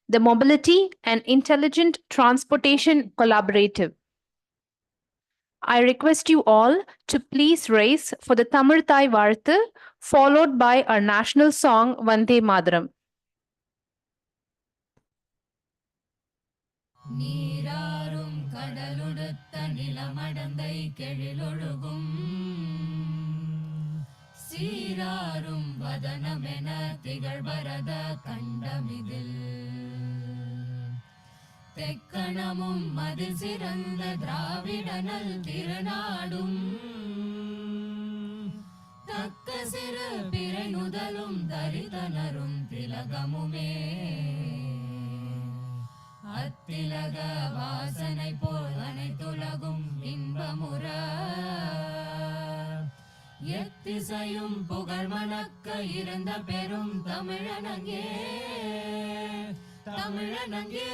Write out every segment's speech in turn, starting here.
the Mobility and Intelligent Transportation Collaborative. I request you all to please raise for the Tamil Thai Varthu, followed by our national song Vande Madaram. நீராறும் கடலுடுத்த நிலமடந்தை கெழிலொழுகும் சீராறும் வதனமென திகழ்பரத கண்டமிதில் தெக்கணமும் மதில் சிறந்த திராவிடனல் திருநாடும் தக்க சிறு பிறை நுதலும் தரிதனரும் திலகமுமே அத்திலக வாசனை போல் அனைத்துலகும் இன்பமுற எத்திசையும் புகழ் மணக்க இருந்த பெரும் தமிழனங்கே தமிழனங்கே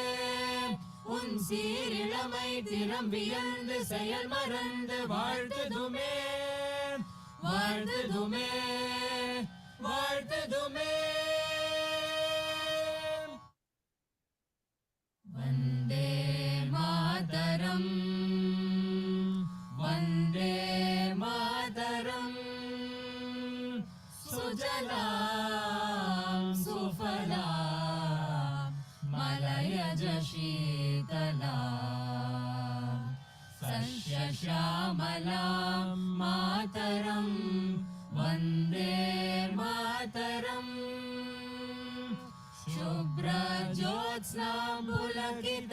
உன் சீரிழமை திறம் வியந்து செயல் மறந்து வாழ்த்துதுமே வாழ்த்துதுமே வாழ்த்துதுமே வந்தே மாதரம் வந்தே மாதரம் சுஜலாம் சுஃபலாம் மலயஜ ஷீதலாம் சஸ்யஷ்யாமலாம் மாதரம் வந்தே மாதரம் शुभ्रज्योत्स्नां पुलकितयामिनीं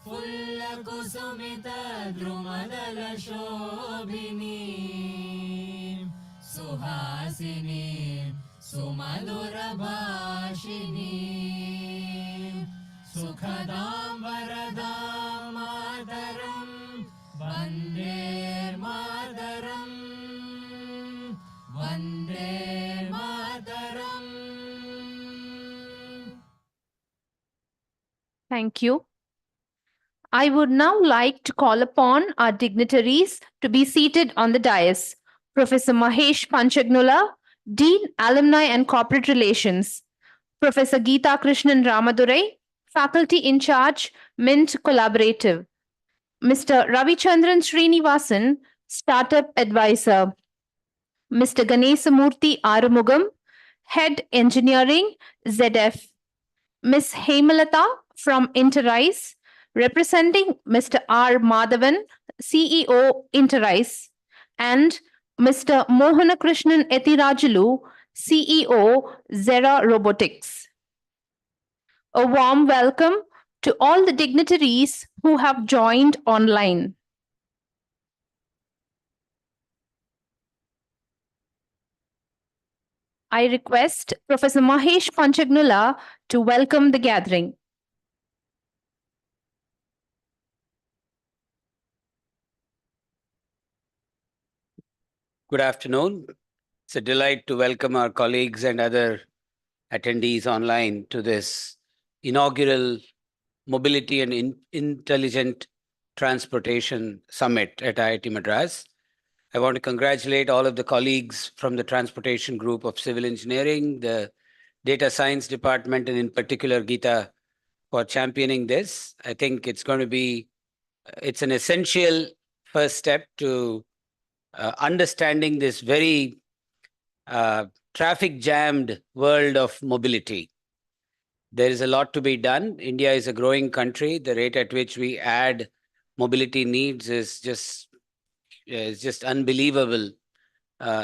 फुल्लकुसुमितद्रुमदलशोभिनीं सुहासिनीं सुमधुरभाषिणीं सुखदां वरदां मातरं वन्दे मातरम् वन्दे Thank you. I would now like to call upon our dignitaries to be seated on the dais. Professor Mahesh Panchagnula, Dean, Alumni and Corporate Relations. Professor Geeta Krishnan Ramadurai, Faculty in Charge, Mint Collaborative. Mr. Ravichandran Srinivasan, Startup Advisor. Mr. Ganesamurthy Arumugam, Head Engineering, ZF. Ms. Hemalata from Interise, representing Mr. R. Madhavan, CEO, Interise, and Mr. Mohanakrishnan Ethirajulu, CEO, Zera Robotics. A warm welcome to all the dignitaries who have joined online. I request Professor Mahesh Panchagnula to welcome the gathering. Good afternoon. It's a delight to welcome our colleagues and other attendees online to this inaugural Mobility and Intelligent Transportation Summit at IIT Madras. I want to congratulate all of the colleagues from the Transportation Group of Civil Engineering, the Data Science Department, and in particular, Geeta, for championing this. I think it's going to be, it's an essential first step to understanding this very traffic jammed world of mobility. There is a lot to be done. India is a growing country. The rate at which we add mobility needs is just unbelievable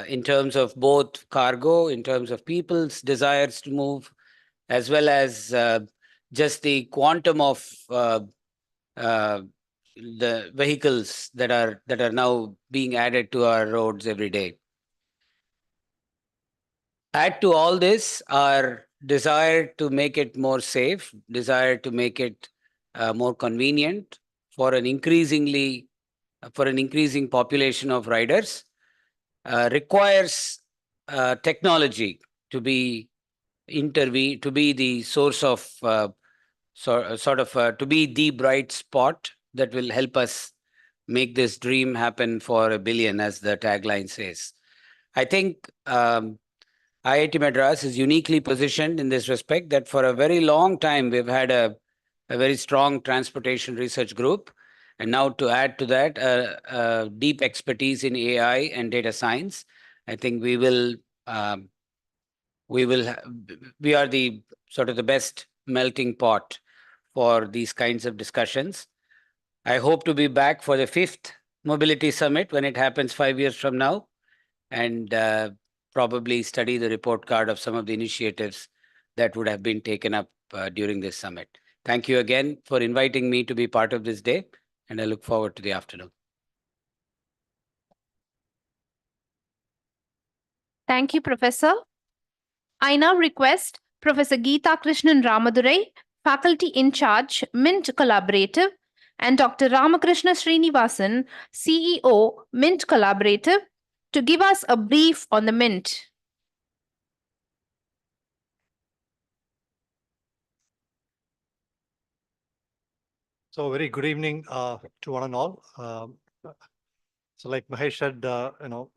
in terms of both cargo, in terms of people's desires to move, as well as just the quantum of the vehicles that are now being added to our roads every day. Add to all this our desire to make it more safe, desire to make it more convenient for an increasing population of riders, requires technology to be the source of to be the bright spot that will help us make this dream happen for 1 billion, as the tagline says. I think IIT Madras is uniquely positioned in this respect that for a very long time we've had a very strong transportation research group. And now to add to that, deep expertise in AI and data science, I think we are the sort of the best melting pot for these kinds of discussions. I hope to be back for the 5th Mobility Summit when it happens 5 years from now, and probably study the report card of some of the initiatives that would have been taken up during this summit. Thank you again for inviting me to be part of this day, and I look forward to the afternoon. Thank you, Professor. I now request Professor Geeta Krishnan Ramadurai, Faculty in Charge, Mint Collaborative, and Dr. Ramakrishna Srinivasan, CEO, Mint Collaborative, to give us a brief on the Mint. So very good evening to one and all. So like Mahesh said,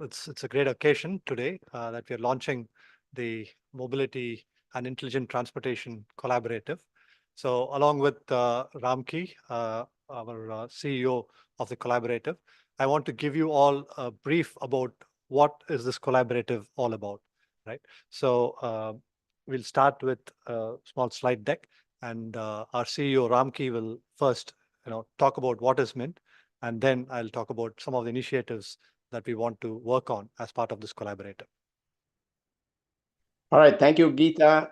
it's a great occasion today that we are launching the Mobility and Intelligent Transportation Collaborative. So along with Ramki, our CEO of the collaborative, I want to give you all a brief about what is this collaborative all about, right? So we'll start with a small slide deck, and our CEO Ramki will first, talk about what is Mint, and then I'll talk about some of the initiatives that we want to work on as part of this collaborative. All right, thank you, Geeta.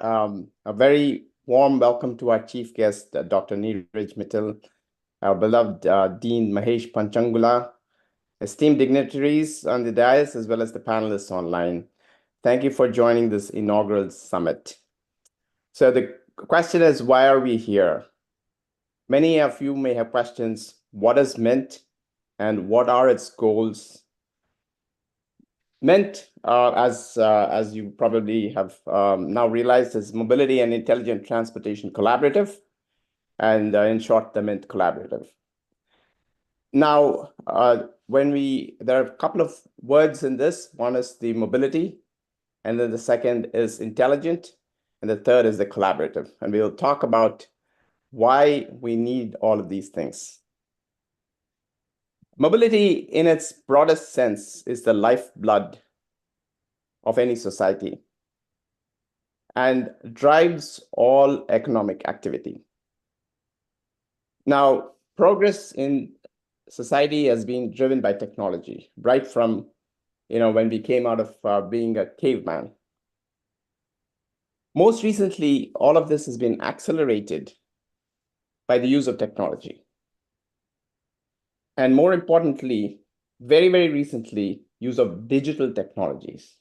A very warm welcome to our chief guest, Dr. Neeraj Mittal, our beloved Dean Mahesh Panchangula, esteemed dignitaries on the dais, as well as the panelists online. Thank you for joining this inaugural summit. So the question is, why are we here? Many of you may have questions. What is Mint and what are its goals? Mint, as you probably have now realized, is Mobility and Intelligent Transportation Collaborative, and in short, the Mint Collaborative. Now, there are a couple of words in this. One is the mobility, and then the second is intelligent, and the third is the collaborative. And we'll talk about why we need all of these things. Mobility, in its broadest sense, is the lifeblood of any society and drives all economic activity. Now, progress in society has been driven by technology, right from when we came out of being a caveman. Most recently, all of this has been accelerated by the use of technology. And more importantly, very, very recently, use of digital technologies.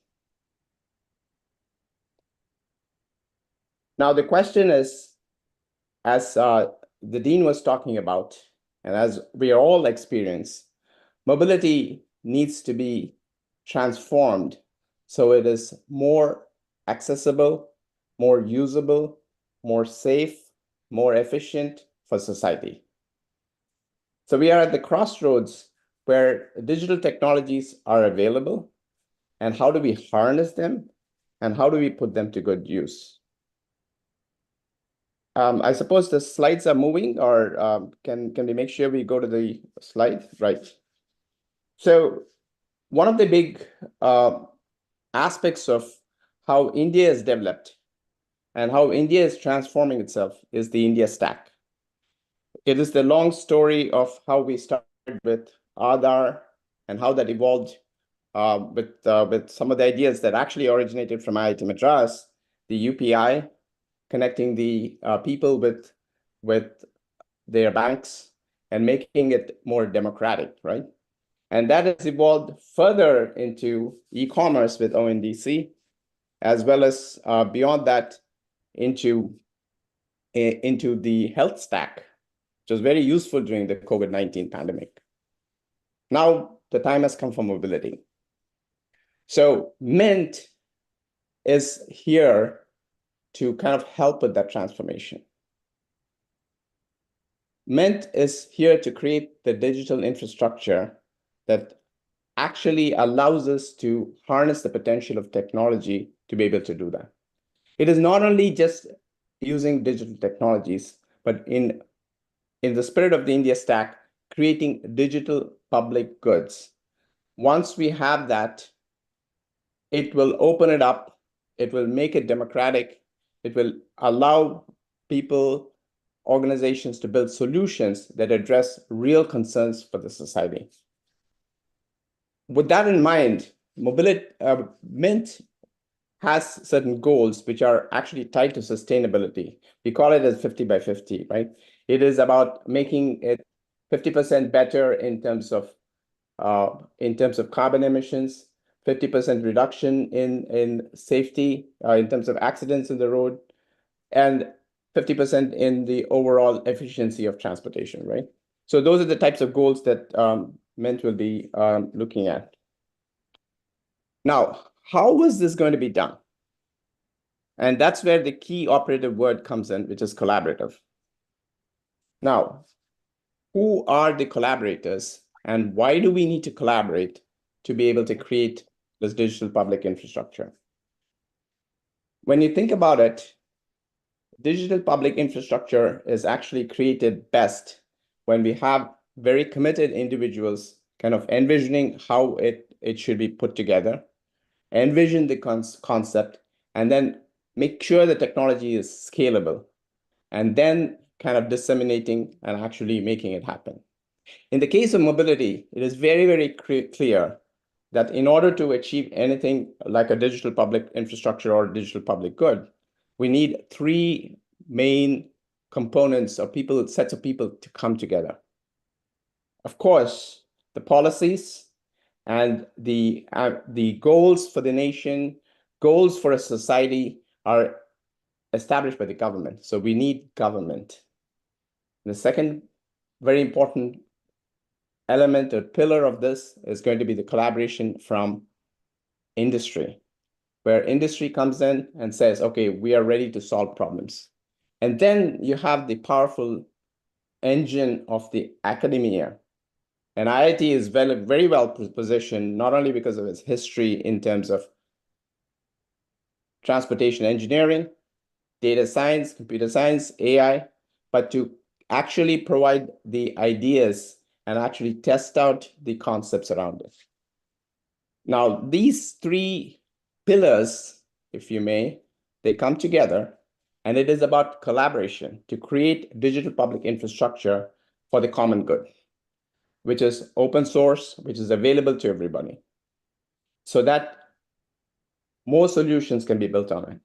Now, the question is, as the Dean was talking about, and as we are all experiencing, mobility needs to be transformed so it is more accessible, more usable, more safe, more efficient for society. So we are at the crossroads where digital technologies are available, and how do we harness them, and how do we put them to good use? I suppose the slides are moving, or can we make sure we go to the slide? Right. So one of the big aspects of how India is developed and how India is transforming itself is the India stack. It is the long story of how we started with Aadhaar and how that evolved with some of the ideas that actually originated from IIT Madras, the UPI, connecting the people with their banks and making it more democratic, right? And that has evolved further into e-commerce with ONDC, as well as beyond that into the health stack, which was very useful during the COVID-19 pandemic. Now the time has come for mobility. So Mint is here to kind of help with that transformation. Mint is here to create the digital infrastructure that actually allows us to harness the potential of technology to be able to do that. It is not only just using digital technologies, but in the spirit of the India stack, creating digital public goods. Once we have that, it will open it up, it will make it democratic, it will allow people, organizations to build solutions that address real concerns for the society. With that in mind, Mint has certain goals which are actually tied to sustainability. We call it as 50 by 50, right? It is about making it 50% better in terms of carbon emissions, 50% reduction in safety, in terms of accidents in the road, and 50% in the overall efficiency of transportation, right? So those are the types of goals that Mint will be looking at. Now, how is this going to be done? And that's where the key operative word comes in, which is collaborative. Now, who are the collaborators and why do we need to collaborate to be able to create this digital public infrastructure? When you think about it, digital public infrastructure is actually created best when we have very committed individuals kind of envisioning how it should be put together, envision the concept, and then make sure the technology is scalable, and then kind of disseminating and actually making it happen. In the case of mobility, it is very, very clear that in order to achieve anything like a digital public infrastructure or digital public good, we need three main components of people, sets of people to come together. Of course, the policies and the goals for the nation, goals for a society are established by the government. So we need government. The second very important element or pillar of this is going to be the collaboration from industry, where industry comes in and says, okay, we are ready to solve problems. And then you have the powerful engine of the academia. And IIT is very well positioned, not only because of its history in terms of transportation engineering, data science, computer science, AI, but to actually provide the ideas and actually test out the concepts around it. Now, these three pillars, if you may, they come together, and it is about collaboration to create digital public infrastructure for the common good, which is open source, which is available to everybody, so that more solutions can be built on it.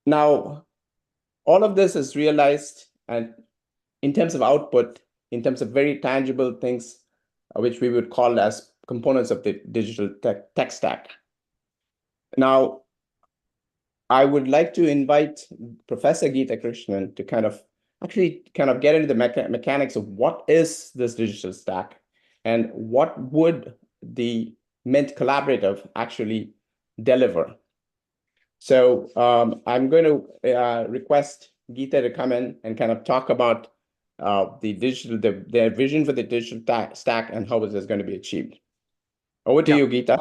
Now, all of this is realized, and in terms of output, in terms of very tangible things, which we would call as components of the digital tech stack. Now, I would like to invite Professor Geeta Krishnan to kind of get into the mechanics of what is this digital stack and what would the Mint Collaborative actually deliver. So I'm going to request Geeta to come in and kind of talk about their vision for the digital stack and how this is going to be achieved. Over to you, Geeta.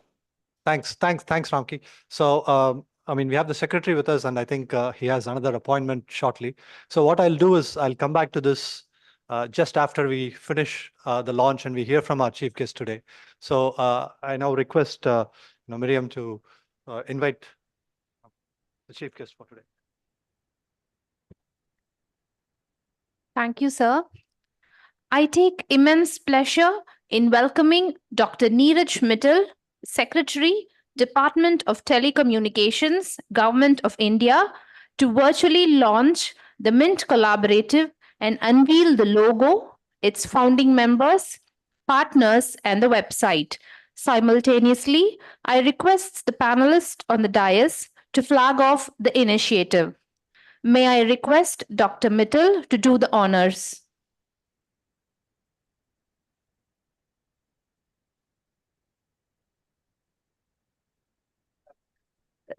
Thanks, Ramki. So, I mean, we have the secretary with us, and I think he has another appointment shortly. So what I'll do is I'll come back to this just after we finish the launch and we hear from our chief guest today. So I now request Miriam to invite the chief guest for today. Thank you, sir. I take immense pleasure in welcoming Dr. Neeraj Mittal, Secretary, Department of Telecommunications, Government of India, to virtually launch the Mint Collaborative and unveil the logo, its founding members, partners, and the website. Simultaneously, I request the panelists on the dais to flag off the initiative. May I request Dr. Mittal to do the honors?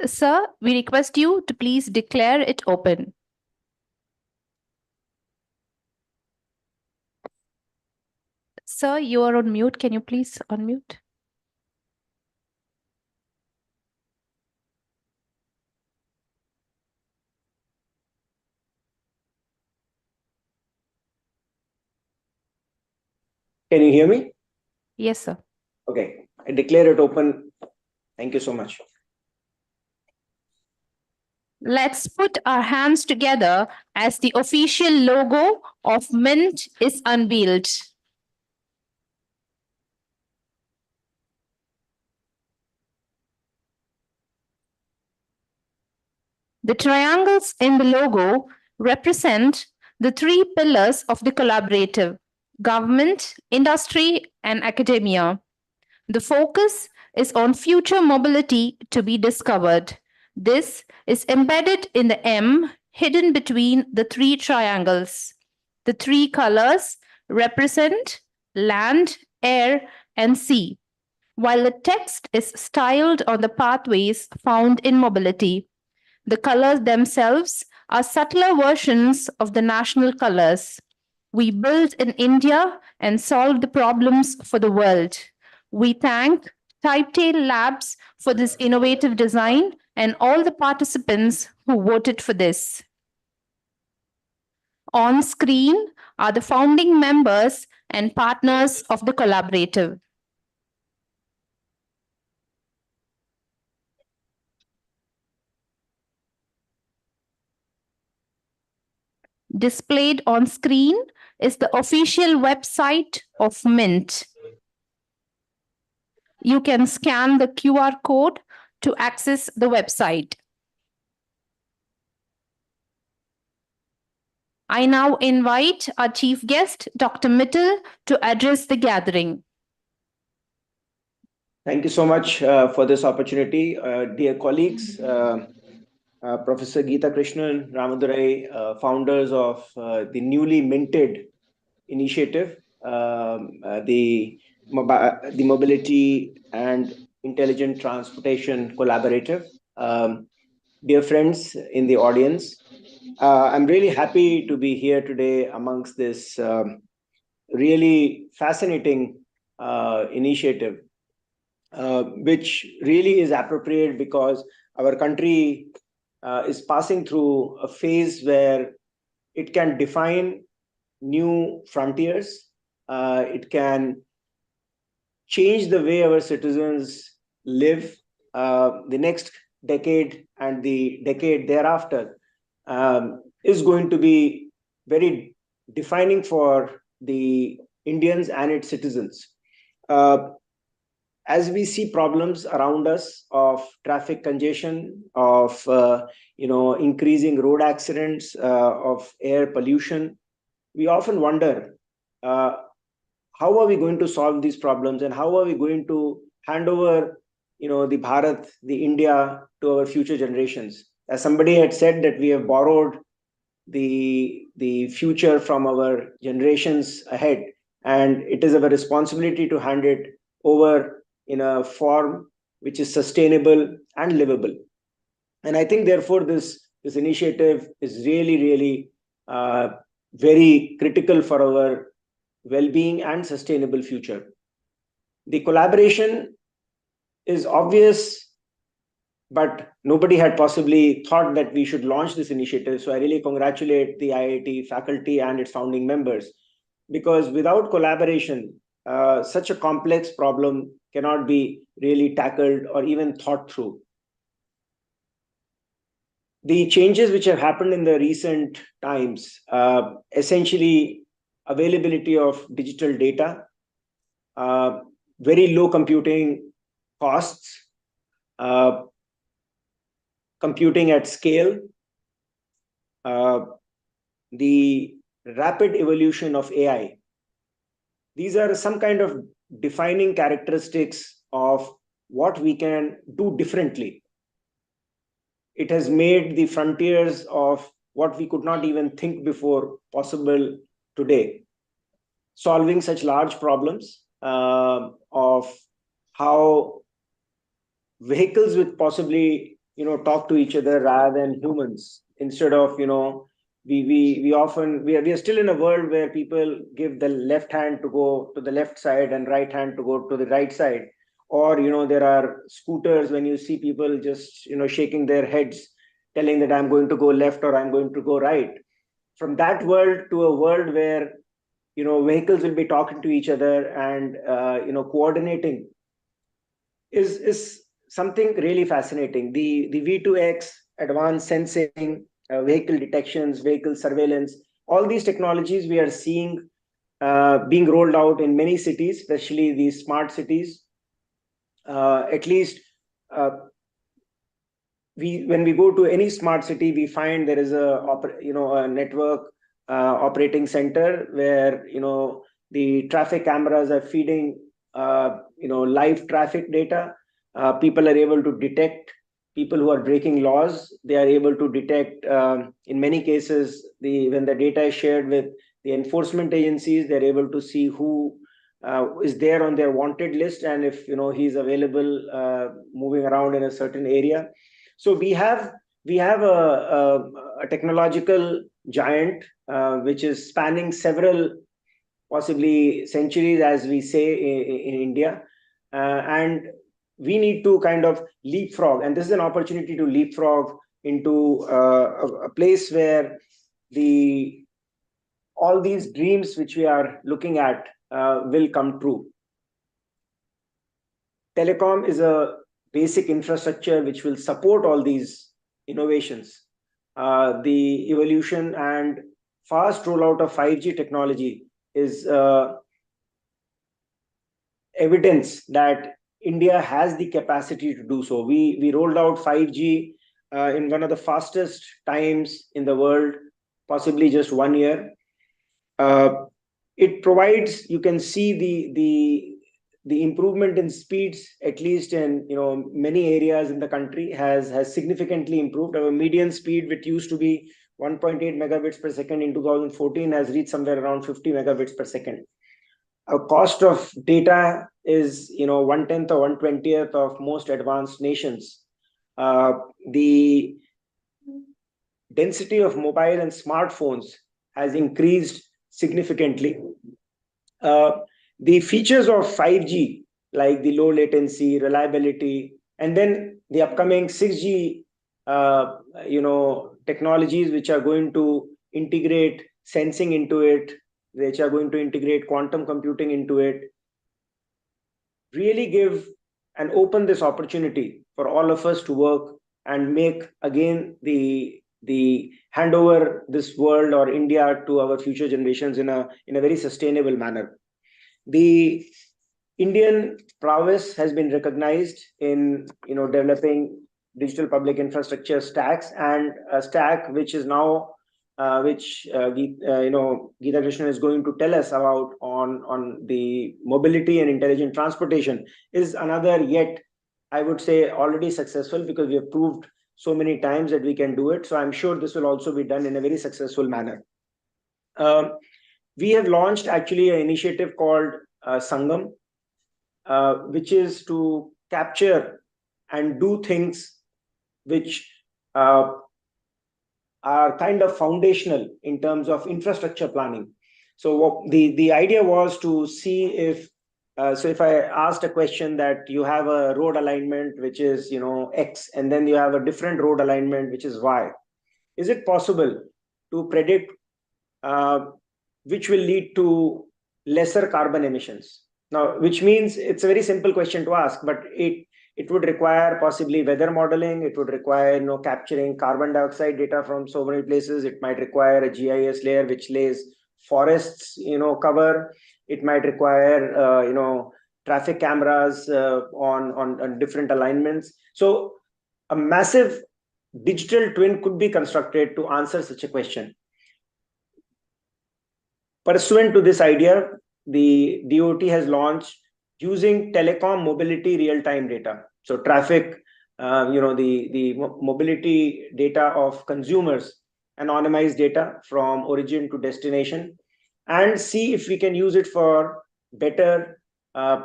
Sir, we request you to please declare it open. Sir, you are on mute. Can you please unmute? Can you hear me? Yes, sir. Okay, I declare it open. Thank you so much. Let's put our hands together as the official logo of Mint is unveiled. The triangles in the logo represent the three pillars of the collaborative: government, industry, and academia. The focus is on future mobility to be discovered. This is embedded in the M hidden between the three triangles. The three colors represent land, air, and sea, while the text is styled on the pathways found in mobility. The colors themselves are subtler versions of the national colors. We built in India and solved the problems for the world. We thank Typetail Labs for this innovative design and all the participants who voted for this. On screen are the founding members and partners of the collaborative. Displayed on screen is the official website of Mint. You can scan the QR code to access the website. I now invite our chief guest, Dr. Mittal, to address the gathering. Thank you so much for this opportunity. Dear colleagues, Professor Geeta Krishnan, Ramadurai, founders of the newly minted initiative, the Mobility and Intelligent Transportation Collaborative. Dear friends in the audience, I'm really happy to be here today amongst this really fascinating initiative, which really is appropriate because our country is passing through a phase where it can define new frontiers. It can change the way our citizens live. The next decade and the decade thereafter is going to be very defining for the Indians and its citizens. As we see problems around us of traffic congestion, of increasing road accidents, of air pollution, we often wonder how are we going to solve these problems and how are we going to hand over the Bharat, the India, to our future generations. As somebody had said, that we have borrowed the future from our generations ahead, and it is our responsibility to hand it over in a form which is sustainable and livable. And I think therefore this initiative is really very critical for our well-being and sustainable future. The collaboration is obvious, but nobody had possibly thought that we should launch this initiative. So I really congratulate the IIT faculty and its founding members, because without collaboration, such a complex problem cannot be really tackled or even thought through. The changes which have happened in the recent times, essentially availability of digital data, very low computing costs, computing at scale, the rapid evolution of AI. These are some kind of defining characteristics of what we can do differently. It has made the frontiers of what we could not even think before possible today. Solving such large problems of how vehicles would possibly talk to each other rather than humans, instead of we are still in a world where people give the left hand to go to the left side and right hand to go to the right side, or there are scooters when you see people just shaking their heads telling that I'm going to go left or I'm going to go right. From that world to a world where vehicles will be talking to each other and coordinating is something really fascinating. The V2X, advanced sensing, vehicle detections, vehicle surveillance, all these technologies we are seeing being rolled out in many cities, especially these smart cities. At least when we go to any smart city, we find there is a network operating center where the traffic cameras are feeding live traffic data. People are able to detect people who are breaking laws. They are able to detect, in many cases, when the data is shared with the enforcement agencies, they're able to see who is there on their wanted list, and if he's available moving around in a certain area. So we have a technological giant which is spanning several, possibly centuries, as we say in India, and we need to kind of leapfrog, and this is an opportunity to leapfrog into a place where all these dreams which we are looking at will come true. Telecom is a basic infrastructure which will support all these innovations. The evolution and fast rollout of 5G technology is evidence that India has the capacity to do so. We rolled out 5G in one of the fastest times in the world, possibly just 1 year. It provides, you can see the improvement in speeds, at least in many areas in the country, has significantly improved. Our median speed, which used to be 1.8 megabits per second in 2014, has reached somewhere around 50 megabits per second. Our cost of data is 1/10 or 1/20th of most advanced nations. The density of mobile and smartphones has increased significantly. The features of 5G, like the low latency, reliability, and then the upcoming 6G, technologies which are going to integrate sensing into it, which are going to integrate quantum computing into it, really give and open this opportunity for all of us to work and make again the handover this world or India to our future generations in a very sustainable manner. The Indian prowess has been recognized in developing digital public infrastructure stacks, and a stack which is now Geeta Krishnan is going to tell us about on the mobility and intelligent transportation, is another, yet I would say already successful, because we have proved so many times that we can do it. So I'm sure this will also be done in a very successful manner. We have launched actually an initiative called Sangam, which is to capture and do things which are kind of foundational in terms of infrastructure planning. So the idea was to see if I asked a question that you have a road alignment which is X, and then you have a different road alignment which is Y. Is it possible to predict which will lead to lesser carbon emissions? Now, which means it's a very simple question to ask, but it would require possibly weather modeling. It would require capturing carbon dioxide data from so many places. It might require a GIS layer which lays forests cover. It might require traffic cameras on different alignments. So a massive digital twin could be constructed to answer such a question. Pursuant to this idea, the DOT has launched using telecom mobility real-time data. So traffic, the mobility data of consumers, anonymized data from origin to destination, and see if we can use it for better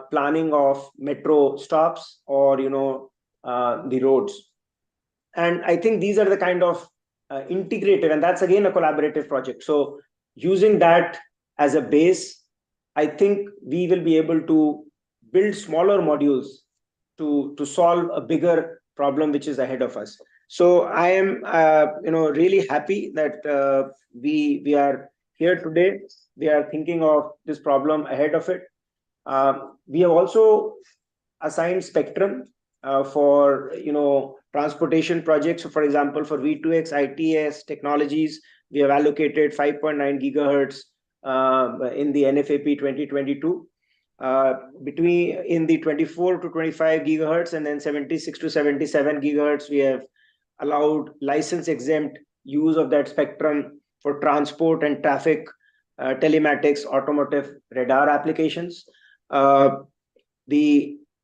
planning of metro stops or the roads. And I think these are the kind of integrative, and that's again a collaborative project. So using that as a base, I think we will be able to build smaller modules to solve a bigger problem which is ahead of us. So I am really happy that we are here today, they are thinking of this problem ahead of it. We have also assigned spectrum for transportation projects. So, for example, for V2X ITS technologies, we have allocated 5.9 gigahertz in the NFAP 2022. Between in the 24 to 25 gigahertz and then 76 to 77 gigahertz, we have allowed license exempt use of that spectrum for transport and traffic, telematics, automotive radar applications. There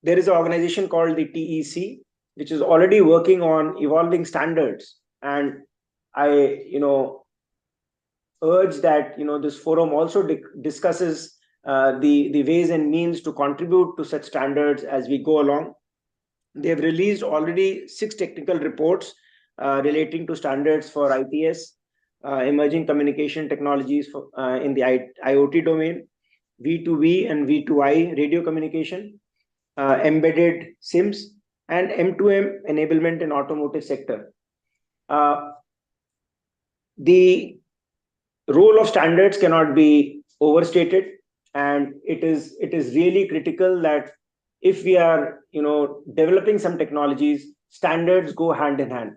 is an organization called the TEC, which is already working on evolving standards, and I urge that this forum also discusses the ways and means to contribute to such standards as we go along. They have released already 6 technical reports relating to standards for ITS, emerging communication technologies in the IoT domain, V2V and V2I radio communication, embedded SIMs, and M2M enablement in automotive sector. The role of standards cannot be overstated, and it is really critical that if we are developing some technologies, standards go hand in hand,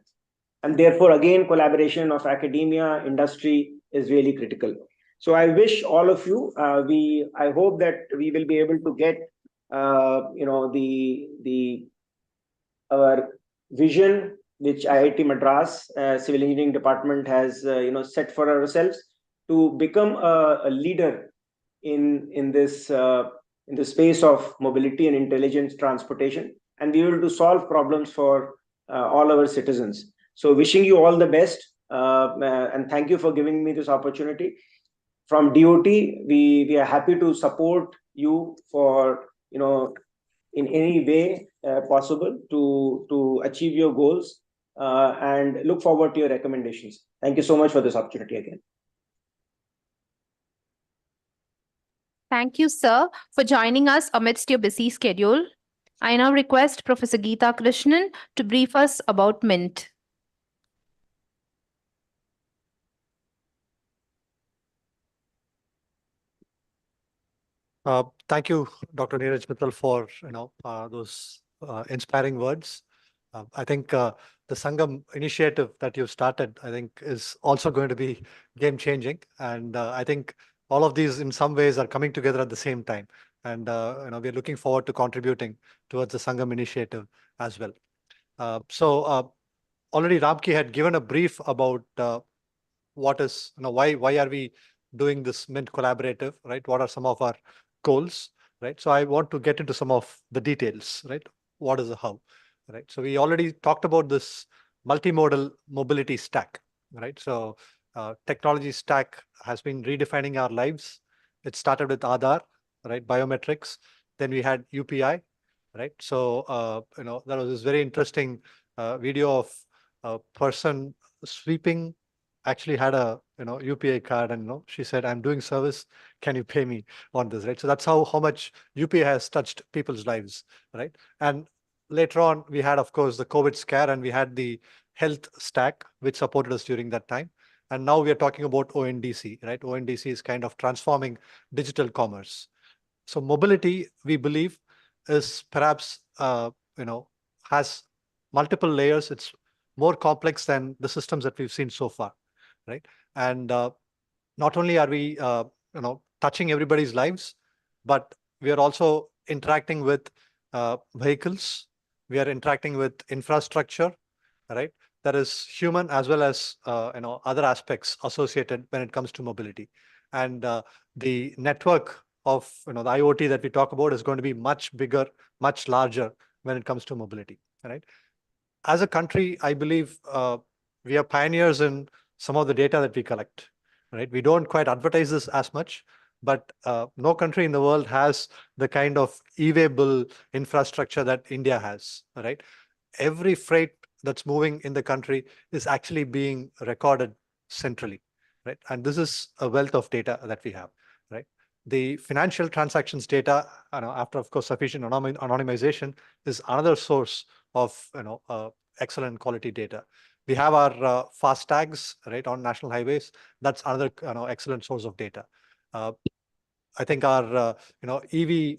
and therefore again collaboration of academia industry is really critical. So I wish all of you, I hope that we will be able to get our vision which IIT Madras Civil Engineering Department has set for ourselves to become a leader in this space of mobility and intelligent transportation, and be able to solve problems for all our citizens. So wishing you all the best, and thank you for giving me this opportunity. From DOT, we are happy to support you for in any way possible to achieve your goals, and look forward to your recommendations. Thank you so much for this opportunity again. Thank you, sir, for joining us amidst your busy schedule. I now request Professor Geeta Krishnan to brief us about MINT. Thank you, Dr. Neeraj Mittal, for those inspiring words. I think the Sangam initiative that you've started, I think, is also going to be game changing, and I think all of these in some ways are coming together at the same time, and we're looking forward to contributing towards the Sangam initiative as well. Already Ramki had given a brief about what is why are we doing this MINT collaborative, right? What are some of our goals, right? So I want to get into some of the details, right? What is the how, right? So we already talked about this multimodal mobility stack, right? So technology stack has been redefining our lives. It started with Aadhaar, right? Biometrics. Then we had UPI, right? So there was this very interesting video of a person sweeping, actually had a UPI card, and she said, "I'm doing service. Can you pay me on this?" Right. So that's how much UPI has touched people's lives, right? And later on, we had, of course, the COVID scare, and we had the health stack, which supported us during that time. And now we are talking about ONDC, right? ONDC is kind of transforming digital commerce. So mobility, we believe, is perhaps has multiple layers. It's more complex than the systems that we've seen so far, right? And not only are we touching everybody's lives, but we are also interacting with vehicles. We are interacting with infrastructure, right? That is human as well as other aspects associated when it comes to mobility. And the network of the IoT that we talk about is going to be much bigger, much larger when it comes to mobility, right? As a country, I believe we are pioneers in some of the data that we collect, right? We don't quite advertise this as much, but no country in the world has the kind of e-way infrastructure that India has, right? Every freight that's moving in the country is actually being recorded centrally, right? And this is a wealth of data that we have, right? The financial transactions data, after, of course, sufficient anonymization, is another source of excellent quality data. We have our fast tags, right, on national highways. That's another excellent source of data. I think our EV,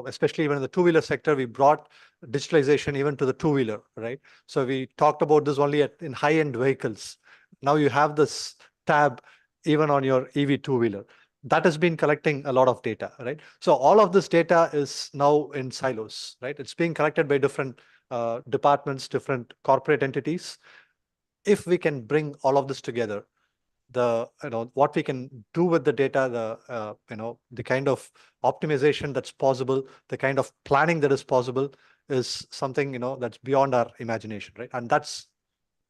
especially even in the two-wheeler sector, we brought digitalization even to the two-wheeler, right? So we talked about this only in high-end vehicles. Now you have this tab even on your EV two-wheeler. That has been collecting a lot of data, right? So all of this data is now in silos, right? It's being collected by different departments, different corporate entities. If we can bring all of this together, what we can do with the data, the kind of optimization that's possible, the kind of planning that is possible is something that's beyond our imagination, right? And that's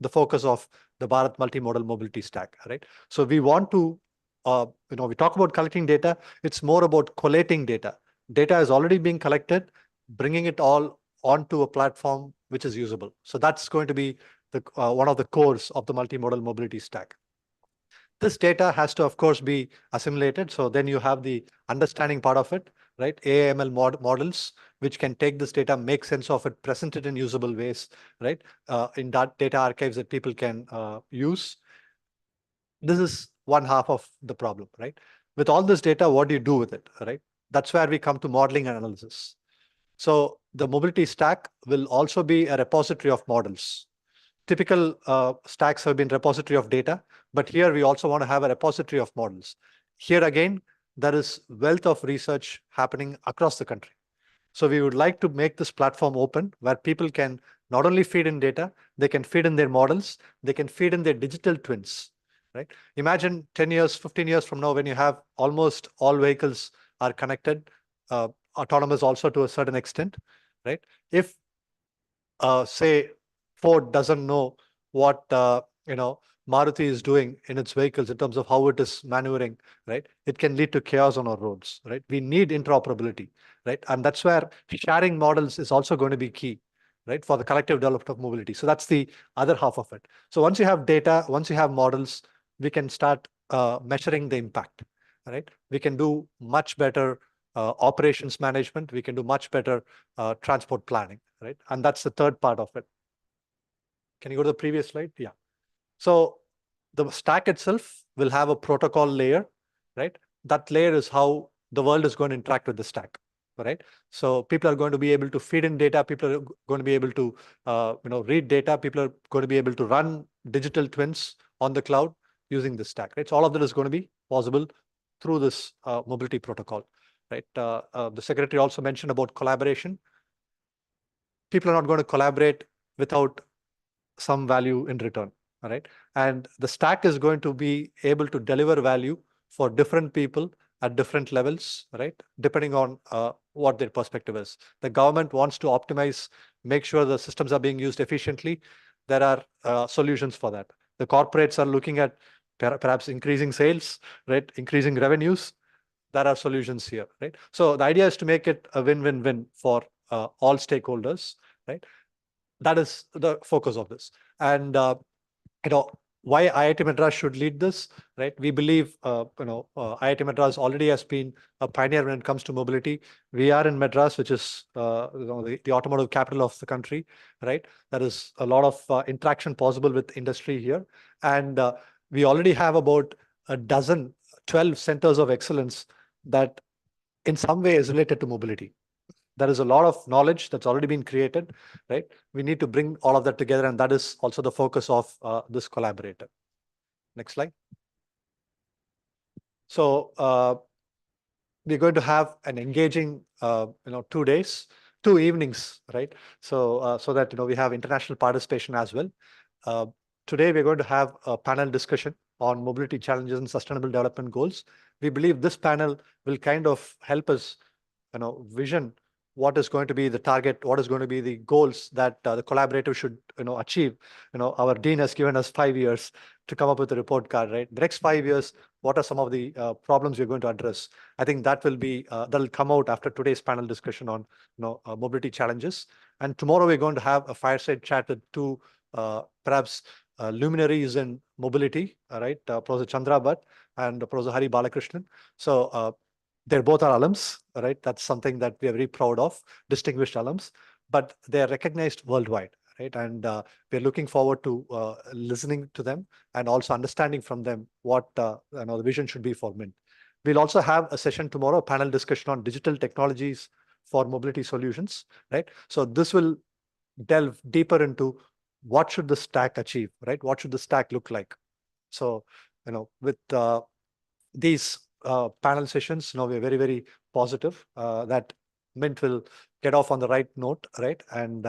the focus of the Bharat multimodal mobility stack, right? So we want to we talk about collecting data. It's more about collating data. Data is already being collected, bringing it all onto a platform which is usable. So that's going to be the one of the cores of the multimodal mobility stack. This data has to, of course, be assimilated. So then you have the understanding part of it, right? AML models, which can take this data, make sense of it, present it in usable ways, right? In that data archives that people can use. This is one half of the problem, right? With all this data, what do you do with it, right? That's where we come to modeling and analysis. So the mobility stack will also be a repository of models. Typical stacks have been repository of data, but here we also want to have a repository of models. Here again, there is wealth of research happening across the country. So we would like to make this platform open where people can not only feed in data, they can feed in their models, they can feed in their digital twins, right? Imagine 10 years, 15 years from now, when you have almost all vehicles are connected, autonomous also to a certain extent, right? If say Ford doesn't know what Maruti is doing in its vehicles in terms of how it is maneuvering, right? It can lead to chaos on our roads, right? We need interoperability, right? And that's where sharing models is also going to be key, right, for the collective development of mobility. So that's the other half of it. So once you have data, once you have models, we can start measuring the impact, right? We can do much better operations management. We can do much better transport planning, right? And that's the third part of it. Can you go to the previous slide? Yeah. So the stack itself will have a protocol layer, right? That layer is how the world is going to interact with the stack, right? So people are going to be able to feed in data. People are going to be able to, read data. People are going to be able to run digital twins on the cloud using the stack, right? So all of that is going to be possible through this mobility protocol, right? The secretary also mentioned about collaboration. People are not going to collaborate without some value in return, all right? And the stack is going to be able to deliver value for different people at different levels, right? Depending on what their perspective is. The government wants to optimize, make sure the systems are being used efficiently. There are solutions for that. The corporates are looking at perhaps increasing sales, right? Increasing revenues. There are solutions here, right? So the idea is to make it a win-win-win for all stakeholders, right? That is the focus of this. And why IIT Madras should lead this, right? We believe IIT Madras already has been a pioneer when it comes to mobility. We are in Madras, which is the automotive capital of the country, right? There is a lot of interaction possible with industry here, and we already have about a dozen, 12 centers of excellence that in some way is related to mobility. There is a lot of knowledge that's already been created, right? We need to bring all of that together, and that is also the focus of this collaborator. Next slide. So we're going to have an engaging, 2 days, 2 evenings, right? So so that we have international participation as well. Today we're going to have a panel discussion on mobility challenges and sustainable development goals. We believe this panel will kind of help us, vision what is going to be the target, what is going to be the goals that the collaborator should achieve. Our dean has given us 5 years to come up with a report card, right? The next 5 years, what are some of the problems we're going to address? I think that will be that'll come out after today's panel discussion on mobility challenges. And tomorrow we're going to have a fireside chat with two perhaps luminaries in mobility, right? Professor Chandra Bhatt and Professor Hari Balakrishnan. So they're both our alums, right? That's something that we are very proud of, distinguished alums, but they are recognized worldwide, right? And we're looking forward to listening to them and also understanding from them what the vision should be for Mint. We'll also have a session tomorrow, a panel discussion on digital technologies for mobility solutions, right? So this will delve deeper into what should the stack achieve, right? What should the stack look like? So, with these panel sessions, we're very, very positive that Mint will get off on the right note, right? And,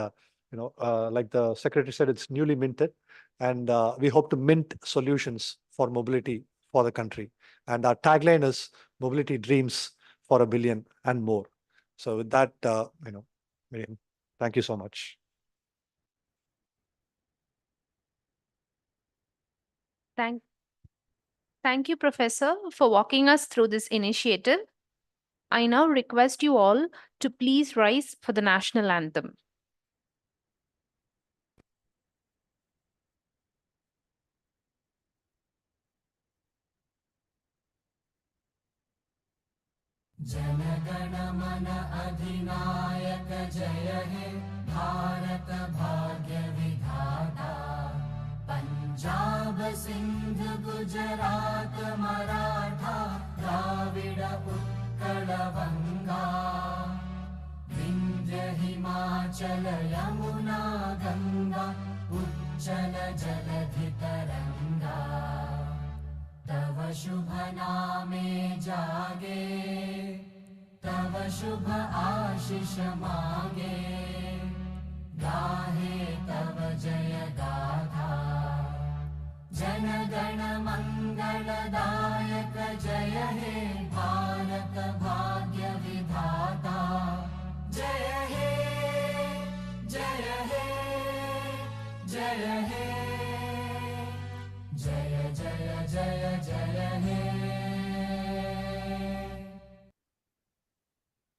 like the secretary said, it's newly minted. And we hope to mint solutions for mobility for the country. And our tagline is mobility dreams for a billion and more. So with that, Miriam, thank you so much. Thank you, Professor, for walking us through this initiative. I now request you all to please rise for the national anthem. जनगण मन अधिनायक जय हे भारत भाग्य विधाता पंजाब सिंध गुजरात मराठा द्राविड उत्कल बंगा विंध्य हिमाचल यमुना गंगा उच्चल जलधि तरंगा तव शुभ नामे जागे तव शुभ आशीष मांगे गाहे तव जय गाथा जन गण मंगलदायक जय हे भारत भाग्य विधाता जय हे जय हे जय हे जय जय जय जय हे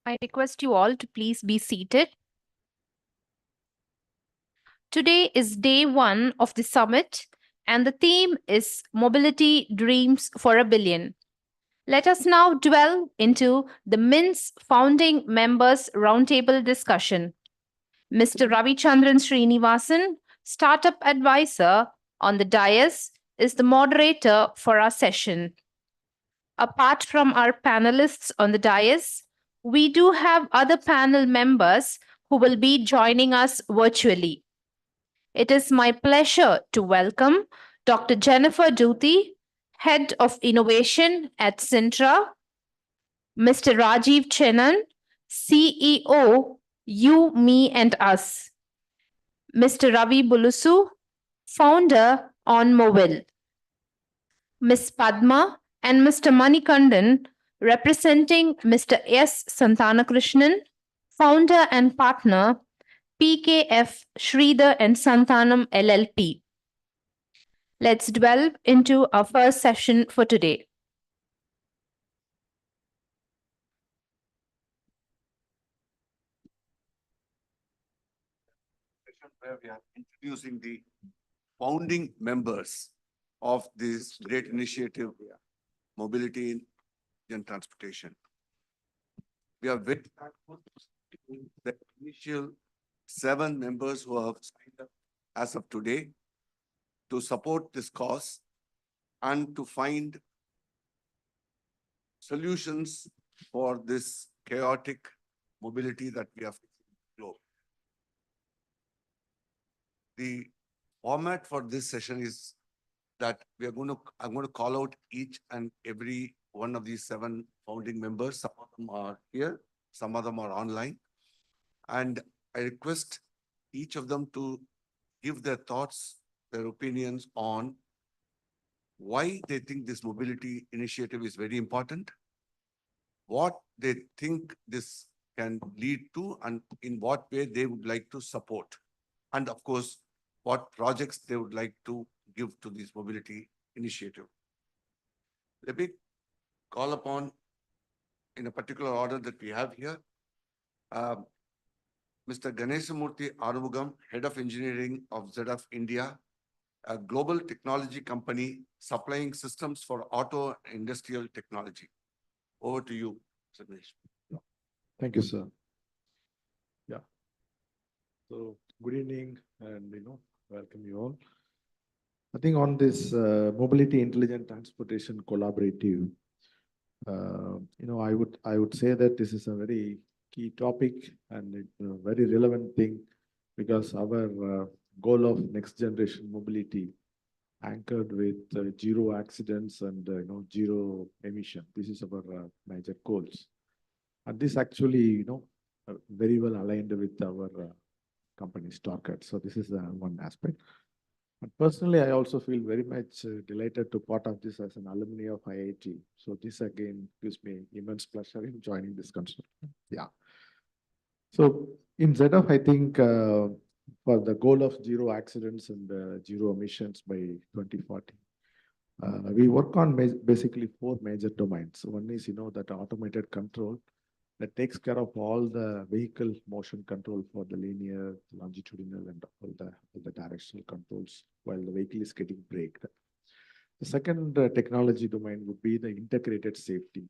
I request you all to please be seated. Today is day one of the summit, and the theme is Mobility Dreams for a Billion. Let us now dwell into the Mint's founding members' roundtable discussion. Mr. Ravichandran Srinivasan, Startup Advisor on the dais, is the moderator for our session. Apart from our panelists on the dais, we do have other panel members who will be joining us virtually. It is my pleasure to welcome Dr. Jennifer Duthie, Head of Innovation at Sintra, Mr. Rajiv Chenan, CEO, You, Me and Us, Mr. Ravi Bulusu, Founder on Mobile, Ms. Padma and Mr. Manikandan, representing Mr. S. Santanakrishnan, Founder and Partner, PKF Sridhar and Santanam LLP. Let's delve into our first session for today. Where we are introducing the founding members of this great initiative, mobility in Indian transportation. We are very thankful to the initial 7 members who have signed up as of today to support this cause and to find solutions for this chaotic mobility that we have facing in the globe. The format for this session is that I'm going to call out each and every one of these 7 founding members. Some of them are here, some of them are online. And I request each of them to give their thoughts, their opinions on why they think this mobility initiative is very important, what they think this can lead to, and in what way they would like to support. And of course, what projects they would like to give to this mobility initiative. Let me call upon, in a particular order that we have here, Mr. Ganesamurthy Arumugam, Head of Engineering of ZF India, a global technology company supplying systems for auto and industrial technology. Over to you, Mr. Ganesh. Thank you, sir. Yeah. So good evening and welcome you all. I think on this mobility intelligent transportation collaborative, I would say that this is a very key topic and very relevant thing because our goal of next generation mobility anchored with zero accidents and zero emission. This is our major goals, and this actually very well aligned with our company's target. So this is one aspect. And personally, I also feel very much delighted to part of this as an alumni of IIT. So this again gives me immense pleasure in joining this concern. Yeah. So in ZF, I think for the goal of zero accidents and zero emissions by 2040, we work on basically four major domains. One is, that automated control that takes care of all the vehicle motion control for the linear, longitudinal, and all the directional controls while the vehicle is getting braked. The second technology domain would be the integrated safety.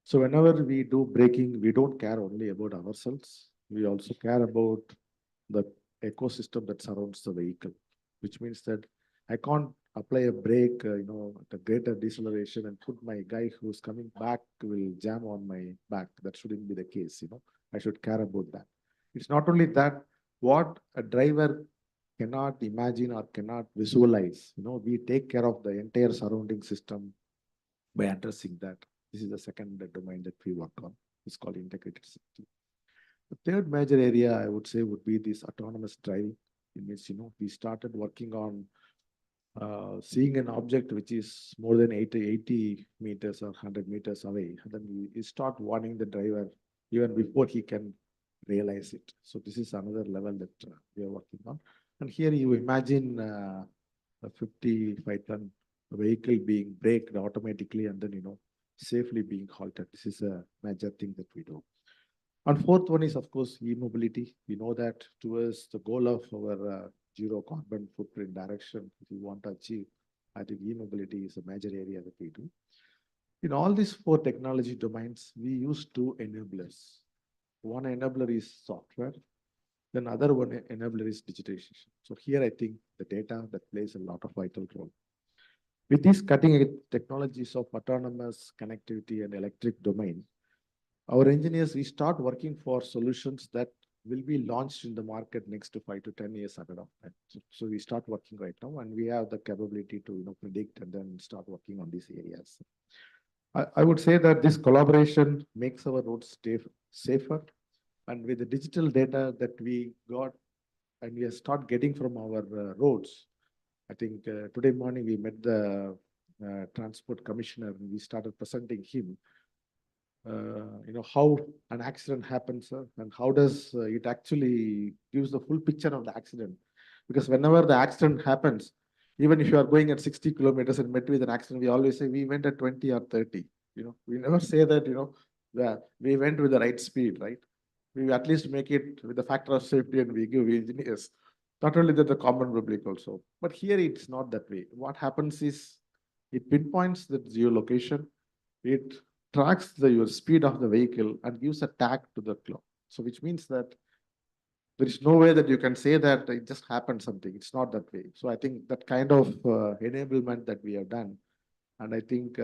So whenever we do braking, we don't care only about ourselves. We also care about the ecosystem that surrounds the vehicle, which means that I can't apply a brake, at a greater deceleration and put my guy who's coming back will jam on my back. That shouldn't be the case. I should care about that. It's not only that, what a driver cannot imagine or cannot visualize, we take care of the entire surrounding system by addressing that. This is the second domain that we work on. It's called integrated safety. The third major area I would say would be this autonomous driving. In which we started working on seeing an object which is more than 80 meters or 100 meters away, and then we start warning the driver even before he can realize it. So this is another level that we are working on. And here you imagine a 55-ton vehicle being braked automatically and then safely being halted. This is a major thing that we do. And fourth one is, of course, e-mobility. We know that towards the goal of our zero carbon footprint direction, if we want to achieve, I think e-mobility is a major area that we do. In all these four technology domains, we use two enablers. One enabler is software, then other one enabler is digitization. So here I think the data that plays a lot of vital role. With these cutting-edge technologies of autonomous connectivity and electric domain, our engineers, we start working for solutions that will be launched in the market next to 5 to 10 years ahead of that. So we start working right now, and we have the capability to predict and then start working on these areas. I would say that this collaboration makes our roads safer, and with the digital data that we got and we start getting from our roads, I think today morning we met the transport commissioner and we started presenting him how an accident happens and how does it actually gives the full picture of the accident. Because whenever the accident happens, even if you are going at 60 kilometers and met with an accident, we always say we went at 20 or 30. We never say that, we went with the right speed, right? We at least make it with the factor of safety and we give engineers, not only that the common public also. But here it's not that way. What happens is it pinpoints the geolocation, it tracks your speed of the vehicle and gives a tag to the clock. So which means that there is no way that you can say that it just happened something. It's not that way. So I think that kind of enablement that we have done, and I think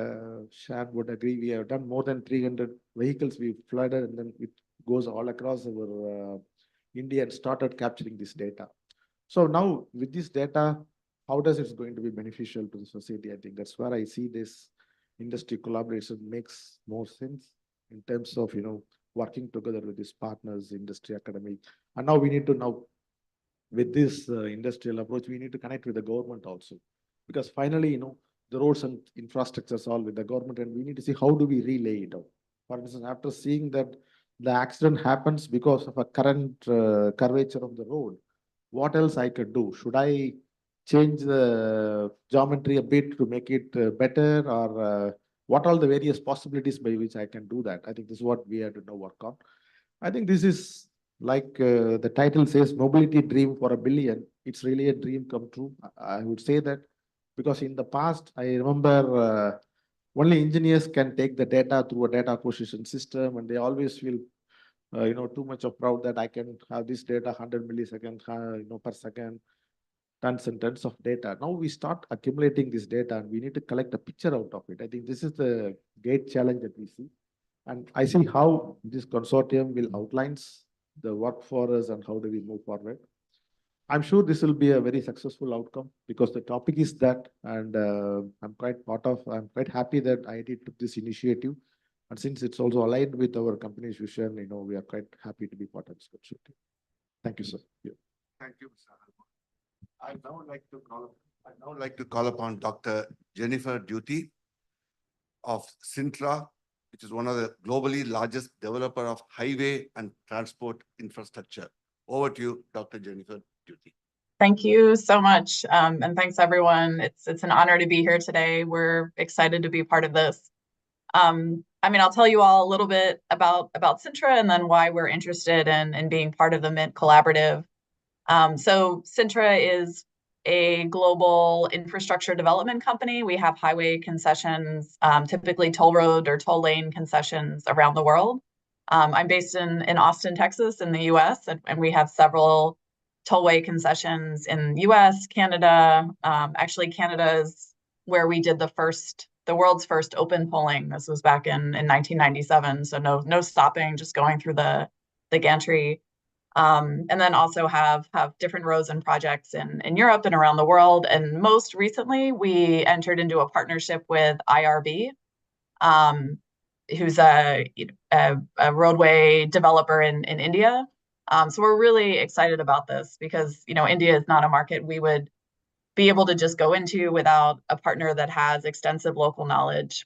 Shan would agree, we have done more than 300 vehicles we've flooded, and then it goes all across our India and started capturing this data. So now with this data, how does it going to be beneficial to the society? I think that's where I see this industry collaboration makes more sense in terms of working together with these partners, industry, academic, and now we need to with this industrial approach, we need to connect with the government also, because finally the roads and infrastructures all with the government, and we need to see how do we relay it out. For instance, after seeing that the accident happens because of a current curvature of the road, what else I could do? Should I change the geometry a bit to make it better, or what are the various possibilities by which I can do that? I think this is what we have to now work on. I think this is like the title says, mobility dream for a billion. It's really a dream come true. I would say that because in the past, I remember only engineers can take the data through a data acquisition system, and they always feel too much of proud that I can have this data 100 milliseconds, per second, tons and tons of data. Now we start accumulating this data and we need to collect a picture out of it. I think this is the great challenge that we see. And I see how this consortium will outlines the work for us and how do we move forward. I'm sure this will be a very successful outcome because the topic is that, and I'm quite happy that IIT took this initiative. And since it's also aligned with our company's vision, we are quite happy to be part of this consortium. Thank you, sir. Yeah. Thank you, Mr. Alma. I'd now like to call upon Dr. Jennifer Duty of Sintra, which is one of the globally largest developer of highway and transport infrastructure. Over to you, Dr. Jennifer Duty. Thank you so much. And thanks everyone. It's an honor to be here today. We're excited to be part of this. I'll tell you all a little bit about Sintra and then why we're interested in being part of the Mint Collaborative. So Sintra is a global infrastructure development company. We have highway concessions, typically toll road or toll lane concessions around the world. I'm based in Austin, Texas, in the US, and we have several tollway concessions in the US, Canada. Actually, Canada is where we did the world's first open tolling. This was back in 1997. So no stopping, just going through the gantry. And then also have different roads and projects in Europe and around the world. And most recently, we entered into a partnership with IRB, who's a roadway developer in India. So we're really excited about this because, India is not a market we would be able to just go into without a partner that has extensive local knowledge.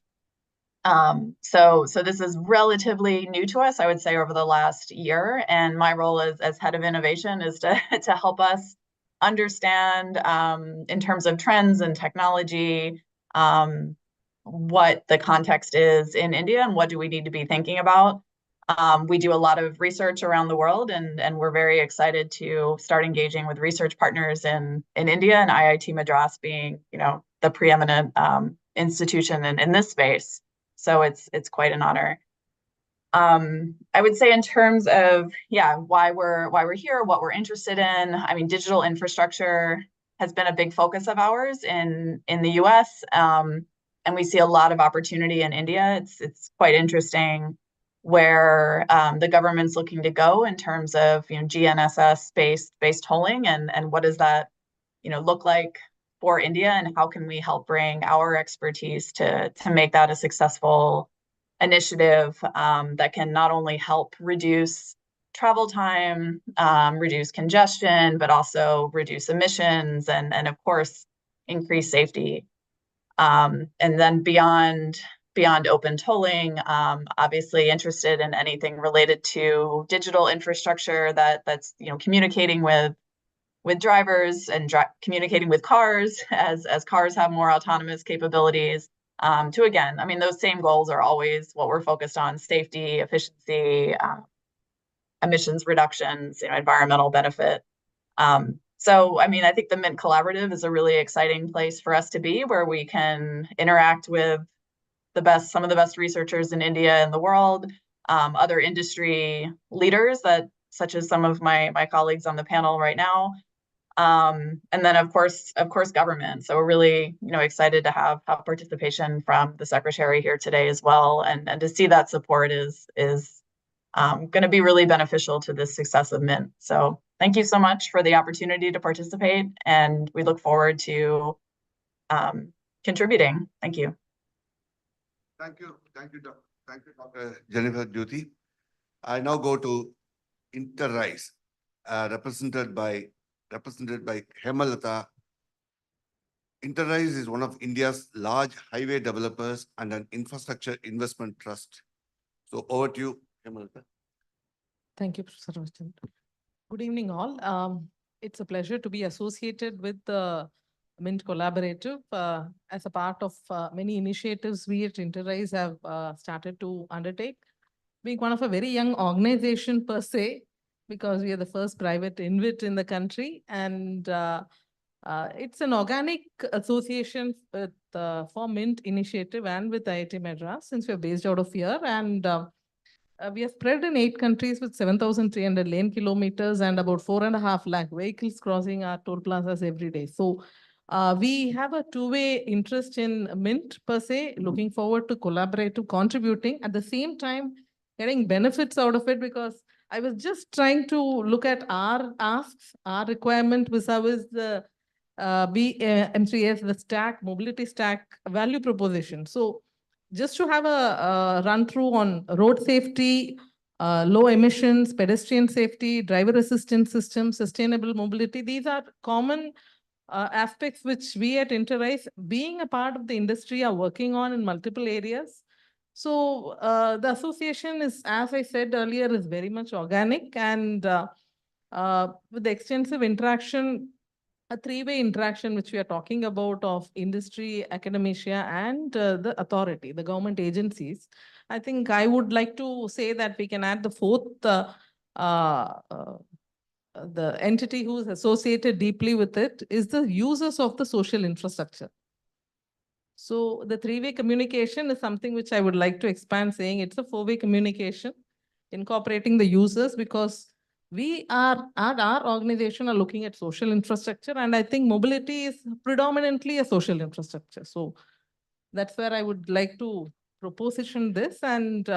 So this is relatively new to us, I would say, over the last year. And my role as head of innovation is to help us understand, in terms of trends and technology, what the context is in India and what do we need to be thinking about. We do a lot of research around the world, and we're very excited to start engaging with research partners in India, and IIT Madras being, the preeminent institution in this space. So it's quite an honor. I would say in terms of why we're here, what we're interested in. Digital infrastructure has been a big focus of ours in the US, and we see a lot of opportunity in India. It's quite interesting where the government's looking to go in terms of GNSS based tolling, and what does that look like for India, and how can we help bring our expertise to make that a successful initiative that can not only help reduce travel time, reduce congestion, but also reduce emissions and of course increase safety. And then beyond open tolling, obviously interested in anything related to digital infrastructure that's communicating with drivers and communicating with cars as cars have more autonomous capabilities. To again, those same goals are always what we're focused on: safety, efficiency, emissions reductions, environmental benefit. So, I think the Mint Collaborative is a really exciting place for us to be, where we can interact with some of the best researchers in India and the world, other industry leaders such as some of my colleagues on the panel right now. And then of course government. So we're really excited to have participation from the secretary here today as well, and to see that support is going to be really beneficial to the success of Mint. So thank you so much for the opportunity to participate, and we look forward to contributing. Thank you. Thank you, Dr. Jennifer Duty. I now go to Interrise, represented by Hemalata. Interrise is one of India's large highway developers and an infrastructure investment trust. So over to you, Hemalata. Thank you, Professor Roshan. Good evening, all. It's a pleasure to be associated with the Mint Collaborative as a part of many initiatives we at Interrise have started to undertake. Being one of a very young organization per se, because we are the first private InvIT in the country, and it's an organic association with for Mint Initiative and with IIT Madras, since we're based out of here. And We are spread in 8 countries with 7,300 lane kilometers and about 4.5 lakh vehicles crossing our toll plazas every day. So we have a two-way interest in Mint per se, looking forward to collaborative contributing, at the same time getting benefits out of it, because I was just trying to look at our asks, our requirement vis-a-vis the M3S, the stack, mobility stack value proposition. So just to have a run through on road safety, low emissions, pedestrian safety, driver assistance system, sustainable mobility, these are common aspects which we at Interrise, being a part of the industry, are working on in multiple areas. So the association is, as I said earlier, is very much organic, and with the extensive interaction, a three-way interaction which we are talking about of industry, academia, and the authority, the government agencies. I think I would like to say that we can add the fourth, the entity who is associated deeply with it is the users of the social infrastructure. So the three-way communication is something which I would like to expand, saying it's a four-way communication, incorporating the users, because we are at our organization are looking at social infrastructure, and I think mobility is predominantly a social infrastructure. So that's where I would like to proposition this, and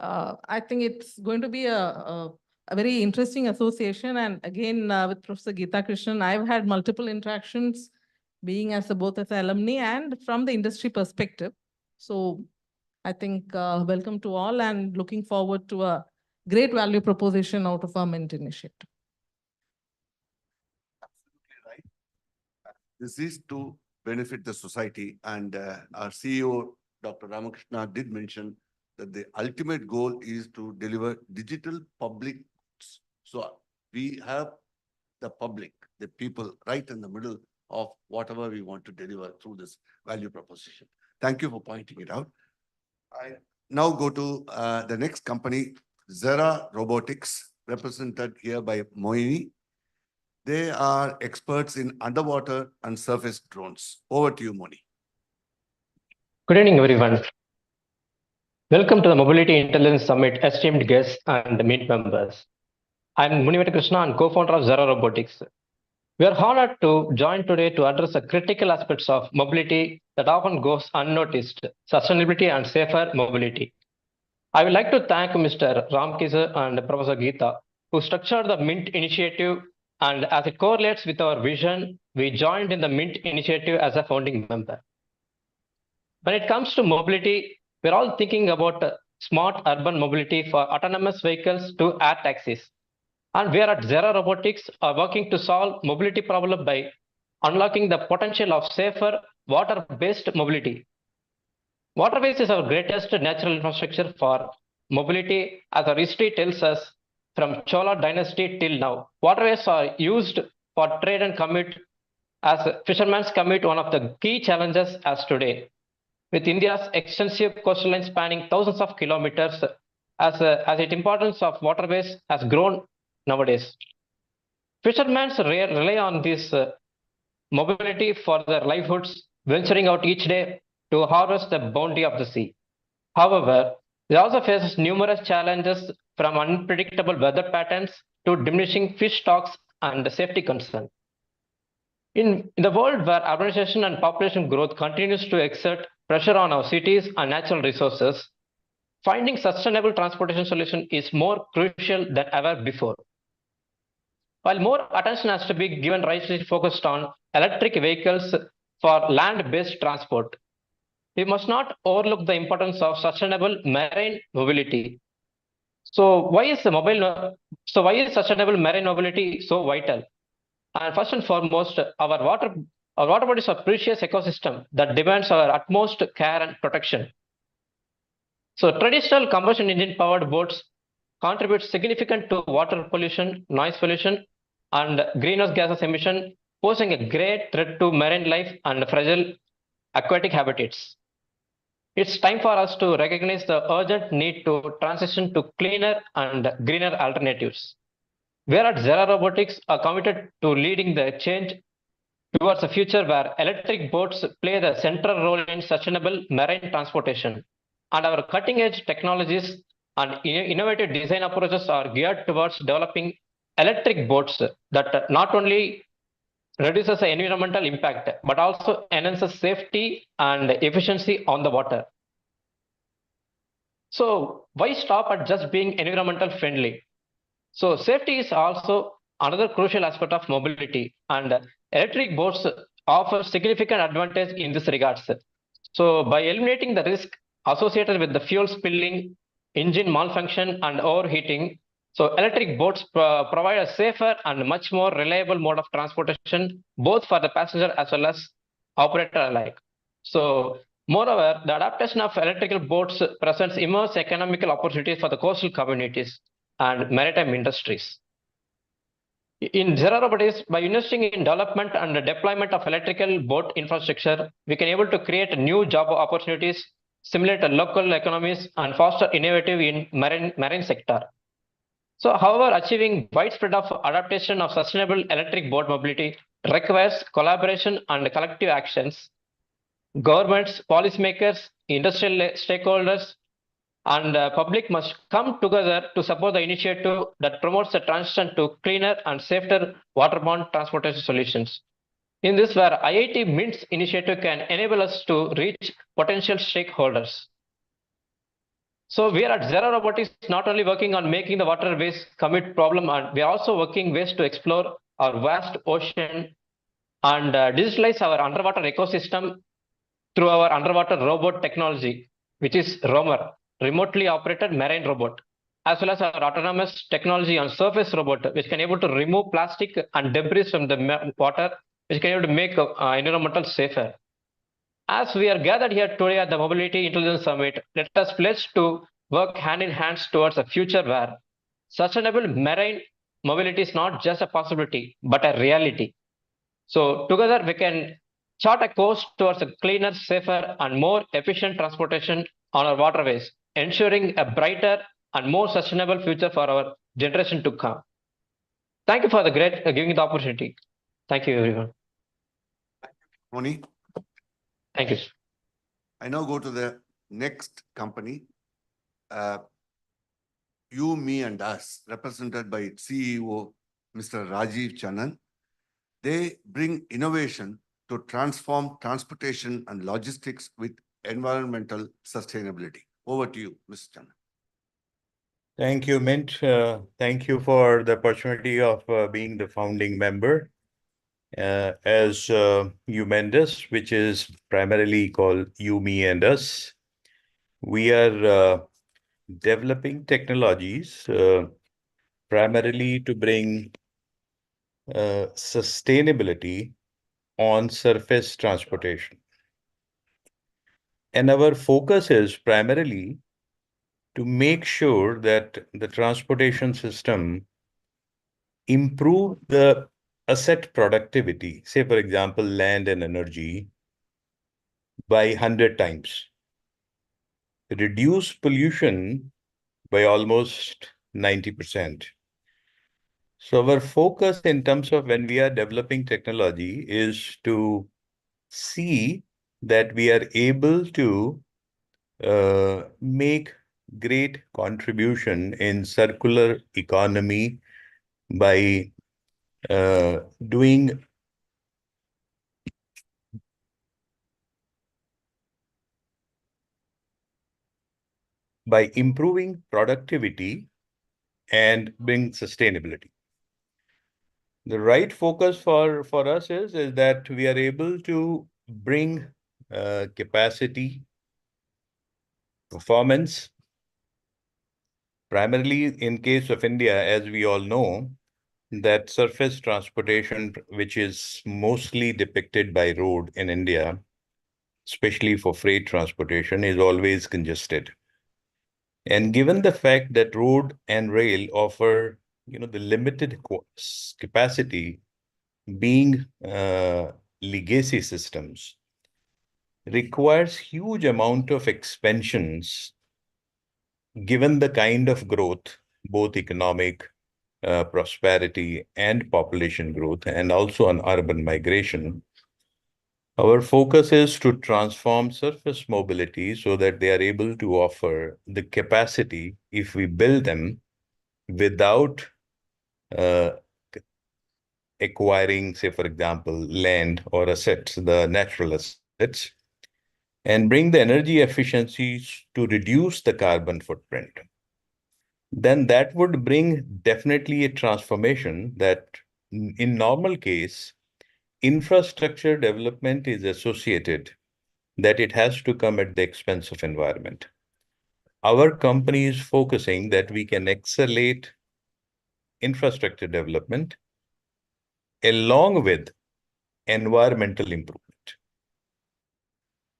I think it's going to be a very interesting association. And again, with Professor Geeta Krishnan, I've had multiple interactions, being as both as alumni and from the industry perspective. So I think welcome to all, and looking forward to a great value proposition out of our Mint initiative. Absolutely right. This is to benefit the society, and our CEO, Dr. Ramakrishna, did mention that the ultimate goal is to deliver digital public goods. So we have the public, the people, right in the middle of whatever we want to deliver through this value proposition. Thank you for pointing it out. I now go to the next company, Zera Robotics, represented here by Moini. They are experts in underwater and surface drones. Over to you, Moni. Good evening, everyone. Welcome to the Mobility Intelligence Summit, esteemed guests and Mint members. I'm Muniveta Krishna and co-founder of Zera Robotics. We are honored to join today to address the critical aspects of mobility that often goes unnoticed, sustainability and safer mobility. I would like to thank Mr. Ramkisar and Professor Geeta, who structured the Mint initiative, and as it correlates with our vision, we joined in the Mint initiative as a founding member. When it comes to mobility, we're all thinking about smart urban mobility for autonomous vehicles to air taxis. And we are at Zera Robotics are working to solve mobility problem by unlocking the potential of safer water-based mobility. Waterways is our greatest natural infrastructure for mobility, as our history tells us from Chola dynasty till now. Waterways are used for trade and commute, as fishermen's commute one of the key challenges as today. With India's extensive coastline spanning thousands of kilometers, as its importance of waterways has grown nowadays. Fishermen rely on this mobility for their livelihoods, venturing out each day to harvest the bounty of the sea. However, they also face numerous challenges, from unpredictable weather patterns to diminishing fish stocks and safety concerns. In the world where urbanization and population growth continues to exert pressure on our cities and natural resources, finding sustainable transportation solution is more crucial than ever before. While more attention has to be given, rightly focused on electric vehicles for land-based transport, we must not overlook the importance of sustainable marine mobility. So why is sustainable marine mobility so vital? And first and foremost, our water bodies are a precious ecosystem that demands our utmost care and protection. So traditional combustion engine powered boats contribute significant to water pollution, noise pollution, and greenhouse gases emission, posing a great threat to marine life and fragile aquatic habitats. It's time for us to recognize the urgent need to transition to cleaner and greener alternatives. We at Zera Robotics are committed to leading the change towards a future where electric boats play the central role in sustainable marine transportation. And our cutting-edge technologies and innovative design approaches are geared towards developing electric boats that not only reduces the environmental impact, but also enhances safety and efficiency on the water. So why stop at just being environmental friendly? So safety is also another crucial aspect of mobility, and electric boats offer significant advantage in this regards. So by eliminating the risk associated with the fuel spilling, engine malfunction, and overheating, so electric boats provide a safer and much more reliable mode of transportation, both for the passenger as well as operator alike. So moreover, the adaptation of electrical boats presents immense economical opportunities for the coastal communities and maritime industries. In Zero Robotics, by investing in development and the deployment of electrical boat infrastructure, we can able to create new job opportunities, stimulate local economies, and foster innovative in marine sector. So, however, achieving widespread of adaptation of sustainable electric boat mobility requires collaboration and collective actions. Governments, policymakers, industrial stakeholders, and public must come together to support the initiative that promotes the transition to cleaner and safer waterborne transportation solutions. In this, where IIT Mint's initiative can enable us to reach potential stakeholders. So we are at Zero Robotics not only working on making the waterways commute problem, and we are also working ways to explore our vast ocean and digitalize our underwater ecosystem through our underwater robot technology, which is ROMER, remotely operated marine robot, as well as our autonomous technology on surface robot, which can able to remove plastic and debris from the water, which can able to make environmental safer. As we are gathered here today at the Mobility Intelligence Summit, let us pledge to work hand in hand towards a future where sustainable marine mobility is not just a possibility, but a reality. So together we can chart a course towards a cleaner, safer, and more efficient transportation on our waterways, ensuring a brighter and more sustainable future for our generation to come. Thank you for the great giving the opportunity. Thank you, everyone. Moni, Thank you. I now go to the next company. You, me, and us, represented by CEO Mr. Rajiv Channan. They bring innovation to transform transportation and logistics with environmental sustainability. Over to you, Mr. Channan. Thank you, Mint. Thank you for the opportunity of being the founding member. As You Mendes, which is primarily called You, Me, and Us. We are developing technologies primarily to bring sustainability on surface transportation. And our focus is primarily to make sure that the transportation system improve the asset productivity, say, for example, land and energy, by 100 times. Reduce pollution by almost 90%. So our focus in terms of when we are developing technology is to see that we are able to make great contribution in circular economy by doing by improving productivity and bring sustainability. The right focus for us is that we are able to bring capacity, performance, primarily in case of India, as we all know, that surface transportation, which is mostly depicted by road in India, especially for freight transportation, is always congested. And given the fact that road and rail offer, the limited capacity, being legacy systems, requires huge amount of expansions, given the kind of growth, both economic prosperity and population growth, and also on urban migration. Our focus is to transform surface mobility so that they are able to offer the capacity if we build them without uh, acquiring, say, for example, land or assets, the natural assets, and bring the energy efficiencies to reduce the carbon footprint. Then that would bring definitely a transformation that in normal case, infrastructure development is associated that it has to come at the expense of environment. Our company is focusing that we can accelerate infrastructure development along with environmental improvement.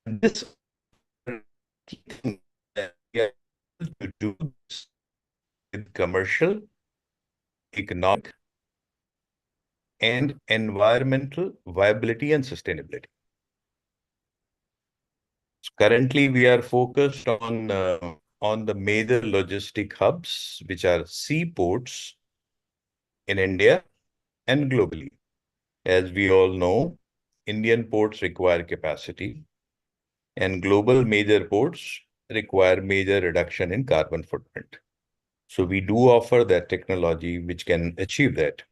And this key thing that we are able to do this with commercial, economic, and environmental viability and sustainability. So currently, we are focused on the major logistic hubs, which are seaports in India and globally. As we all know, Indian ports require capacity, and global major ports require major reduction in carbon footprint. So we do offer that technology which can achieve that.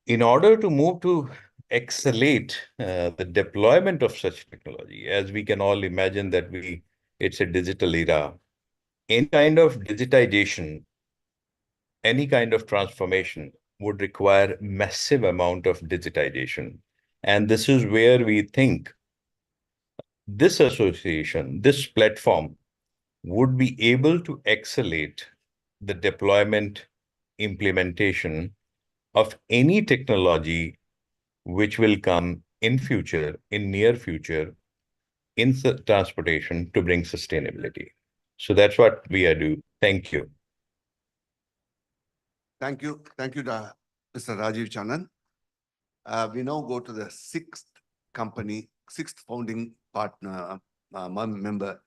In order to move to accelerate the deployment of such technology, as we can all imagine that it's a digital era, any kind of digitization, any kind of transformation would require massive amount of digitization. And this is where we think this association, this platform would be able to accelerate the deployment, implementation of any technology which will come in future, in near future, in transportation to bring sustainability. So that's what we are doing. Thank you. Thank you. Thank you, Mr. Rajiv Chandan. We now go to the sixth founding partner, member,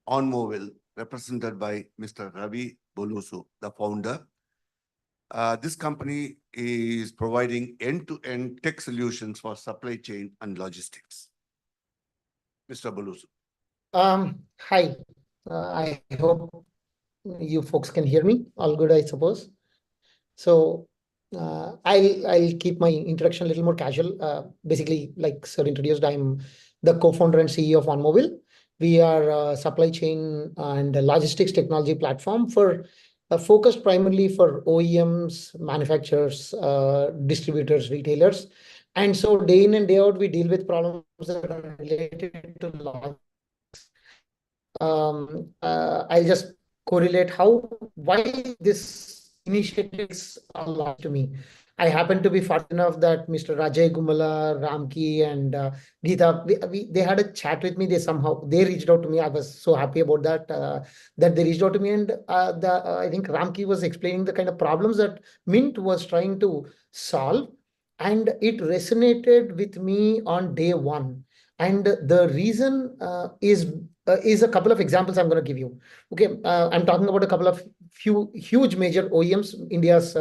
Onmovil, represented by Mr. Ravi Bolusu, the founder. This company is providing end-to-end tech solutions for supply chain and logistics. Mr. Bolusu. Hi, I hope you folks can hear me. All good, I suppose. So I'll keep my introduction a little more casual. Basically, like Sir introduced, I'm the co-founder and CEO of Onmovil. We are a supply chain and a logistics technology platform for focused primarily for OEMs, manufacturers, distributors, retailers. And so day in and day out, we deal with problems that are related to logistics. I'll just correlate why this initiative is a lot to me. I happen to be fortunate enough that Mr. Rajay Gumala, Ramki, and Geeta, they had a chat with me. They reached out to me. I was so happy about that, that they reached out to me. And I think Ramki was explaining the kind of problems that Mint was trying to solve. And it resonated with me on day one. And the reason is a couple of examples I'm going to give you. Okay, I'm talking about a couple of few huge major OEMs, India's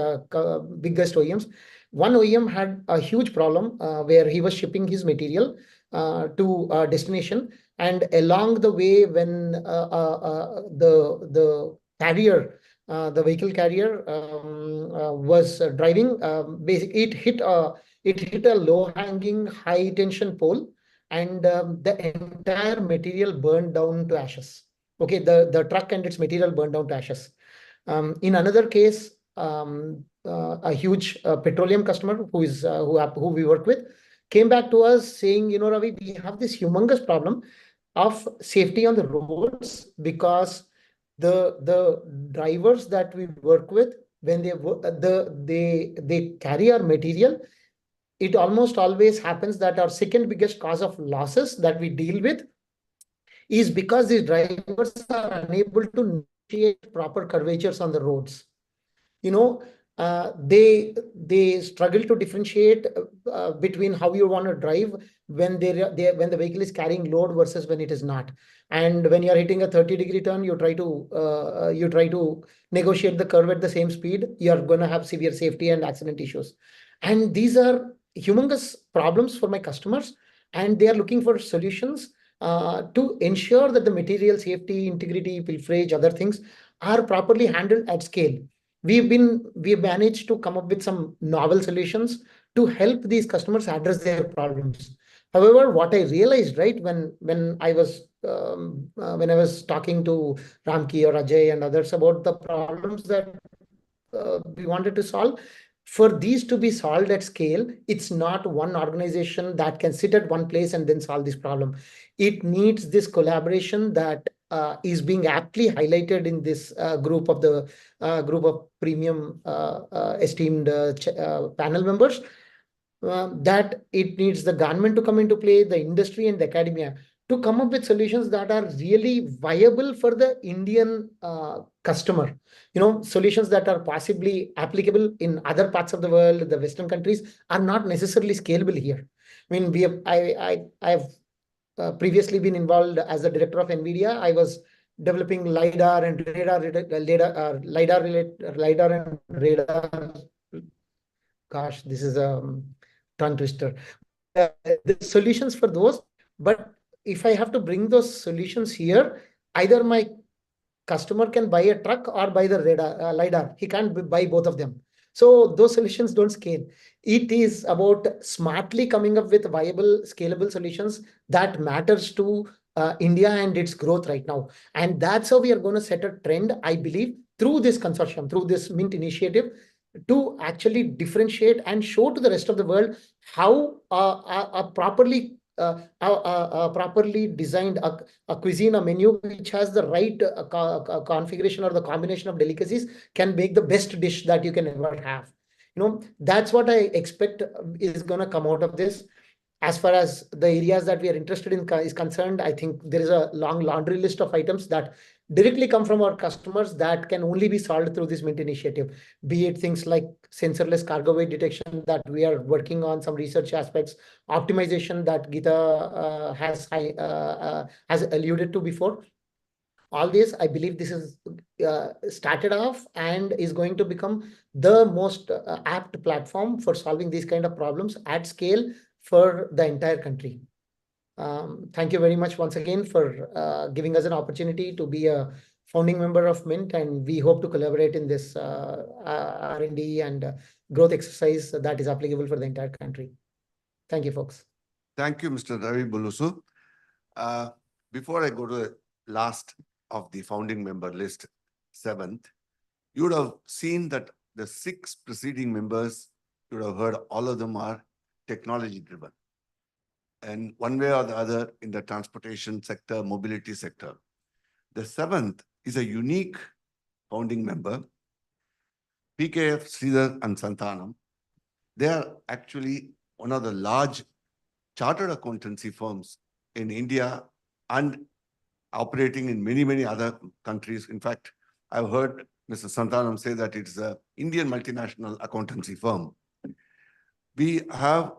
biggest OEMs. One OEM had a huge problem where he was shipping his material to a destination, and along the way, when the carrier, the vehicle carrier was driving, basically it hit a low-hanging, high-tension pole, and the entire material burned down to ashes. Okay, the truck and its material burned down to ashes. In another case, a huge petroleum customer who we work with came back to us saying, Ravi, we have this humongous problem of safety on the roads because the drivers that we work with, when they carry our material, it almost always happens that our second biggest cause of losses that we deal with is because these drivers are unable to negotiate proper curvatures on the roads. They struggle to differentiate between how you want to drive when when the vehicle is carrying load versus when it is not. And when you're hitting a 30-degree turn, you try to negotiate the curve at the same speed. You're going to have severe safety and accident issues. And these are humongous problems for my customers. and they are looking for solutions to ensure that the material safety, integrity, pilferage, other things are properly handled at scale. We've managed to come up with some novel solutions to help these customers address their problems. However, what I realized, right, when I was talking to Ramki or Ajay and others about the problems that we wanted to solve, for these to be solved at scale, it's not one organization that can sit at one place and then solve this problem. It needs this collaboration that is being aptly highlighted in this group of premium esteemed panel members. That it needs the government to come into play, the industry and the academia, to come up with solutions that are really viable for the Indian customer. Solutions that are possibly applicable in other parts of the world, the Western countries, are not necessarily scalable here. I mean, I've previously been involved as the director of NVIDIA. I was developing LiDAR and radar. Gosh, this is a tongue twister. The solutions for those, but if I have to bring those solutions here, either my customer can buy a truck or buy the LiDAR. He can't buy both of them. So those solutions don't scale. It is about smartly coming up with viable, scalable solutions that matters to India and its growth right now. And that's how we are going to set a trend, I believe, through this consortium, through this Mint initiative, to actually differentiate and show to the rest of the world how a properly designed a cuisine, a menu which has the right configuration or the combination of delicacies can make the best dish that you can ever have. That's what I expect is going to come out of this. As far as the areas that we are interested in is concerned, I think there is a long laundry list of items that directly come from our customers that can only be solved through this Mint initiative, be it things like sensorless cargo weight detection that we are working on, some research aspects, optimization that Geeta has alluded to before. All this, I believe this is started off and is going to become the most apt platform for solving these kind of problems at scale for the entire country. Thank you very much once again for giving us an opportunity to be a founding member of Mint, and we hope to collaborate in this R&D and growth exercise that is applicable for the entire country. Thank you, folks. Thank you, Mr. Ravi Bulusu. Before I go to the last of the founding member list, 7th, you would have seen that the 6 preceding members, you would have heard all of them are technology driven. And one way or the other in the transportation sector, mobility sector. The 7th is a unique founding member, PKF, Sridhar and Santanam. They are actually one of the large chartered accountancy firms in India and operating in many, many other countries. In fact, I've heard Mr. Santanam say that it's an Indian multinational accountancy firm. We have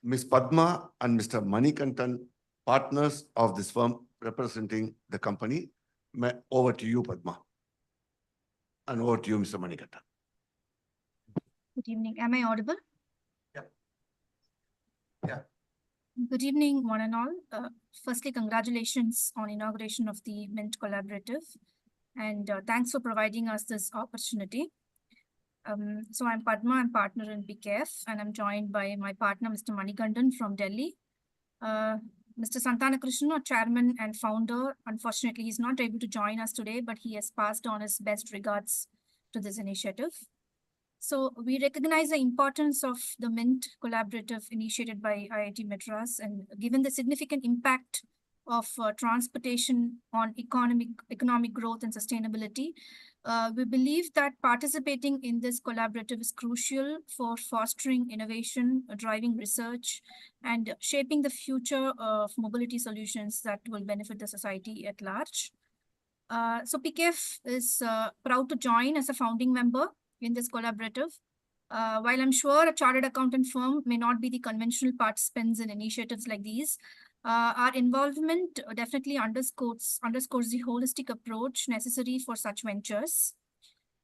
Ms. Padma and Mr. Manikantan, partners of this firm representing the company. Over to you, Padma. And over to you, Mr. Manikantan. Good evening. Am I audible? Yeah. Yeah. Good evening, one and all. Firstly, congratulations on inauguration of the Mint Collaborative, and thanks for providing us this opportunity. So I'm Padma, I'm partner in PKF, and I'm joined by my partner, Mr. Manikandan from Delhi. Mr. Santanakrishnan, our chairman and founder, unfortunately, he's not able to join us today, but he has passed on his best regards to this initiative. So we recognize the importance of the Mint Collaborative initiated by IIT Madras, and given the significant impact of transportation on economic growth and sustainability, we believe that participating in this collaborative is crucial for fostering innovation, driving research, and shaping the future of mobility solutions that will benefit the society at large. So PKF is proud to join as a founding member in this collaborative. While I'm sure a chartered accountant firm may not be the conventional participants in initiatives like these, our involvement definitely underscores the holistic approach necessary for such ventures.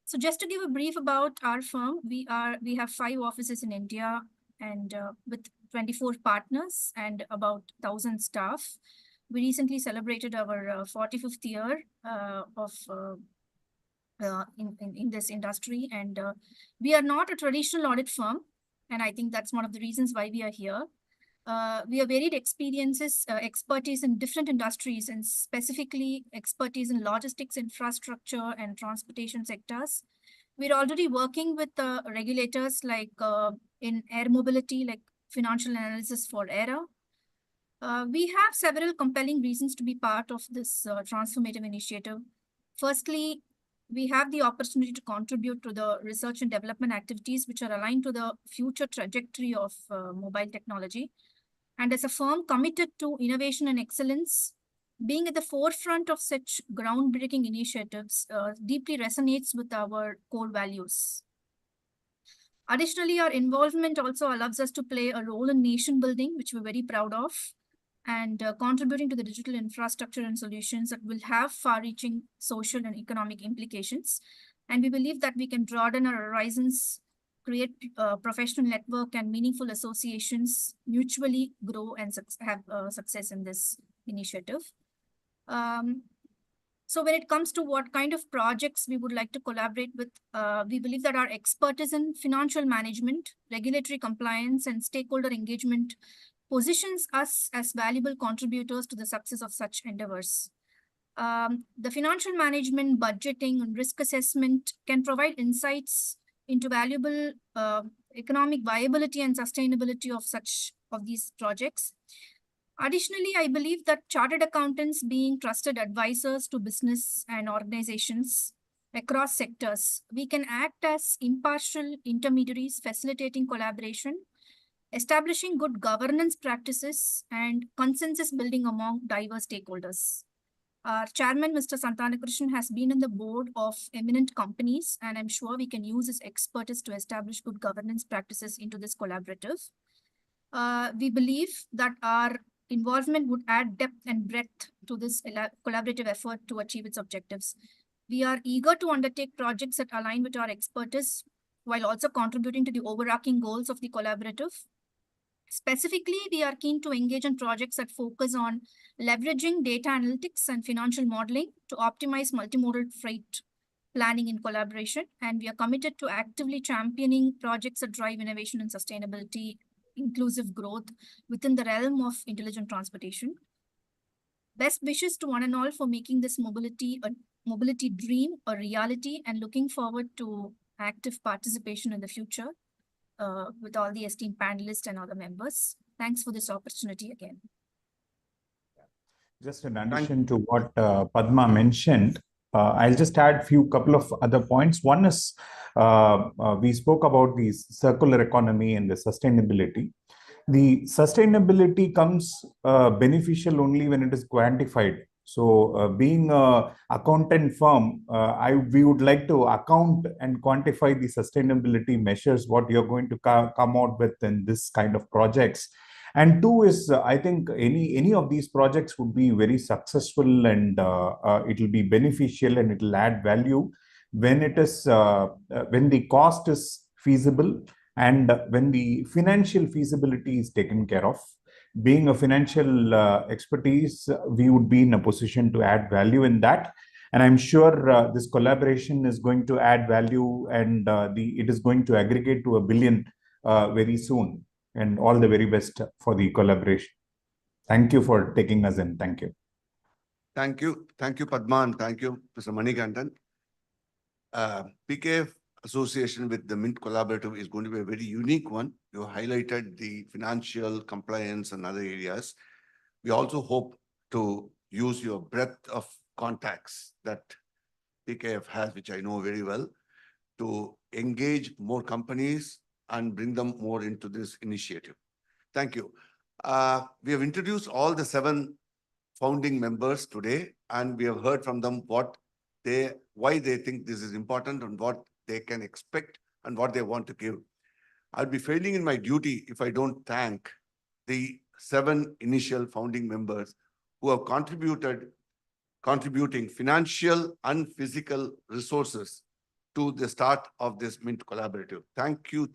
So just to give a brief about our firm, we have 5 offices in India, and with 24 partners and about 1,000 staff. We recently celebrated our 45th year in this industry, and we are not a traditional audit firm, and I think that's one of the reasons why we are here. We have varied expertise in different industries, and specifically expertise in logistics, infrastructure, and transportation sectors. We're already working with regulators like in air mobility, like financial analysis for ERA. We have several compelling reasons to be part of this transformative initiative. Firstly, we have the opportunity to contribute to the research and development activities which are aligned to the future trajectory of mobile technology. And as a firm committed to innovation and excellence, being at the forefront of such groundbreaking initiatives deeply resonates with our core values. Additionally, our involvement also allows us to play a role in nation building, which we're very proud of, and contributing to the digital infrastructure and solutions that will have far-reaching social and economic implications. And we believe that we can broaden our horizons, create professional network and meaningful associations, mutually grow and have success in this initiative. So when it comes to what kind of projects we would like to collaborate with, we believe that our expertise in financial management, regulatory compliance, and stakeholder engagement positions us as valuable contributors to the success of such endeavors. The financial management, budgeting, and risk assessment can provide insights into valuable economic viability and sustainability of these projects. Additionally, I believe that chartered accountants, being trusted advisors to business and organizations across sectors, we can act as impartial intermediaries, facilitating collaboration, establishing good governance practices, and consensus building among diverse stakeholders. Our chairman, Mr. Santanakrishnan, has been on the board of eminent companies, and I'm sure we can use his expertise to establish good governance practices into this collaborative. We believe that our involvement would add depth and breadth to this collaborative effort to achieve its objectives. We are eager to undertake projects that align with our expertise while also contributing to the overarching goals of the collaborative. Specifically, we are keen to engage in projects that focus on leveraging data analytics and financial modeling to optimize multimodal freight planning in collaboration. And we are committed to actively championing projects that drive innovation and sustainability, inclusive growth within the realm of intelligent transportation. Best wishes to one and all for making this mobility dream a reality, and looking forward to active participation in the future with all the esteemed panelists and other members. Thanks for this opportunity again. Just in addition to what Padma mentioned, I'll just add a couple of other points. One is we spoke about the circular economy and the sustainability. The sustainability comes beneficial only when it is quantified. So being an accountant firm, we would like to account and quantify the sustainability measures, what you're going to come out with in this kind of projects. And two is, I think any of these projects would be very successful, and it will be beneficial and it will add value when it is when the cost is feasible and when the financial feasibility is taken care of. Being a financial expertise, we would be in a position to add value in that. And I'm sure this collaboration is going to add value, and it is going to aggregate to 1 billion very soon. And all the very best for the collaboration. Thank you for taking us in. Thank you. Thank you. Thank you, Padma, and thank you, Mr. Manikandan. PKF association with the Mint Collaborative is going to be a very unique one. You highlighted the financial compliance and other areas. We also hope to use your breadth of contacts that PKF has, which I know very well, to engage more companies and bring them more into this initiative. Thank you. We have introduced all the 7 founding members today, and we have heard from them why they think this is important and what they can expect and what they want to give. I'll be failing in my duty if I don't thank the 7 initial founding members who have contributing financial and physical resources to the start of this Mint Collaborative. Thank you,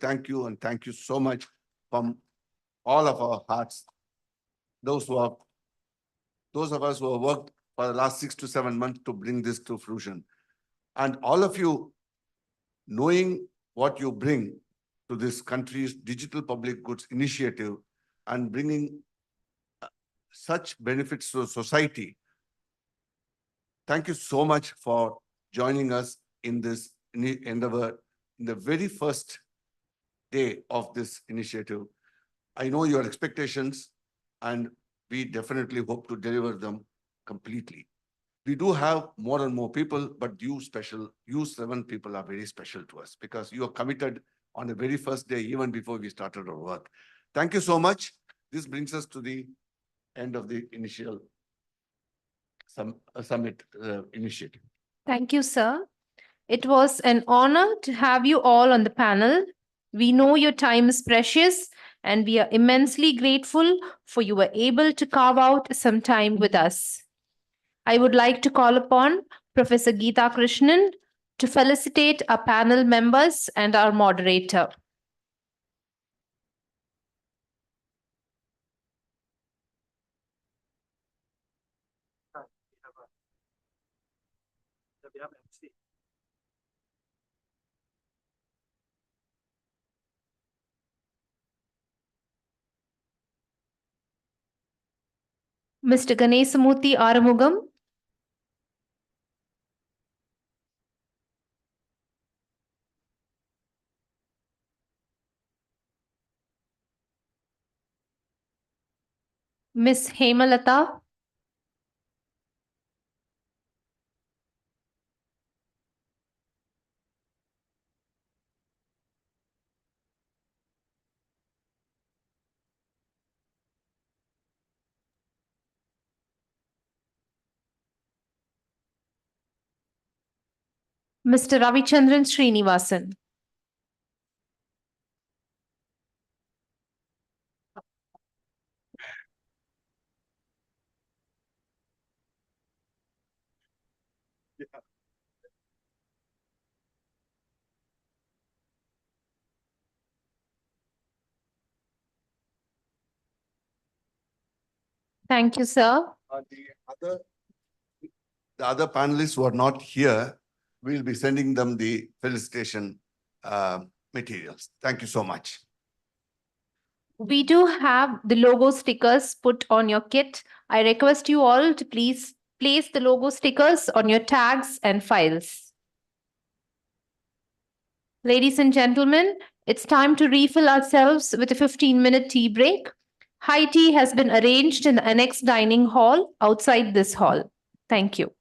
and thank you so much from all of our hearts, those of us who have worked for the last 6 to 7 months to bring this to fruition. And all of you, knowing what you bring to this country's digital public goods initiative and bringing such benefits to society. Thank you so much for joining us in this endeavor in the very first day of this initiative. I know your expectations, and we definitely hope to deliver them completely. We do have more and more people, but you 7 people are very special to us because you are committed on the very first day, even before we started our work. Thank you so much. This brings us to the end of the initial summit initiative. Thank you, sir. It was an honor to have you all on the panel. We know your time is precious, and we are immensely grateful for you were able to carve out some time with us. I would like to call upon Professor Geeta Krishnan to felicitate our panel members and our moderator. Mr. Ganesamurthy Aramugam. Ms. Hemalata. Mr. Ravichandran Srinivasan. Thank you, sir. The other panelists who are not here, we'll be sending them the felicitation materials. Thank you so much. We do have the logo stickers put on your kit. I request you all to please place the logo stickers on your tags and files. Ladies and gentlemen, it's time to refill ourselves with a 15-minute tea break. High tea has been arranged in the annex dining hall outside this hall. Thank you.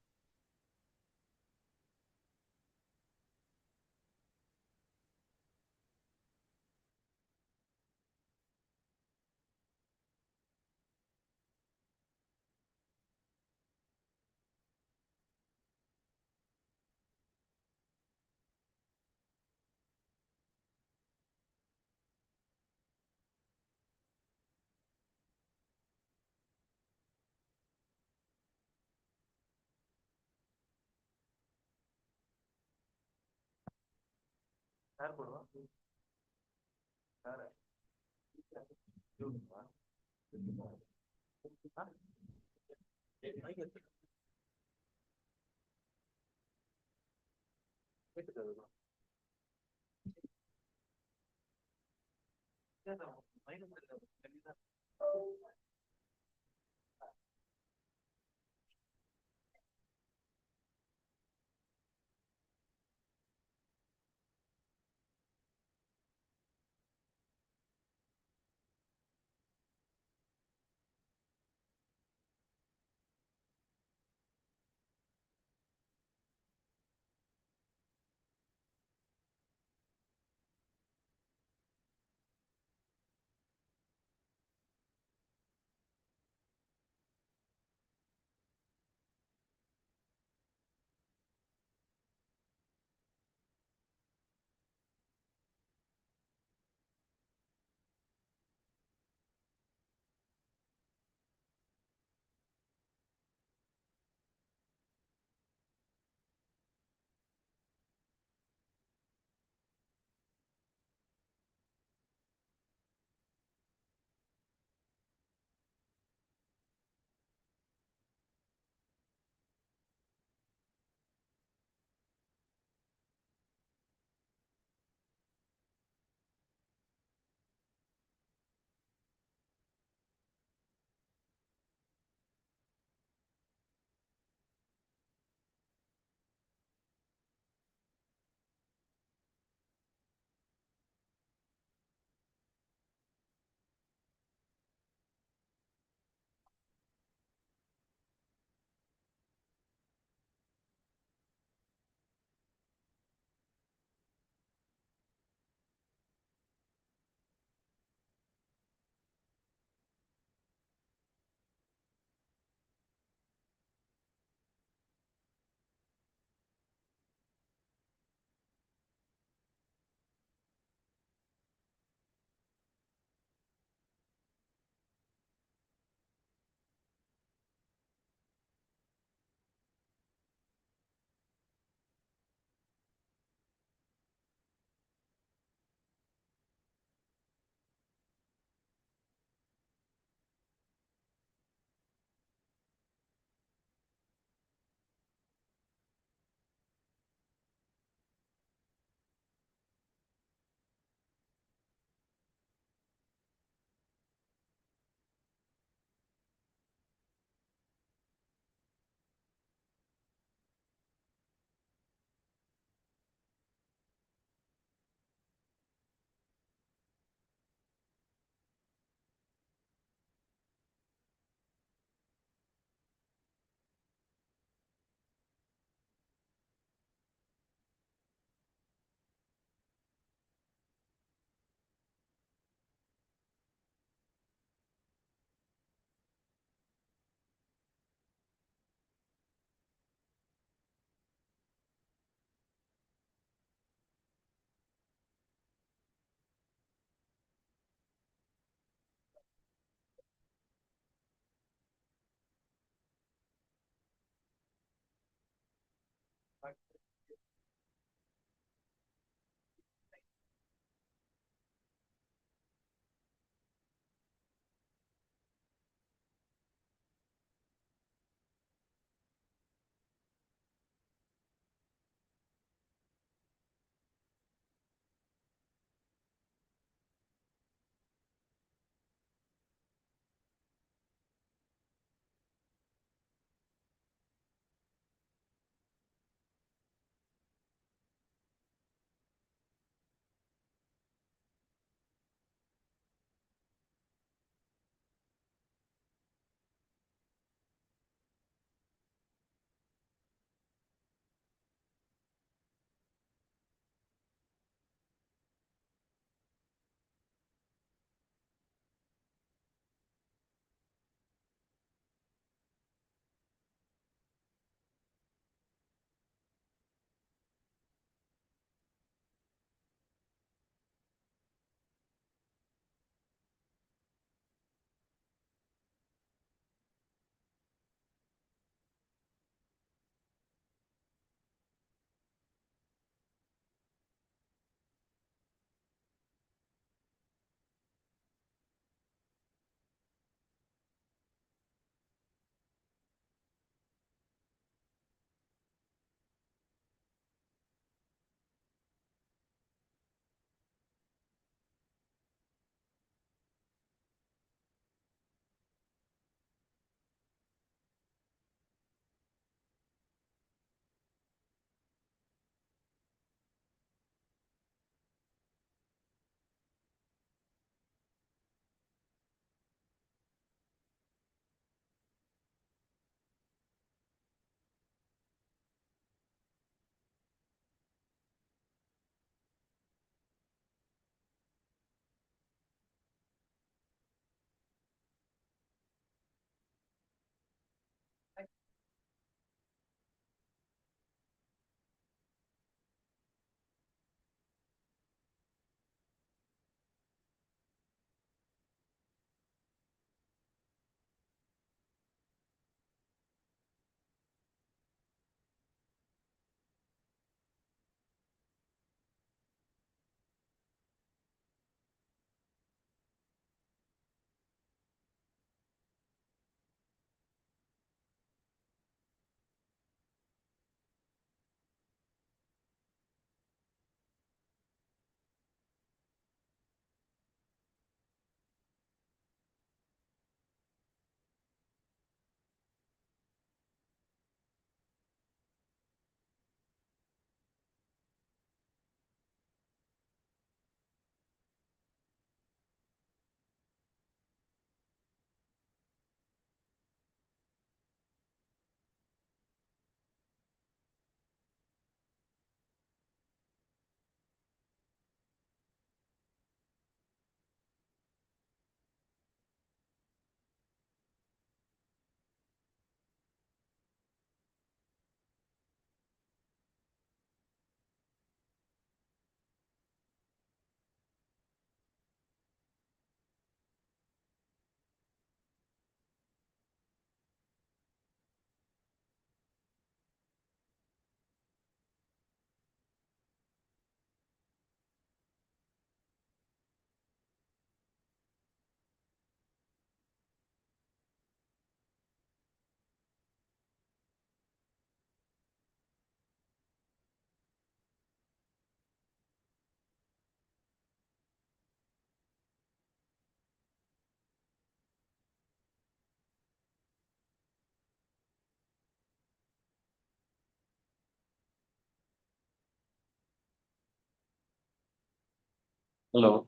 Hello.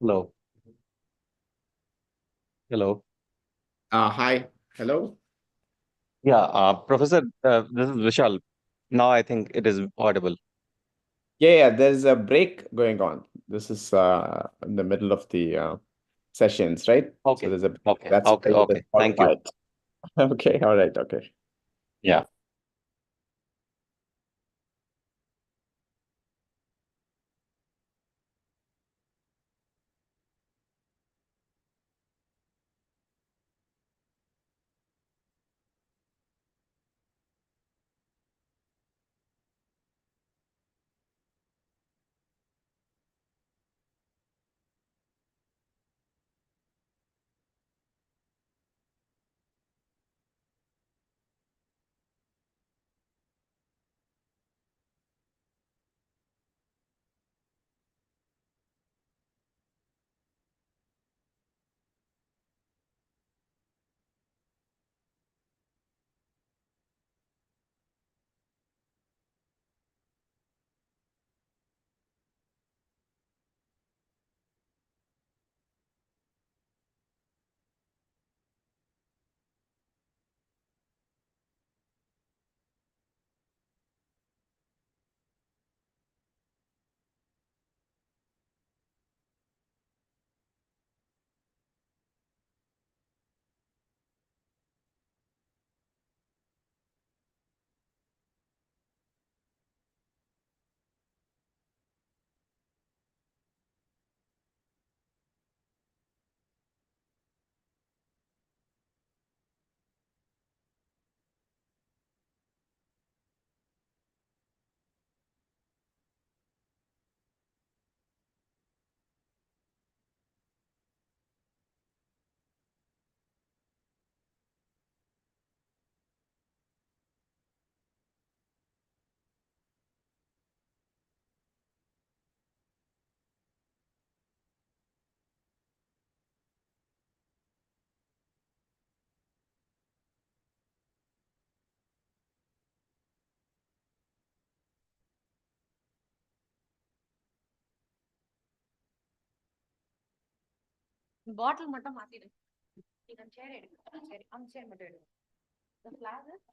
Hello. Hello. Hi. Hello. Yeah, Professor, this is Vishal. Now I think it is audible. Yeah, there's a break going on. This is in the middle of the sessions, right? Okay. So there's a Okay. that's Okay. why it is Okay. all Thank you. quiet. Okay, all right, okay. Yeah. பாட்டில் மட்டும் மாத்திடு. நீங்க அந்த சேர் எடுங்க. சரி, அந்த சேர் மட்டும் எடுங்க. The flag is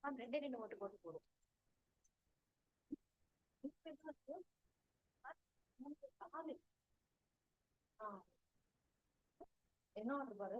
ரெண்டே ரெண்டு மட்டும் போட்டு போடும். என்ன ஆர்டர் பாரு.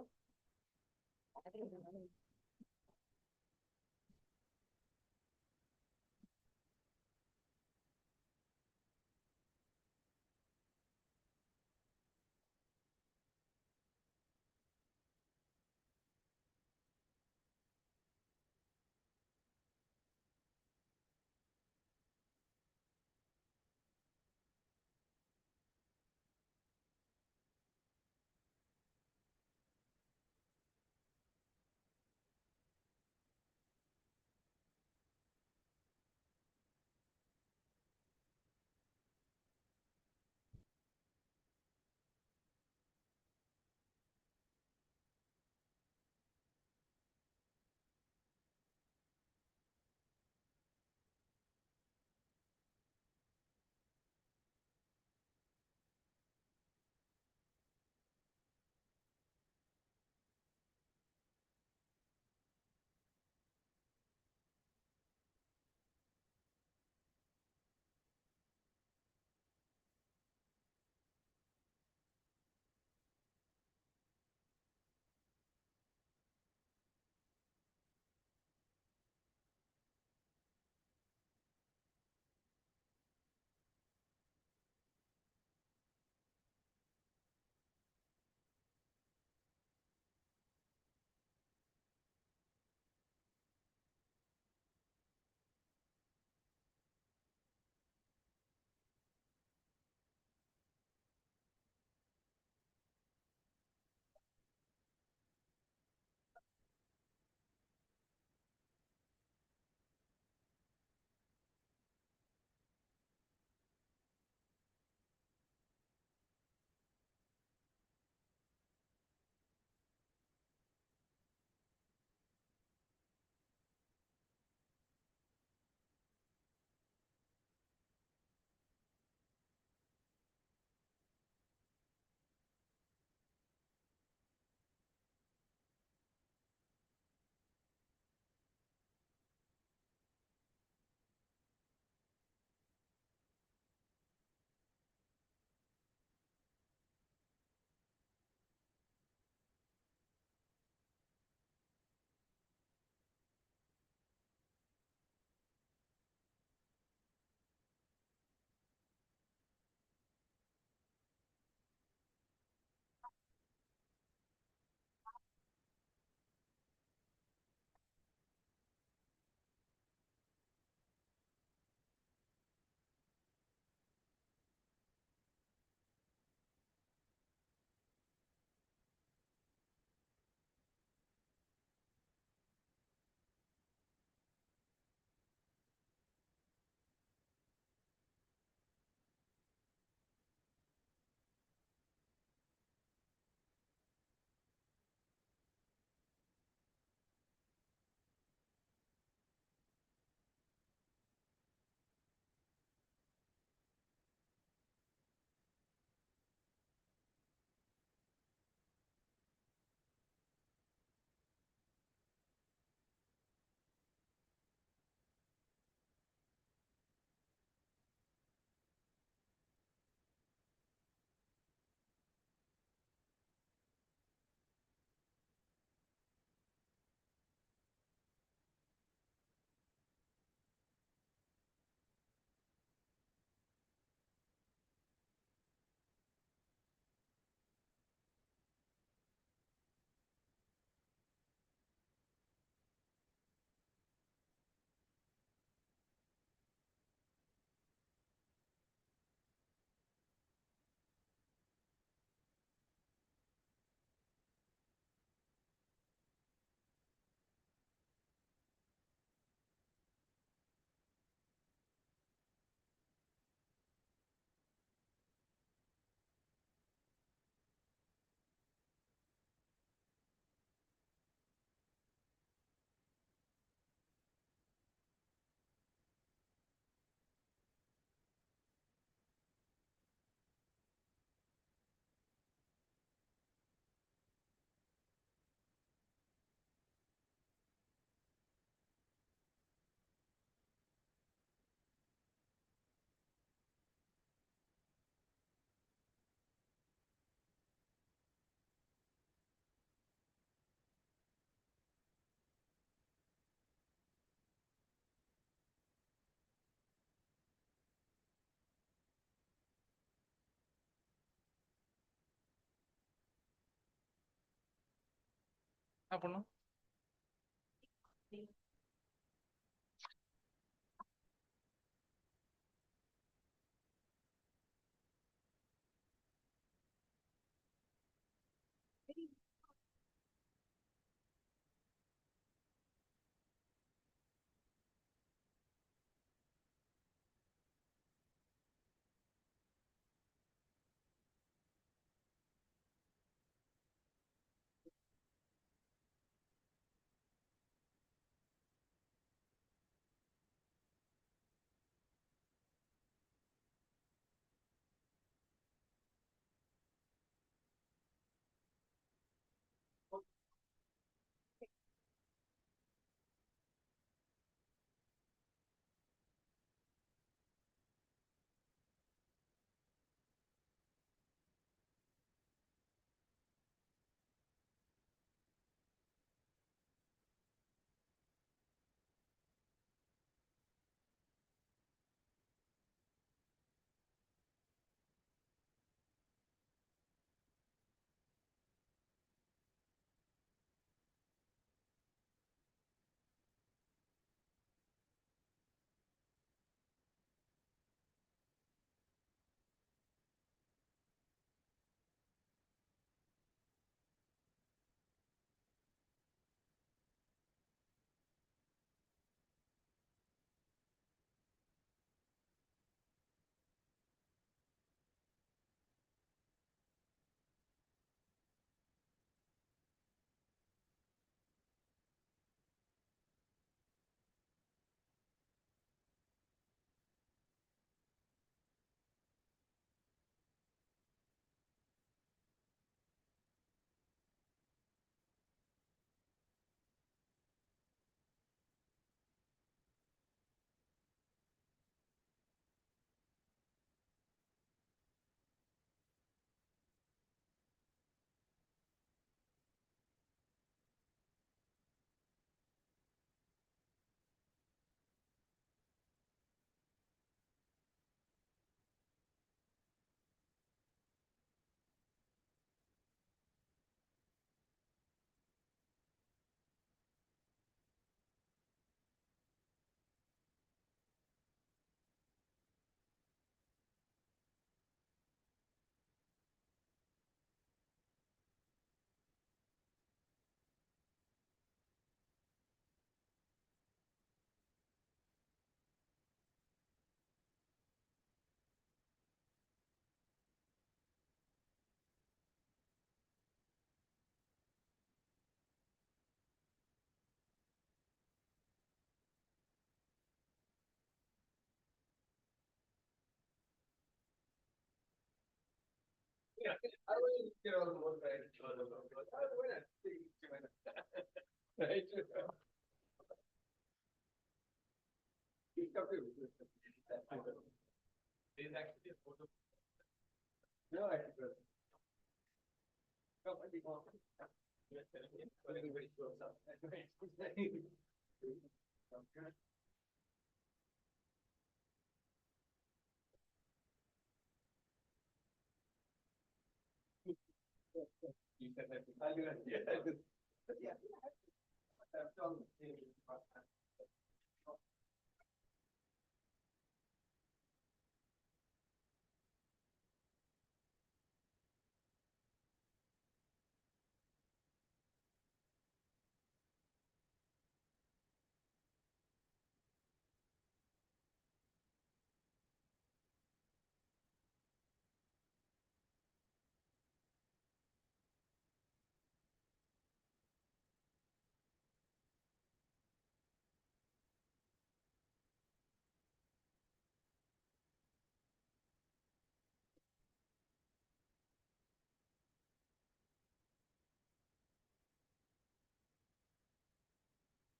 பண்ணும்?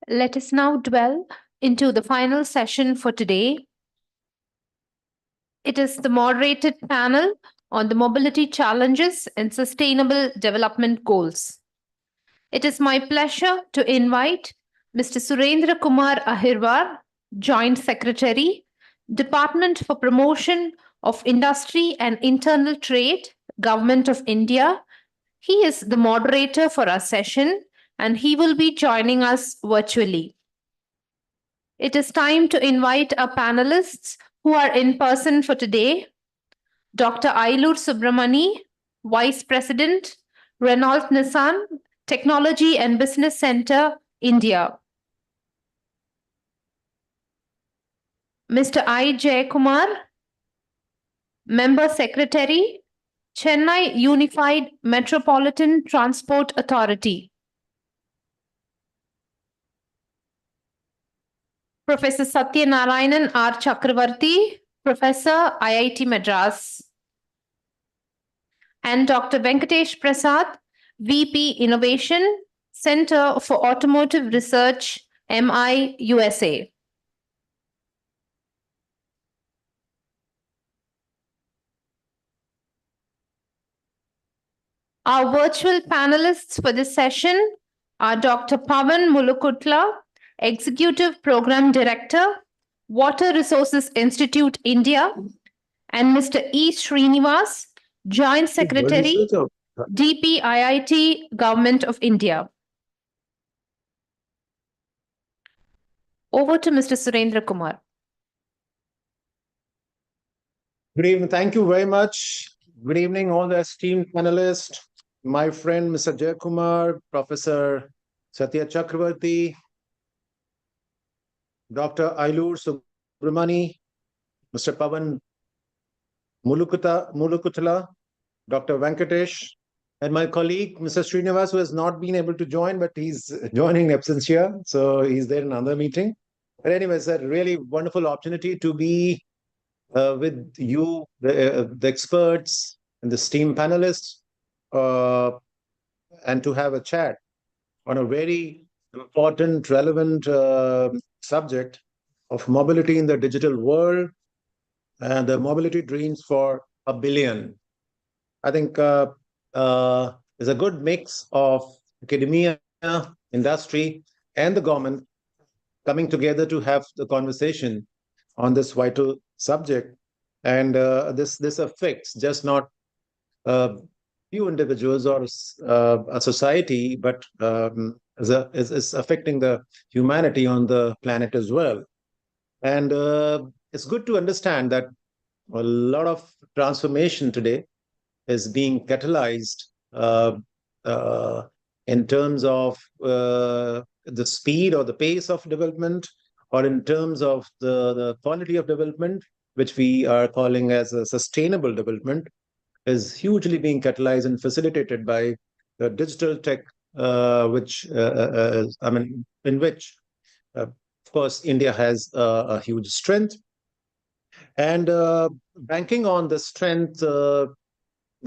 Let us now dwell into the final session for today. It is the moderated panel on the mobility challenges and sustainable development goals. It is my pleasure to invite Mr. Surendra Kumar Ahirwar, Joint Secretary, Department for Promotion of Industry and Internal Trade, Government of India. He is the moderator for our session and he will be joining us virtually. It is time to invite our panelists who are in person for today. Dr. Ailur Subramani, Vice President, Renault Nissan, Technology and Business Center, India. Mr. I. Jayakumar, Member Secretary, Chennai Unified Metropolitan Transport Authority. Professor Satyanarayanan R. Chakravarti, Professor, IIT Madras. And Dr. Venkatesh Prasad, VP Innovation, Center for Automotive Research, MI, USA. Our virtual panelists for this session are Dr. Pavan Mulukutla, Executive Program Director, Water Resources Institute, India, and Mr. E. Srinivas, Joint Secretary, DPIIT, Government of India. Over to Mr. Surendra Kumar. Good evening. Thank you very much. Good evening, all the esteemed panelists. My friend, Mr. Jayakumar, Professor Satya Chakravarti, Dr. Ailur Subramani, Mr. Pavan Mulukutla, Dr. Venkatesh, and my colleague, Mr. Srinivas, who has not been able to join, but he's joining in absentia, so he's there in another meeting. But anyway, it's a really wonderful opportunity to be with you, the experts and the esteemed panelists, and to have a chat on a very important, relevant subject of mobility in the digital world and the mobility dreams for a billion. I think there's a good mix of academia, industry, and the government coming together to have the conversation on this vital subject. And this affects just not few individuals or a society, but is affecting the humanity on the planet as well. And it's good to understand that a lot of transformation today is being catalyzed in terms of the speed or the pace of development, or in terms of the quality of development, which we are calling as a sustainable development, is hugely being catalyzed and facilitated by the digital tech, in which, of course, India has a huge strength. And banking on the strength, the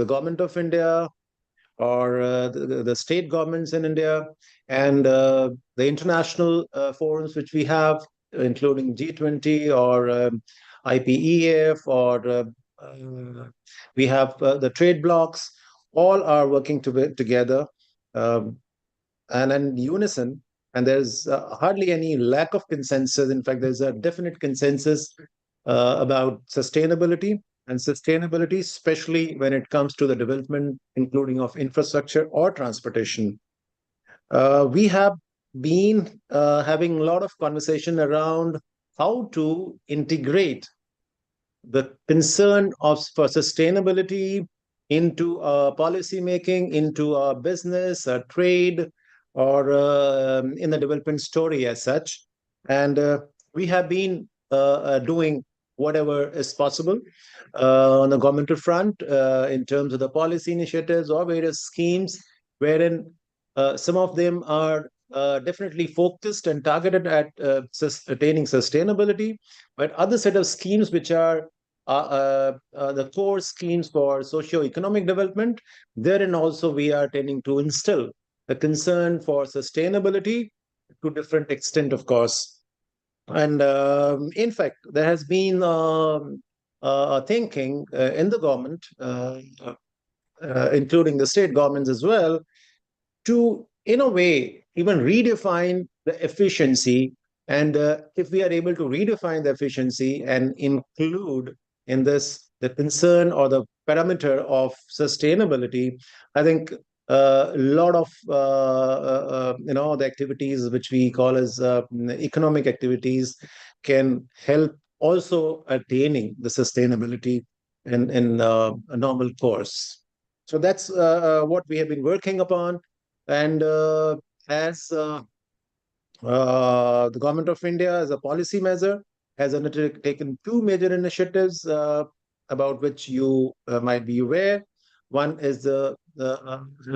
government of India, or the state governments in India, and the international forums which we have, including G20 or IPEF, or we have the trade blocs, all are working together and in unison. And there's hardly any lack of consensus. In fact, there's a definite consensus about sustainability, and sustainability, especially when it comes to the development, including of infrastructure or transportation. We have been having a lot of conversation around how to integrate the concern for sustainability into policy making, into our business, our trade, or in the development story as such. And we have been doing whatever is possible on the governmental front in terms of the policy initiatives or various schemes, wherein some of them are definitely focused and targeted at attaining sustainability, but other set of schemes which are the core schemes for socio-economic development, therein also we are tending to instill the concern for sustainability to different extent, of course. And in fact, there has been thinking in the government, including the state governments as well, to, in a way, even redefine the efficiency. And if we are able to redefine the efficiency and include in this the concern or the parameter of sustainability, I think a lot of the activities which we call as economic activities can help also attaining the sustainability in a normal course. So that's what we have been working upon. And as the government of India, as a policy measure, has undertaken two major initiatives about which you might be aware. One is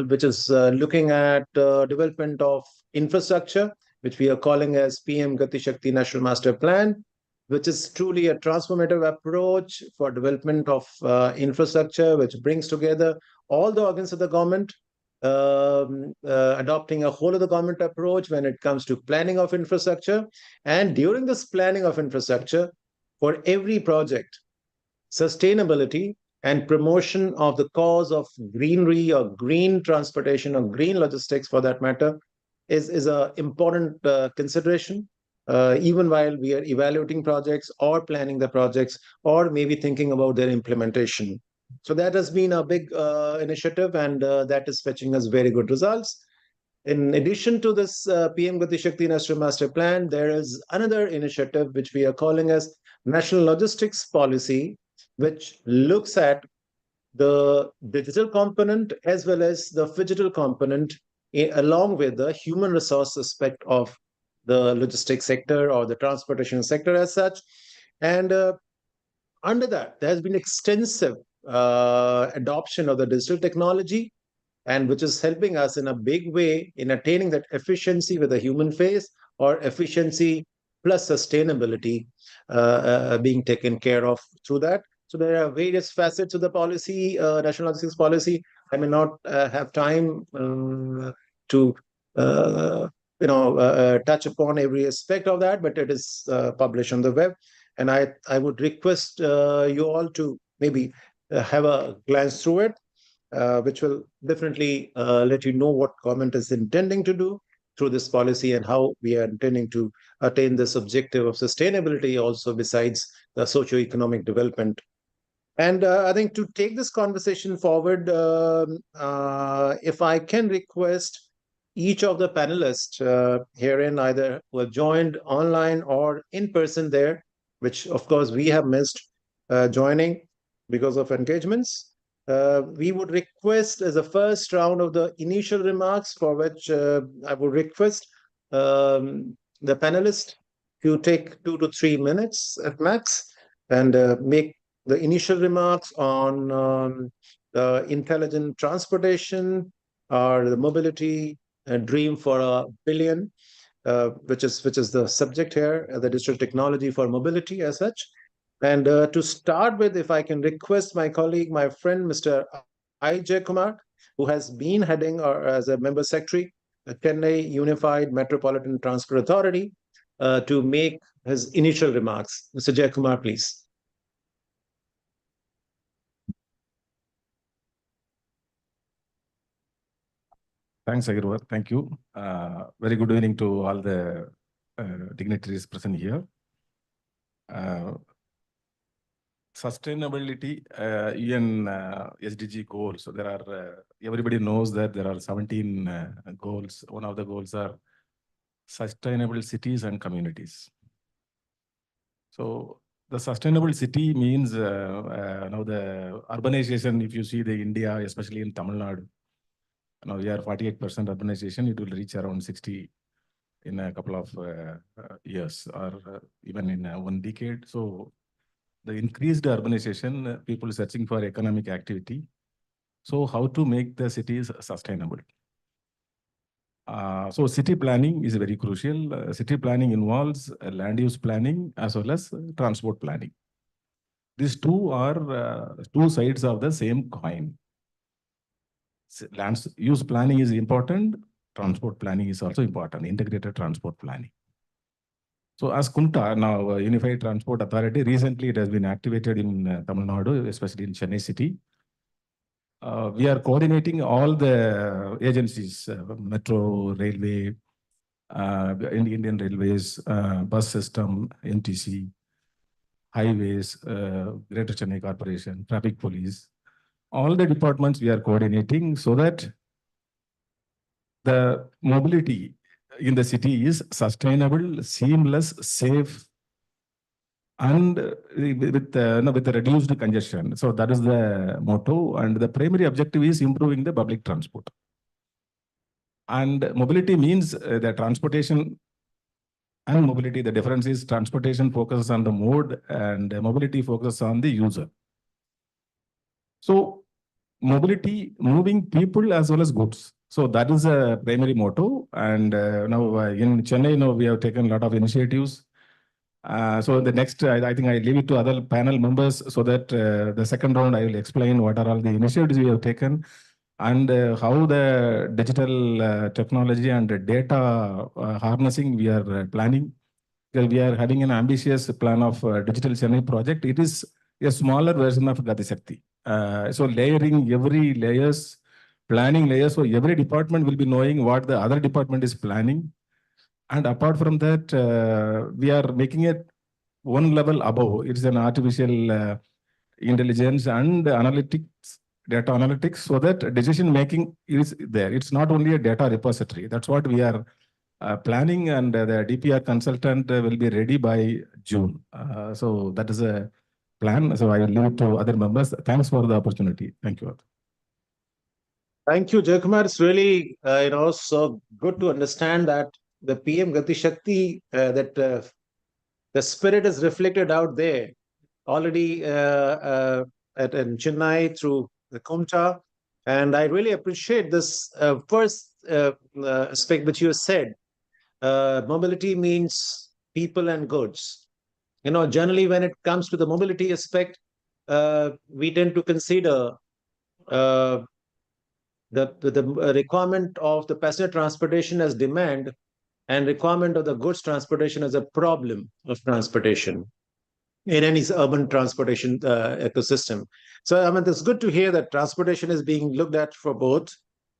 which is looking at development of infrastructure, which we are calling as PM Gati Shakti National Master Plan, which is truly a transformative approach for development of infrastructure, which brings together all the organs of the government, adopting a whole of the government approach when it comes to planning of infrastructure. And during this planning of infrastructure, for every project, sustainability and promotion of the cause of greenery or green transportation or green logistics for that matter is an important consideration, even while we are evaluating projects or planning the projects or maybe thinking about their implementation. So that has been a big initiative, and that is fetching us very good results. In addition to this PM Gati Shakti National Master Plan, there is another initiative which we are calling as National Logistics Policy, which looks at the digital component as well as the phygital component, along with the human resource aspect of the logistics sector or the transportation sector as such. And under that, there has been extensive adoption of the digital technology, and which is helping us in a big way in attaining that efficiency with a human face, or efficiency plus sustainability being taken care of through that. So there are various facets of the policy, national logistics policy. I may not have time to touch upon every aspect of that, but it is published on the web. And I would request you all to maybe have a glance through it, which will definitely let you know what government is intending to do through this policy and how we are intending to attain this objective of sustainability also, besides the socio-economic development. And I think to take this conversation forward, if I can request each of the panelists herein, either who have joined online or in person there, which of course we have missed joining because of engagements, we would request as a first round of the initial remarks, for which I would request the panelists to take 2 to 3 minutes at max and make the initial remarks on intelligent transportation or the mobility dream for a billion, which is the subject here, the digital technology for mobility as such. And to start with, if I can request my colleague, my friend, Mr. I. Jayakumar, who has been heading or as a member secretary at Chennai Unified Metropolitan Transport Authority, to make his initial remarks. Mr. Jayakumar, please. Thanks, Agarwal. Thank you. Very good evening to all the dignitaries present here. Sustainability, UN SDG goals. So there are, everybody knows that there are 17 goals. One of the goals are sustainable cities and communities. So the sustainable city means now the urbanization, if you see the India, especially in Tamil Nadu, now we are 48% urbanization, it will reach around 60 in a couple of years, or even in one decade. So the increased urbanization, people searching for economic activity. So how to make the cities sustainable? So city planning is very crucial. City planning involves land use planning as well as transport planning. These two are two sides of the same coin. Land use planning is important. Transport planning is also important. Integrated transport planning. So as KUNTA, now Unified Transport Authority, recently it has been activated in Tamil Nadu, especially in Chennai city. We are coordinating all the agencies, Metro, Railway, Indian Railways, bus system, MTC, highways, Greater Chennai Corporation, traffic police. All the departments we are coordinating so that the mobility in the city is sustainable, seamless, safe, and with the reduced congestion. So that is the motto, and the primary objective is improving the public transport. And mobility means the transportation and mobility. The difference is transportation focuses on the mode and mobility focuses on the user. So mobility, moving people as well as goods. So that is a primary motto. And now in Chennai, now we have taken a lot of initiatives. So the next, I think I leave it to other panel members so that the second round I will explain what are all the initiatives we have taken and how the digital technology and the data harnessing we are planning. Because we are having an ambitious plan of digital Chennai project. It is a smaller version of Gati Shakti. So layering every layers, planning layers, so every department will be knowing what the other department is planning. And apart from that, we are making it one level above. It's an artificial intelligence and analytics, data analytics, so that decision making is there. It's not only a data repository. That's what we are planning, and the DPR consultant will be ready by June. So that is a plan. So I will leave it to other members. Thanks for the opportunity. Thank you. Thank you, Jayakumar. It's really, so good to understand that the PM Gati Shakti, that the spirit is reflected out there already in Chennai through the Kumta. And I really appreciate this first aspect that you said. Mobility means people and goods. Generally, when it comes to the mobility aspect, we tend to consider the requirement of the passenger transportation as demand and requirement of the goods transportation as a problem of transportation in any urban transportation ecosystem. So, I mean, it's good to hear that transportation is being looked at for both,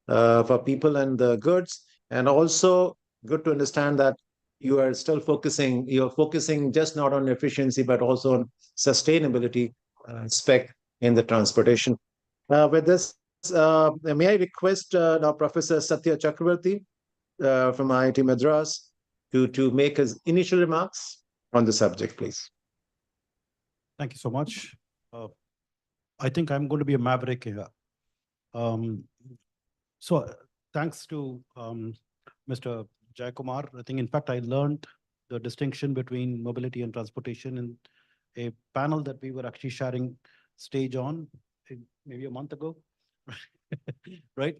for people and the goods, and also good to understand that you're focusing just not on efficiency, but also on sustainability aspect in the transportation. With this, may I request now Professor Satya Chakravarti from IIT Madras to make his initial remarks on the subject, please. Thank you so much. I think I'm going to be a maverick here. So thanks to Mr. Jayakumar. I think, in fact, I learned the distinction between mobility and transportation in a panel that we were actually sharing stage on maybe a month ago, right?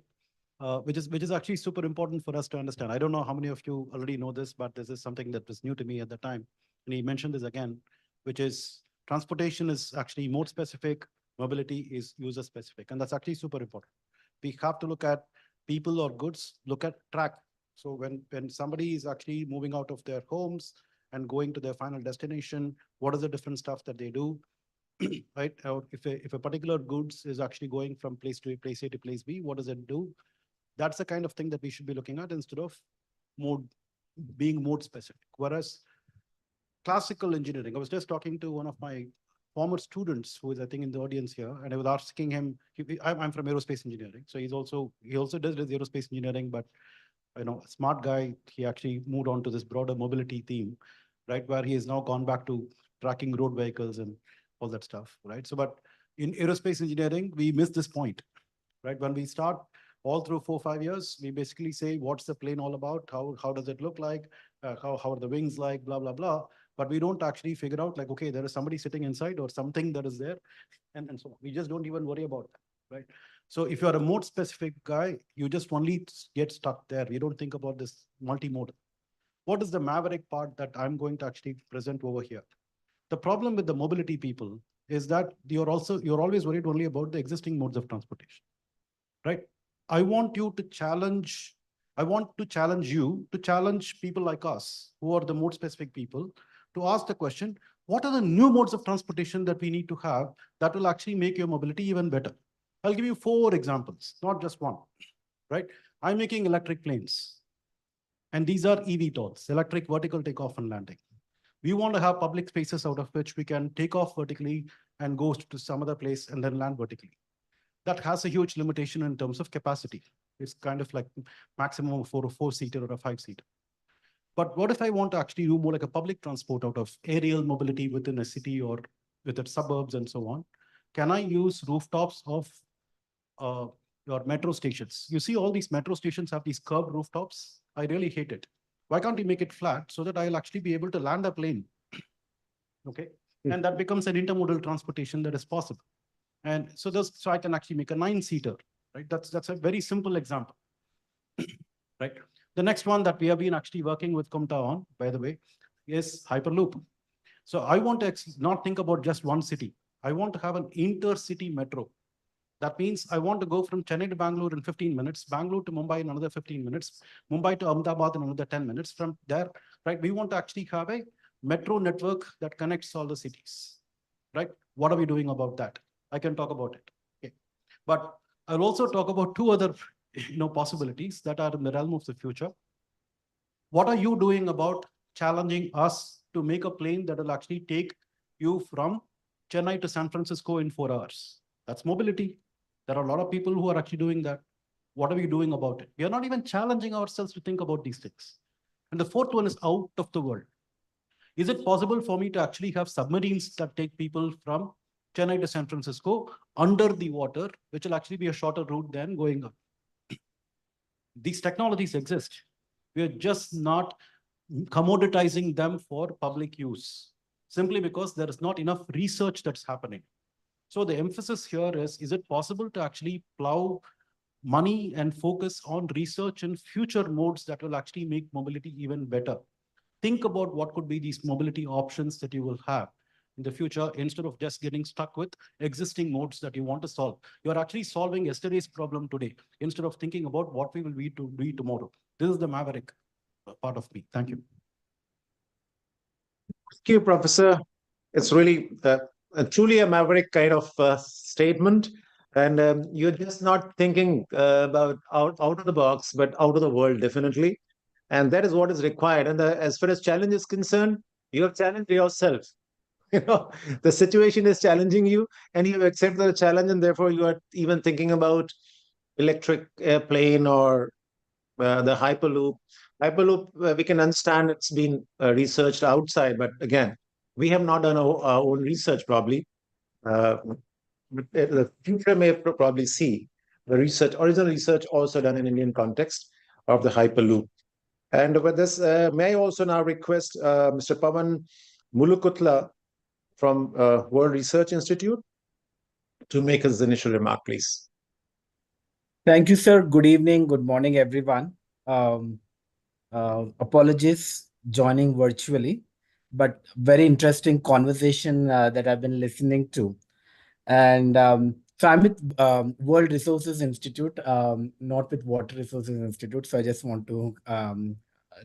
Which is actually super important for us to understand. I don't know how many of you already know this, but this is something that was new to me at the time. And he mentioned this again, which is transportation is actually mode specific, mobility is user specific. And that's actually super important. We have to look at people or goods, look at track. So when somebody is actually moving out of their homes and going to their final destination, what is the different stuff that they do? Right? Or if a particular goods is actually going from place A to place B, what does it do? That's the kind of thing that we should be looking at instead of being mode specific. Whereas classical engineering, I was just talking to one of my former students who is, I think, in the audience here, and I was asking him, I'm from aerospace engineering. So he also does aerospace engineering, but a smart guy, he actually moved on to this broader mobility theme, right? Where he has now gone back to tracking road vehicles and all that stuff, right? So, but in aerospace engineering, we miss this point, right? When we start all through 4 or 5 years, we basically say, what's the plane all about? How does it look like? How are the wings like? Blah, blah, blah. But we don't actually figure out like, okay, there is somebody sitting inside or something that is there. And so on. We just don't even worry about that, right? So if you're a mode specific guy, you just only get stuck there. You don't think about this multimodal. What is the maverick part that I'm going to actually present over here? The problem with the mobility people is that you're always worried only about the existing modes of transportation, right? I want you to challenge you to challenge people like us who are the mode specific people to ask the question, what are the new modes of transportation that we need to have that will actually make your mobility even better? I'll give you 4 examples, not just one, right? I'm making electric planes. And these are eVTOLs, electric vertical takeoff and landing. We want to have public spaces out of which we can take off vertically and go to some other place and then land vertically. That has a huge limitation in terms of capacity. It's kind of like maximum of for a four-seater or a five-seater. But what if I want to actually do more like a public transport out of aerial mobility within a city or within suburbs and so on? Can I use rooftops of uh, your metro stations? You see all these metro stations have these curved rooftops. I really hate it. Why can't you make it flat so that I'll actually be able to land a plane? Okay. And that becomes an intermodal transportation that is possible. And so so I can actually make a nine-seater, right? That's a very simple example, right? The next one that we have been actually working with Kumta on, by the way, is Hyperloop. So I want to not think about just one city. I want to have an intercity metro. That means I want to go from Chennai to Bangalore in 15 minutes, Bangalore to Mumbai in another 15 minutes, Mumbai to Ahmedabad in another 10 minutes. From there, right, we want to actually have a metro network that connects all the cities, right? What are we doing about that? I can talk about it. Okay. But I'll also talk about two other possibilities that are in the realm of the future. What are you doing about challenging us to make a plane that will actually take you from Chennai to San Francisco in 4 hours? That's mobility. There are a lot of people who are actually doing that. What are we doing about it? We are not even challenging ourselves to think about these things. And the fourth one is out of the world. Is it possible for me to actually have submarines that take people from Chennai to San Francisco under the water, which will actually be a shorter route than going up? These technologies exist. We are just not commoditizing them for public use, simply because there is not enough research that's happening. So the emphasis here is it possible to actually plow money and focus on research and future modes that will actually make mobility even better? Think about what could be these mobility options that you will have in the future instead of just getting stuck with existing modes that you want to solve. You're actually solving yesterday's problem today instead of thinking about what we will be tomorrow. This is the maverick part of me. Thank you. Thank you, Professor. It's really truly a maverick kind of statement. And you're just not thinking about out of the box, but out of the world, definitely. And that is what is required. And as far as challenge is concerned, you have challenged yourself. The situation is challenging you, and you accept the challenge, and therefore you are even thinking about electric airplane or the Hyperloop. Hyperloop, we can understand it's been researched outside, but again, we have not done our own research probably. But the future may probably see the original research also done in Indian context of the Hyperloop. And with this, may I also now request Mr. Pavan Mulukutla from World Research Institute to make his initial remark, please. Thank you, sir. Good evening, good morning, everyone. Apologies joining virtually, but very interesting conversation that I've been listening to. And so I'm with World Resources Institute, not with Water Resources Institute. So I just want to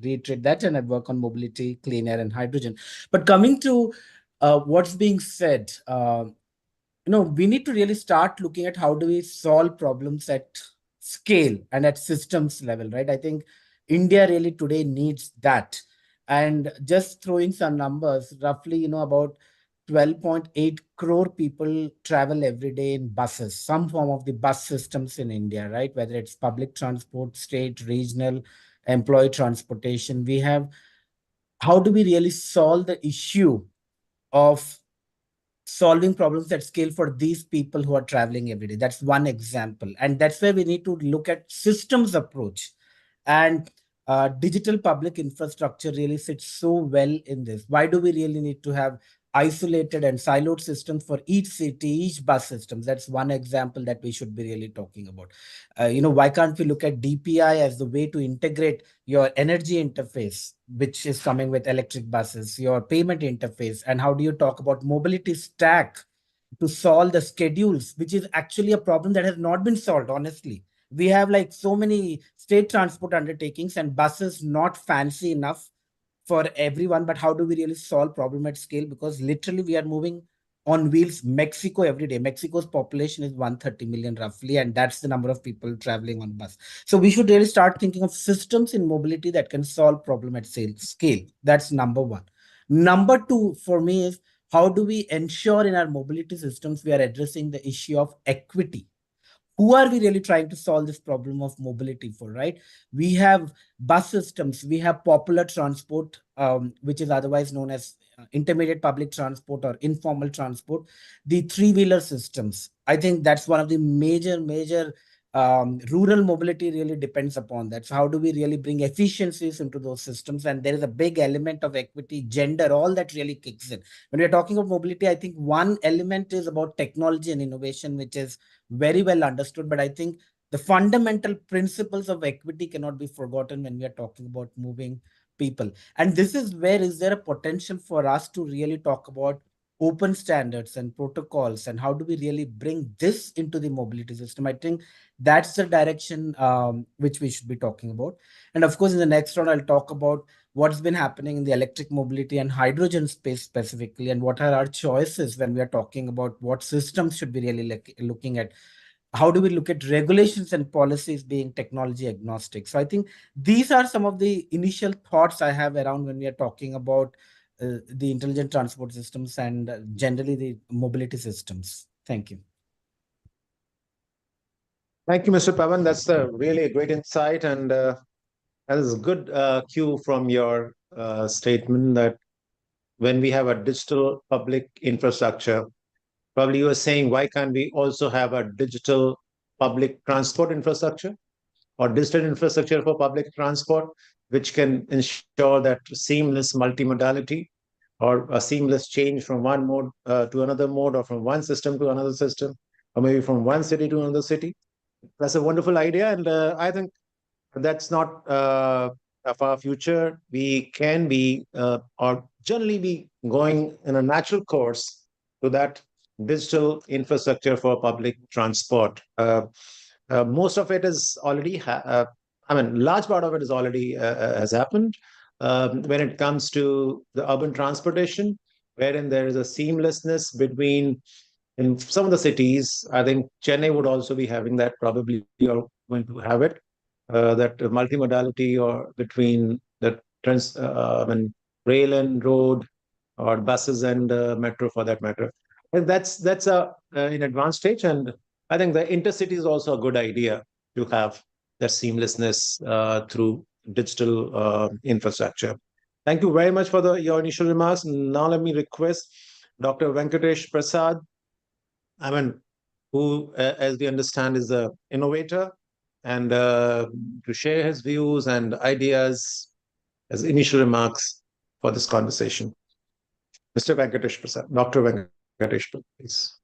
reiterate that, and I work on mobility, clean air, and hydrogen. But coming to what's being said, we need to really start looking at how do we solve problems at scale and at systems level, right? I think India really today needs that. And just throwing some numbers, roughly, about 12.8 crore people travel every day in buses, some form of the bus systems in India, right? Whether it's public transport, state, regional, employee transportation. We have, how do we really solve the issue of solving problems at scale for these people who are traveling every day? That's one example. And that's where we need to look at systems approach. And digital public infrastructure really sits so well in this. Why do we really need to have isolated and siloed systems for each city, each bus systems? That's one example that we should be really talking about. Why can't we look at DPI as the way to integrate your energy interface, which is coming with electric buses, your payment interface, and how do you talk about mobility stack to solve the schedules, which is actually a problem that has not been solved, honestly. We have like so many state transport undertakings and buses not fancy enough for everyone, but how do we really solve problem at scale? Because literally we are moving on wheels Mexico every day. Mexico's population is 130 million roughly, and that's the number of people traveling on bus. So we should really start thinking of systems in mobility that can solve problem at scale. That's number one. Number two for me is, how do we ensure in our mobility systems we are addressing the issue of equity? who are we really trying to solve this problem of mobility for, right? We have bus systems, we have popular transport, which is otherwise known as intermediate public transport or informal transport, the three-wheeler systems. I think that's one of the major rural mobility really depends upon that. So how do we really bring efficiencies into those systems? And there is a big element of equity, gender, all that really kicks in. When we're talking about mobility, I think one element is about technology and innovation, which is very well understood. But I think the fundamental principles of equity cannot be forgotten when we are talking about moving people. And this is where is there a potential for us to really talk about open standards and protocols, and how do we really bring this into the mobility system? I think that's the direction which we should be talking about. And of course, in the next round, I'll talk about what's been happening in the electric mobility and hydrogen space specifically, and what are our choices when we are talking about what systems should be really looking at. How do we look at regulations and policies being technology agnostic? So I think these are some of the initial thoughts I have around when we are talking about the intelligent transport systems and generally the mobility systems. Thank you. Thank you, Mr. Pavan. That's a really great insight, and that is a good cue from your statement that when we have a digital public infrastructure, probably you were saying, why can't we also have a digital public transport infrastructure or digital infrastructure for public transport, which can ensure that seamless multimodality or a seamless change from one mode to another mode, or from one system to another system, or maybe from one city to another city. That's a wonderful idea, and I think that's not a far future. We can be or generally be going in a natural course to that digital infrastructure for public transport. Most of it is already, large part of it is already has happened when it comes to the urban transportation, wherein there is a seamlessness between, in some of the cities, I think Chennai would also be having that, probably you're going to have it, that multimodality or between the rail and road, or buses and metro for that matter. And that's a in advanced stage, and I think the intercity is also a good idea to have that seamlessness through digital infrastructure. Thank you very much for your initial remarks. Now let me request Dr. Venkatesh Prasad, who, as we understand, is an innovator, and to share his views and ideas as initial remarks for this conversation. Mr. Venkatesh Prasad, Dr. Venkatesh, please.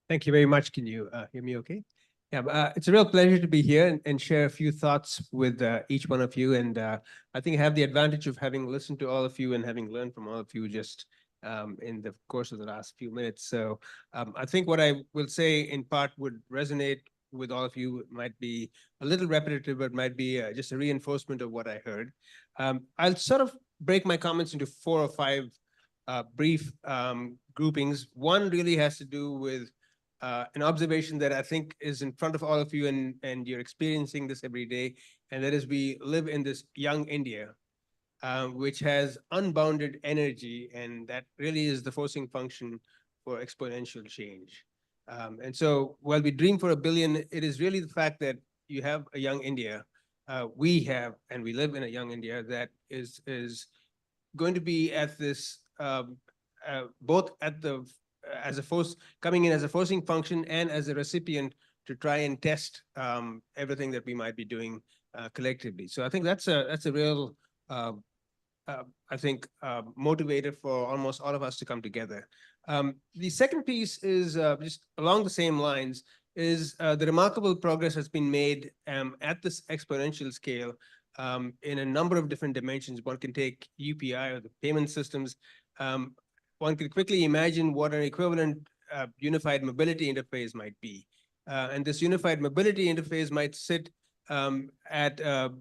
Thank you very much. Can you hear me okay? Yeah, it's a real pleasure to be here and share a few thoughts with each one of you. And I think I have the advantage of having listened to all of you and having learned from all of you just in the course of the last few minutes. So I think what I will say in part would resonate with all of you. It might be a little repetitive, but might be just a reinforcement of what I heard. I'll sort of break my comments into 4 or 5 brief groupings. One really has to do with an observation that I think is in front of all of you, and you're experiencing this every day, and that is we live in this young India, which has unbounded energy, and that really is the forcing function for exponential change. And so while we dream for 1 billion, it is really the fact that you have a young India, we have, and we live in a young India that is going to be at this, both at the, as a force, coming in as a forcing function and as a recipient to try and test everything that we might be doing collectively. So I think that's a real, I think, motivator for almost all of us to come together. The second piece is just along the same lines, is the remarkable progress has been made at this exponential scale in a number of different dimensions. One can take UPI or the payment systems. One can quickly imagine what an equivalent unified mobility interface might be. And this unified mobility interface might sit at the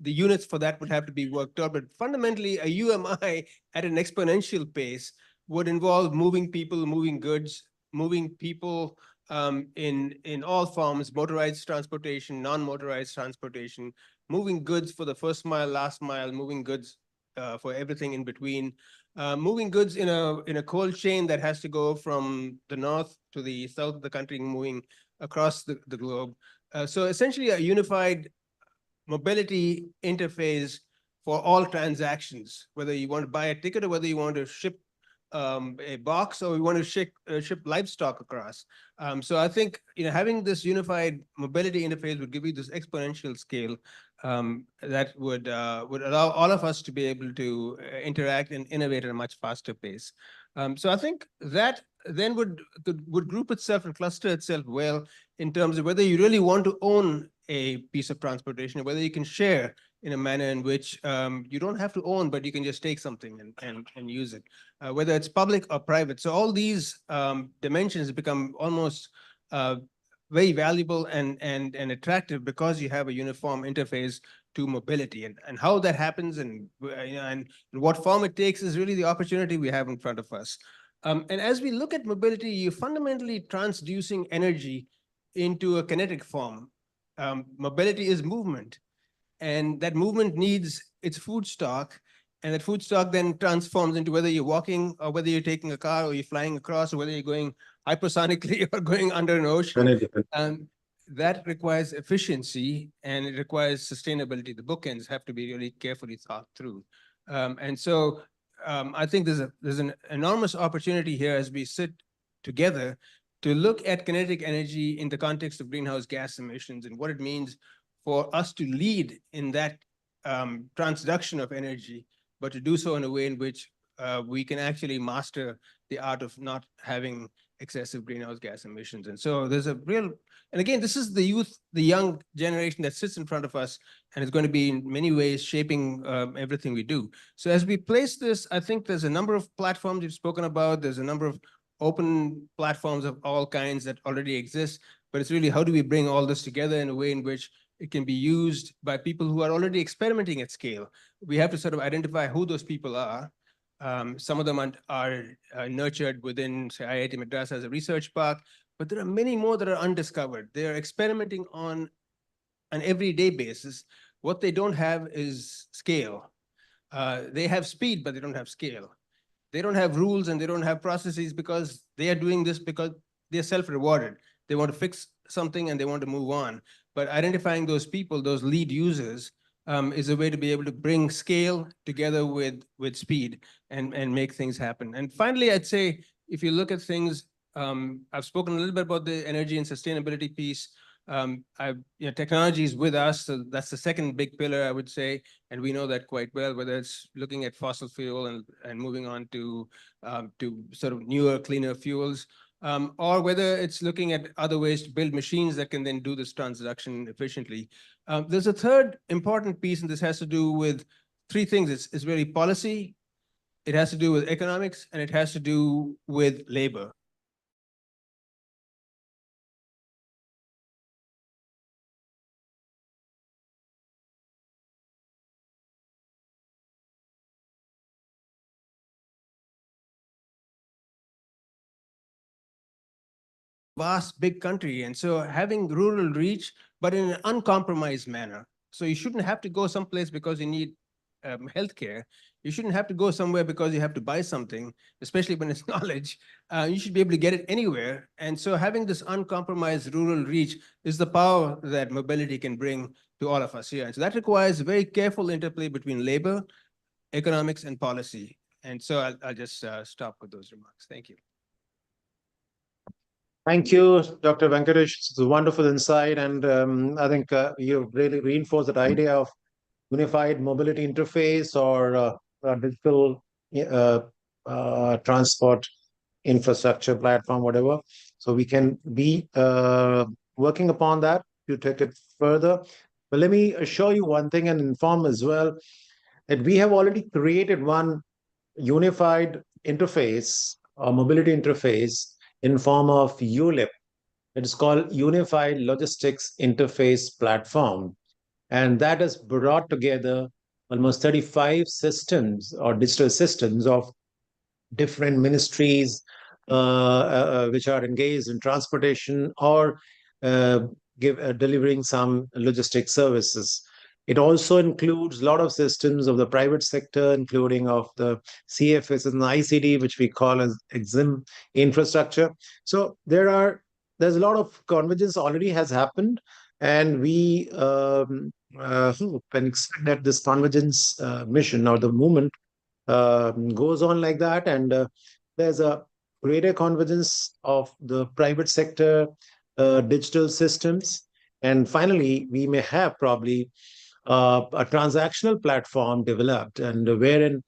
units for that would have to be worked out, but fundamentally a UMI at an exponential pace would involve moving people, moving goods, moving people in all forms, motorized transportation, non-motorized transportation, moving goods for the first mile, last mile, moving goods for everything in between, moving goods in a cold chain that has to go from the north to the south of the country, moving across the globe. So essentially a unified mobility interface for all transactions, whether you want to buy a ticket or whether you want to ship a box or you want to ship livestock across. So I think having this unified mobility interface would give you this exponential scale that would allow all of us to be able to interact and innovate at a much faster pace. So I think that then would group itself and cluster itself well in terms of whether you really want to own a piece of transportation or whether you can share in a manner in which you don't have to own, but you can just take something and use it, whether it's public or private. So all these dimensions become almost very valuable and attractive because you have a uniform interface to mobility, and how that happens and and what form it takes is really the opportunity we have in front of us. And as we look at mobility, you're fundamentally transducing energy into a kinetic form. Mobility is movement, and that movement needs its food stock, and that food stock then transforms into whether you're walking or whether you're taking a car or you're flying across or whether you're going hypersonically or going under an ocean. That requires efficiency and it requires sustainability. The bookends have to be really carefully thought through. And so I think there's an enormous opportunity here as we sit together to look at kinetic energy in the context of greenhouse gas emissions and what it means for us to lead in that transduction of energy, but to do so in a way in which we can actually master the art of not having excessive greenhouse gas emissions. And so there's a real, and again, this is the youth, the young generation that sits in front of us and is going to be in many ways shaping everything we do. So as we place this, I think there's a number of platforms you've spoken about. There's a number of open platforms of all kinds that already exist, but it's really how do we bring all this together in a way in which it can be used by people who are already experimenting at scale. We have to sort of identify who those people are. Some of them are nurtured within, say, IIT Madras as a research park, but there are many more that are undiscovered. They're experimenting on an everyday basis. What they don't have is scale. They have speed, but they don't have scale. They don't have rules and they don't have processes because they are doing this because they're self-rewarded. They want to fix something and they want to move on. But identifying those people, those lead users, is a way to be able to bring scale together with speed and make things happen. And finally, I'd say, if you look at things, I've spoken a little bit about the energy and sustainability piece. Technology is with us, so that's the second big pillar, I would say, and we know that quite well, whether it's looking at fossil fuel and moving on to sort of newer, cleaner fuels, or whether it's looking at other ways to build machines that can then do this transduction efficiently. There's a third important piece, and this has to do with three things. It's really policy, it has to do with economics, and it has to do with labor. Vast, big country. And so having rural reach, but in an uncompromised manner. So you shouldn't have to go someplace because you need healthcare. You shouldn't have to go somewhere because you have to buy something, especially when it's knowledge. You should be able to get it anywhere. And so having this uncompromised rural reach is the power that mobility can bring to all of us here. And so that requires a very careful interplay between labor, economics, and policy. And so I'll just stop with those remarks. Thank you. Thank you, Dr. Venkatesh. It's a wonderful insight. And I think you've really reinforced that idea of unified mobility interface or digital transport infrastructure platform, whatever. So we can be working upon that to take it further. But let me assure you one thing and inform as well that we have already created one unified interface or mobility interface in form of ULIP. It is called Unified Logistics Interface Platform. And that has brought together almost 35 systems or digital systems of different ministries which are engaged in transportation or delivering some logistics services. It also includes a lot of systems of the private sector, including of the CFS and the ICD, which we call as EXIM infrastructure. So there's there's a lot of convergence already has happened, and we hope and expect that this convergence mission or the movement goes on like that, and there's a greater convergence of the private sector digital systems, and finally we may have probably a transactional platform developed, and wherein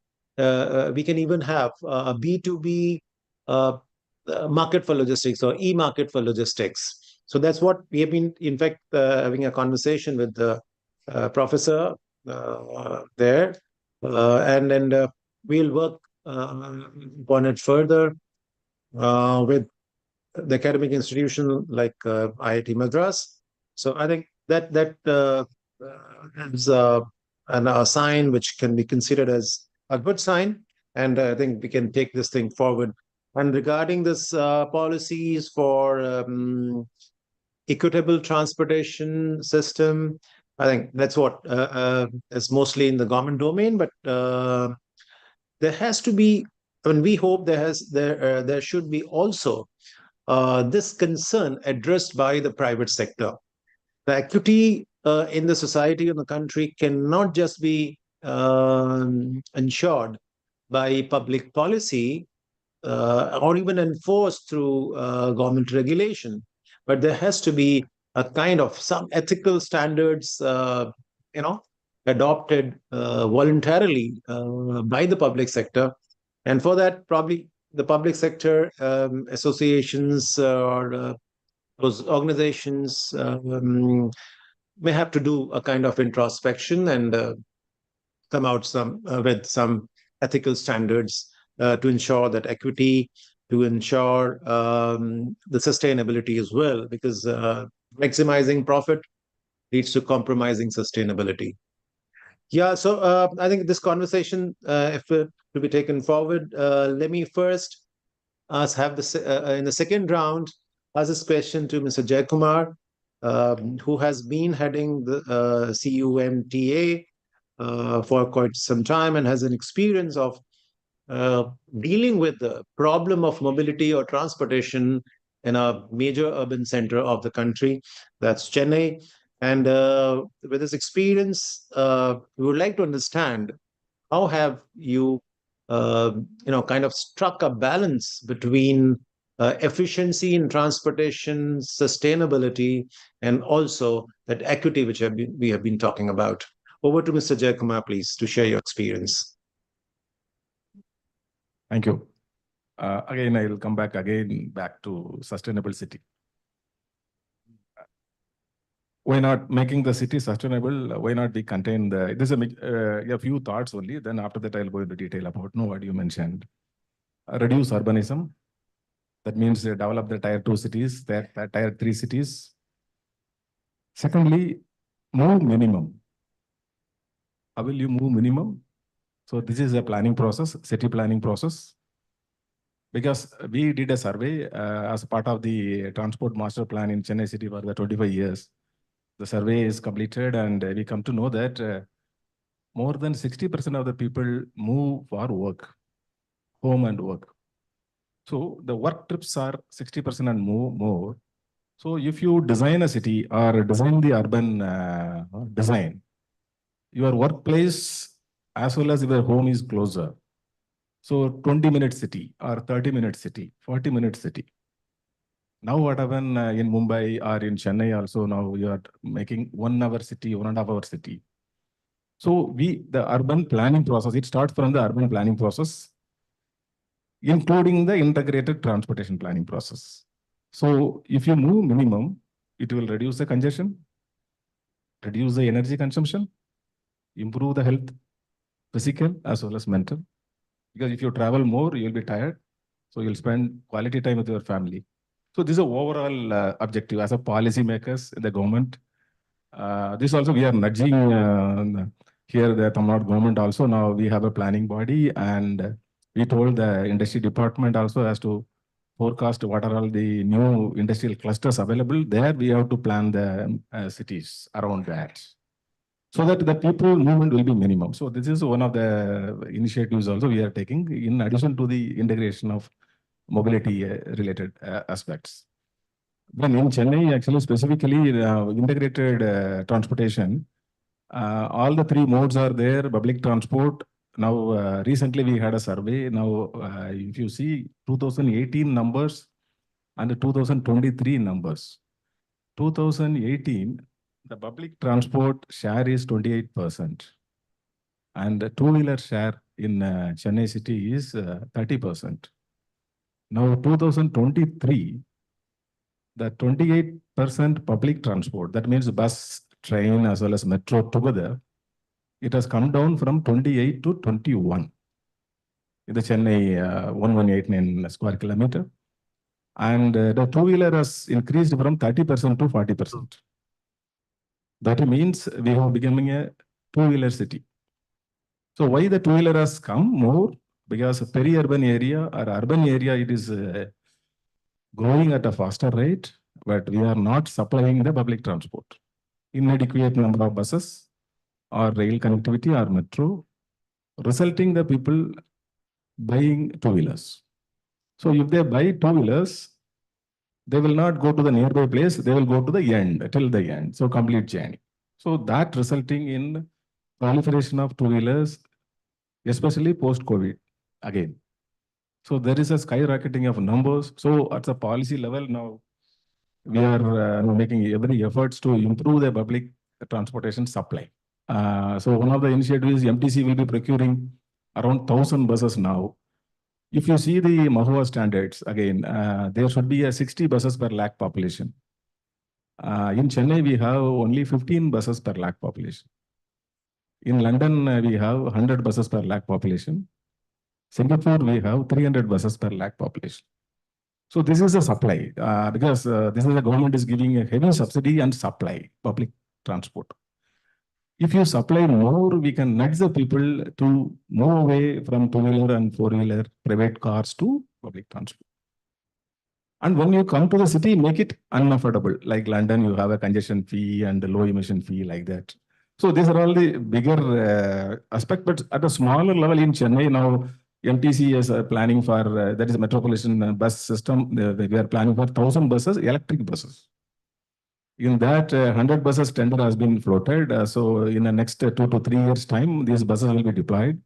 we can even have a B2B market for logistics or e-market for logistics. So that's what we have been, in fact, having a conversation with the professor there, and we'll work on it further with the academic institution like IIT Madras. So I think that is a sign which can be considered as a good sign, and I think we can take this thing forward. And regarding this policies for equitable transportation system, I think that's what is mostly in the government domain, but there has to be, I mean, we hope there should be also this concern addressed by the private sector. The equity in the society and the country cannot just be ensured by public policy or even enforced through government regulation, but there has to be a kind of some ethical standards, adopted voluntarily by the public sector, and for that probably the public sector associations or those organizations may have to do a kind of introspection and come out with some ethical standards to ensure that equity, to ensure the sustainability as well, because maximizing profit leads to compromising sustainability. Yeah, so I think this conversation, if it to be taken forward, let me first have this in the second round ask this question to Mr. Jaykumar, who has been heading the CUMTA for quite some time and has an experience of dealing with the problem of mobility or transportation in a major urban center of the country, that's Chennai. And with this experience, we would like to understand how have you, kind of struck a balance between efficiency in transportation, sustainability, and also that equity which we have been talking about. Over to Mr. Jaykumar, please, to share your experience. Thank you. Again, I will come back to sustainable city. Why not making the city sustainable? Why not we contain the? This is a few thoughts only. Then after that, I'll go into detail about what you mentioned. Reduce urbanism. That means develop the tier 2 cities, the tier 3 cities. Secondly, move minimum. How will you move minimum? So this is a planning process, city planning process. Because we did a survey as part of the transport master plan in Chennai city for the 25 years. The survey is completed and we come to know that more than 60% of the people move for work, home and work. So the work trips are 60% and more. So if you design a city or design the urban design, your workplace as well as your home is closer. So 20-minute city or 30-minute city, 40-minute city. Now what happened in Mumbai or in Chennai also, now you are making 1 hour city, 1.5 hour city. So the urban planning process, it starts from the urban planning process, including the integrated transportation planning process. So if you move minimum, it will reduce the congestion, reduce the energy consumption, improve the health, physical as well as mental. Because if you travel more, you'll be tired. So you'll spend quality time with your family. So this is an overall objective as a policy makers in the government. This also we are nudging here the Tamil Nadu government also. Now we have a planning body and we told the industry department also has to forecast what are all the new industrial clusters available. There we have to plan the cities around that. So that the people movement will be minimum. So this is one of the initiatives also we are taking in addition to the integration of mobility related aspects. Then in Chennai, actually, specifically integrated transportation, all the three modes are there, public transport. Now, recently we had a survey. Now, if you see 2018 numbers and 2023 numbers, 2018, the public transport share is 28%. And the two-wheeler share in Chennai city is 30%. Now, 2023, the 28% public transport, that means bus, train, as well as metro together, it has come down from 28 to 21 in the Chennai 1189 square kilometer. And the two-wheeler has increased from 30% to 40%. That means we are becoming a two-wheeler city. So why the two-wheeler has come more? Because peri-urban area or urban area, it is growing at a faster rate, but we are not supplying the public transport. Inadequate number of buses or rail connectivity or metro, resulting the people buying two-wheelers. So if they buy two-wheelers, they will not go to the nearby place, they will go to the end, till the end, so complete journey. So that resulting in proliferation of two-wheelers, especially post-COVID again. So there is a skyrocketing of numbers. So at the policy level now, we are making every efforts to improve the public transportation supply. So one of the initiatives, MTC will be procuring around 1,000 buses now. If you see the Mahua standards, again, there should be a 60 buses per lakh population. In Chennai, we have only 15 buses per lakh population. In London, we have 100 buses per lakh population. Singapore, we have 300 buses per lakh population. So this is a supply because this is the government is giving a heavy subsidy and supply public transport. If you supply more, we can nudge the people to move away from two-wheeler and four-wheeler private cars to public transport. And when you come to the city, make it unaffordable. Like London, you have a congestion fee and a low emission fee like that. So these are all the bigger aspect, but at a smaller level in Chennai now, MTC is planning for, that is a metropolitan bus system. We are planning for 1,000 buses, electric buses. In that, 100 buses tender has been floated. So in the next 2 to 3 years time, these buses will be deployed.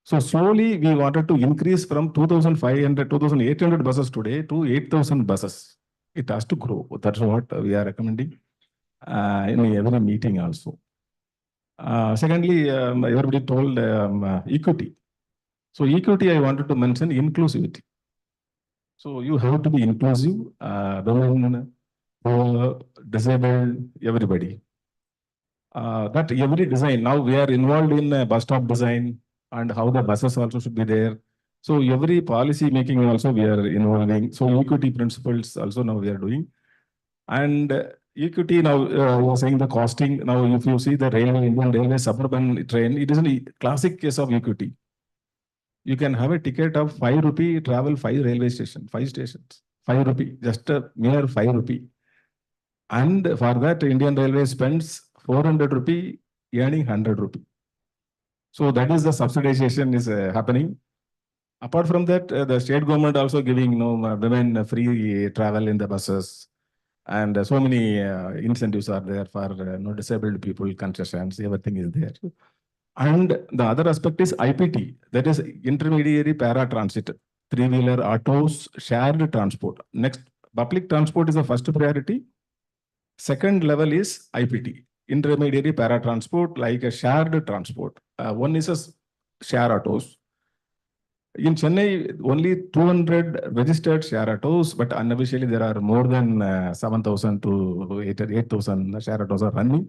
So slowly we wanted to increase from 2,500, 2,800 buses today to 8,000 buses. It has to grow. That's what we are recommending in every meeting also. Secondly, everybody told equity. So equity, I wanted to mention inclusivity. So you have to be inclusive, women, poor, disabled, everybody. That every design, now we are involved in bus stop design and how the buses also should be there. So every policy making also we are involving. So equity principles also now we are doing. And equity now, you are saying the costing. Now, if you see the railway, Indian Railway suburban train, it is a classic case of equity. You can have a ticket of 5 rupee, travel 5 railway stations, 5 stations, 5 rupee, just a mere 5 rupee. And for that, Indian Railway spends 400 rupee, earning 100 rupee. So that is the subsidization is happening. Apart from that, the state government also giving women free travel in the buses. And so many incentives are there for disabled people, concessions, everything is there. And the other aspect is IPT, that is intermediary para-transit, three-wheeler autos, shared transport. Next, public transport is the first priority. Second level is IPT, intermediary para-transport, like a shared transport. One is a share autos. In Chennai, only 200 registered share autos, but unofficially there are more than 7,000 to 8,000 share autos are running.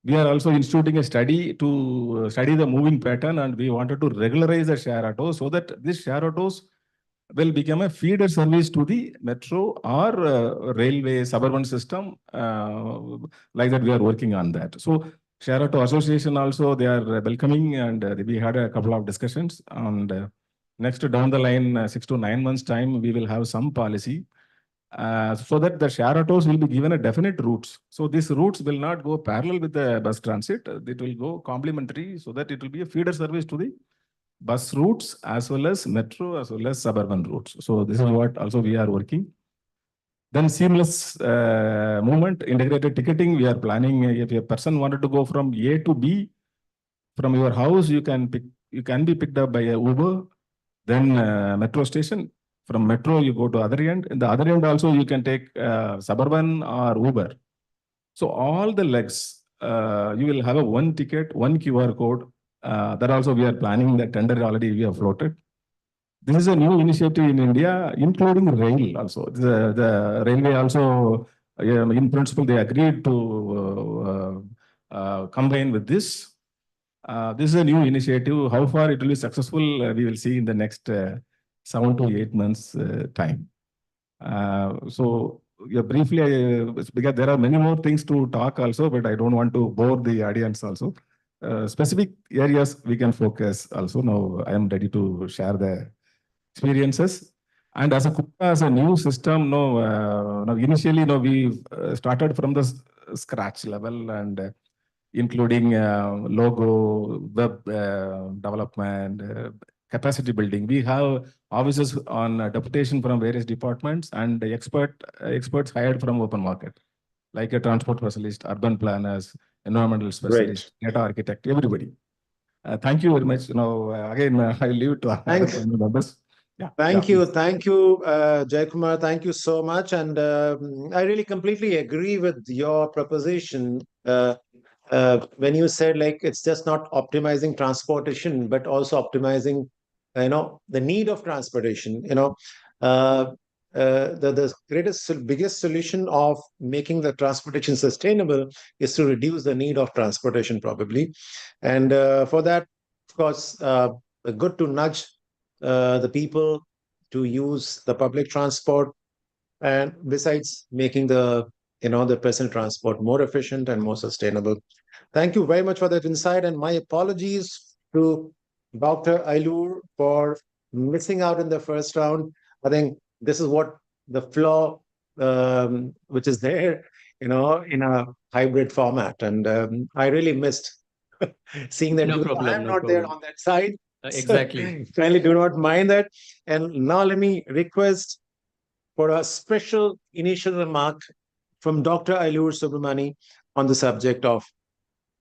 We are also instituting a study to study the moving pattern, and we wanted to regularize the share autos so that these share autos will become a feeder service to the metro or railway suburban system. Like that, we are working on that. So Share Auto Association also, they are welcoming, and we had a couple of discussions. And next down the line, 6 to 9 months time, we will have some policy so that the share autos will be given a definite routes. So these routes will not go parallel with the bus transit. It will go complementary so that it will be a feeder service to the bus routes as well as metro as well as suburban routes. So this is what also we are working. Then seamless movement, integrated ticketing. We are planning if a person wanted to go from A to B, from your house, you can be picked up by a Uber, then metro station. From metro, you go to other end. In the other end also, you can take Suburban or Uber. So all the legs, you will have a one ticket, one QR code. That also we are planning. The tender already we have floated. This is a new initiative in India, including rail also. The railway also, in principle, they agreed to combine with this. This is a new initiative. How far it will be successful, we will see in the next 7 to 8 months time. So yeah, briefly, because there are many more things to talk also, but I don't want to bore the audience also. Specific areas we can focus also. Now I am ready to share the experiences. And as a new system, now initially, we started from the scratch level and including logo, web development, capacity building. We have offices on deputation from various departments and the experts hired from open market, like a transport specialist, urban planners, environmental specialist, data architect, everybody. Thank you very much. Again, I leave it to other panel members. Yeah. Thank you, Jaykumar. Thank you so much. And I really completely agree with your proposition when you said like it's just not optimizing transportation, but also optimizing, the need of transportation. The biggest solution of making the transportation sustainable is to reduce the need of transportation, probably. And for that, of course, good to nudge the people to use the public transport, and besides making the present transport more efficient and more sustainable. Thank you very much for that insight, and my apologies to Dr. Ailur for missing out in the first round. I think this is what the flaw which is there, in a hybrid format, and I really missed seeing that. No because problem, I'm no not there problem. on that side. Exactly. So kindly do not mind that. And now let me request for a special initial remark from Dr. Ailur Subramani on the subject of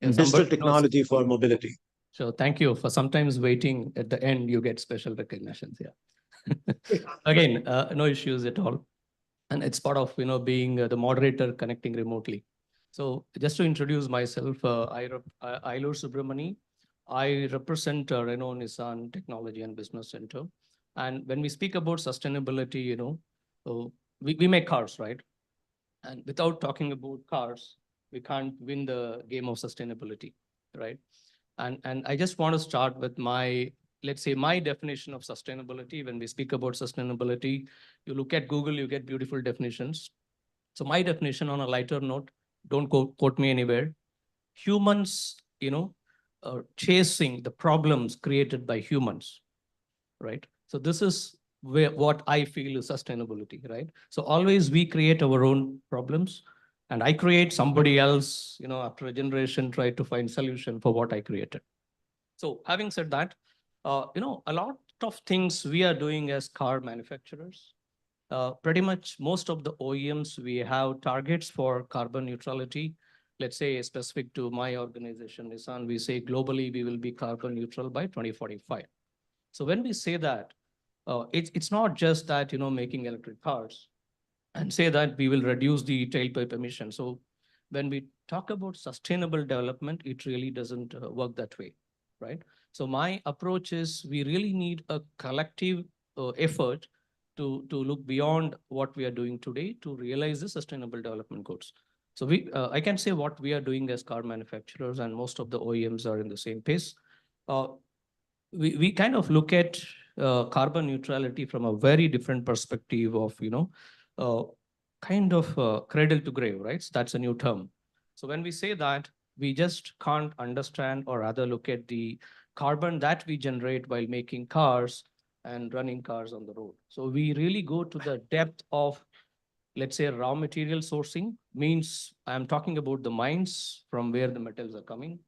digital technology for mobility. So thank you for sometimes waiting at the end, you get special recognitions. Yeah. Again, no issues at all. And it's part of, being the moderator connecting remotely. So just to introduce myself, Ailur Subramani. I represent Renault Nissan Technology and Business Center. And when we speak about sustainability, we make cars, right? And without talking about cars, we can't win the game of sustainability, right? And I just want to start with let's say my definition of sustainability. When we speak about sustainability, you look at Google, you get beautiful definitions. So my definition, on a lighter note, don't quote me anywhere. Humans, chasing the problems created by humans, right? So this is what I feel is sustainability, right? So always we create our own problems, and I create, somebody else, after a generation, try to find solution for what I created. So having said that, a lot of things we are doing as car manufacturers. Pretty much most of the OEMs, we have targets for carbon neutrality. Let's say specific to my organization, Nissan, we say globally we will be carbon neutral by 2045. So when we say that, it's not just that, making electric cars and say that we will reduce the tailpipe emission. So when we talk about sustainable development, it really doesn't work that way, right? So my approach is we really need a collective effort to look beyond what we are doing today to realize the sustainable development goals. So I can say what we are doing as car manufacturers, and most of the OEMs are in the same pace. We kind of look at carbon neutrality from a very different perspective of, kind of cradle to grave, right? So that's a new term. So when we say that, we just can't understand or rather look at the carbon that we generate while making cars and running cars on the road. So we really go to the depth of, let's say, raw material sourcing. Means I'm talking about the mines from where the metals are coming,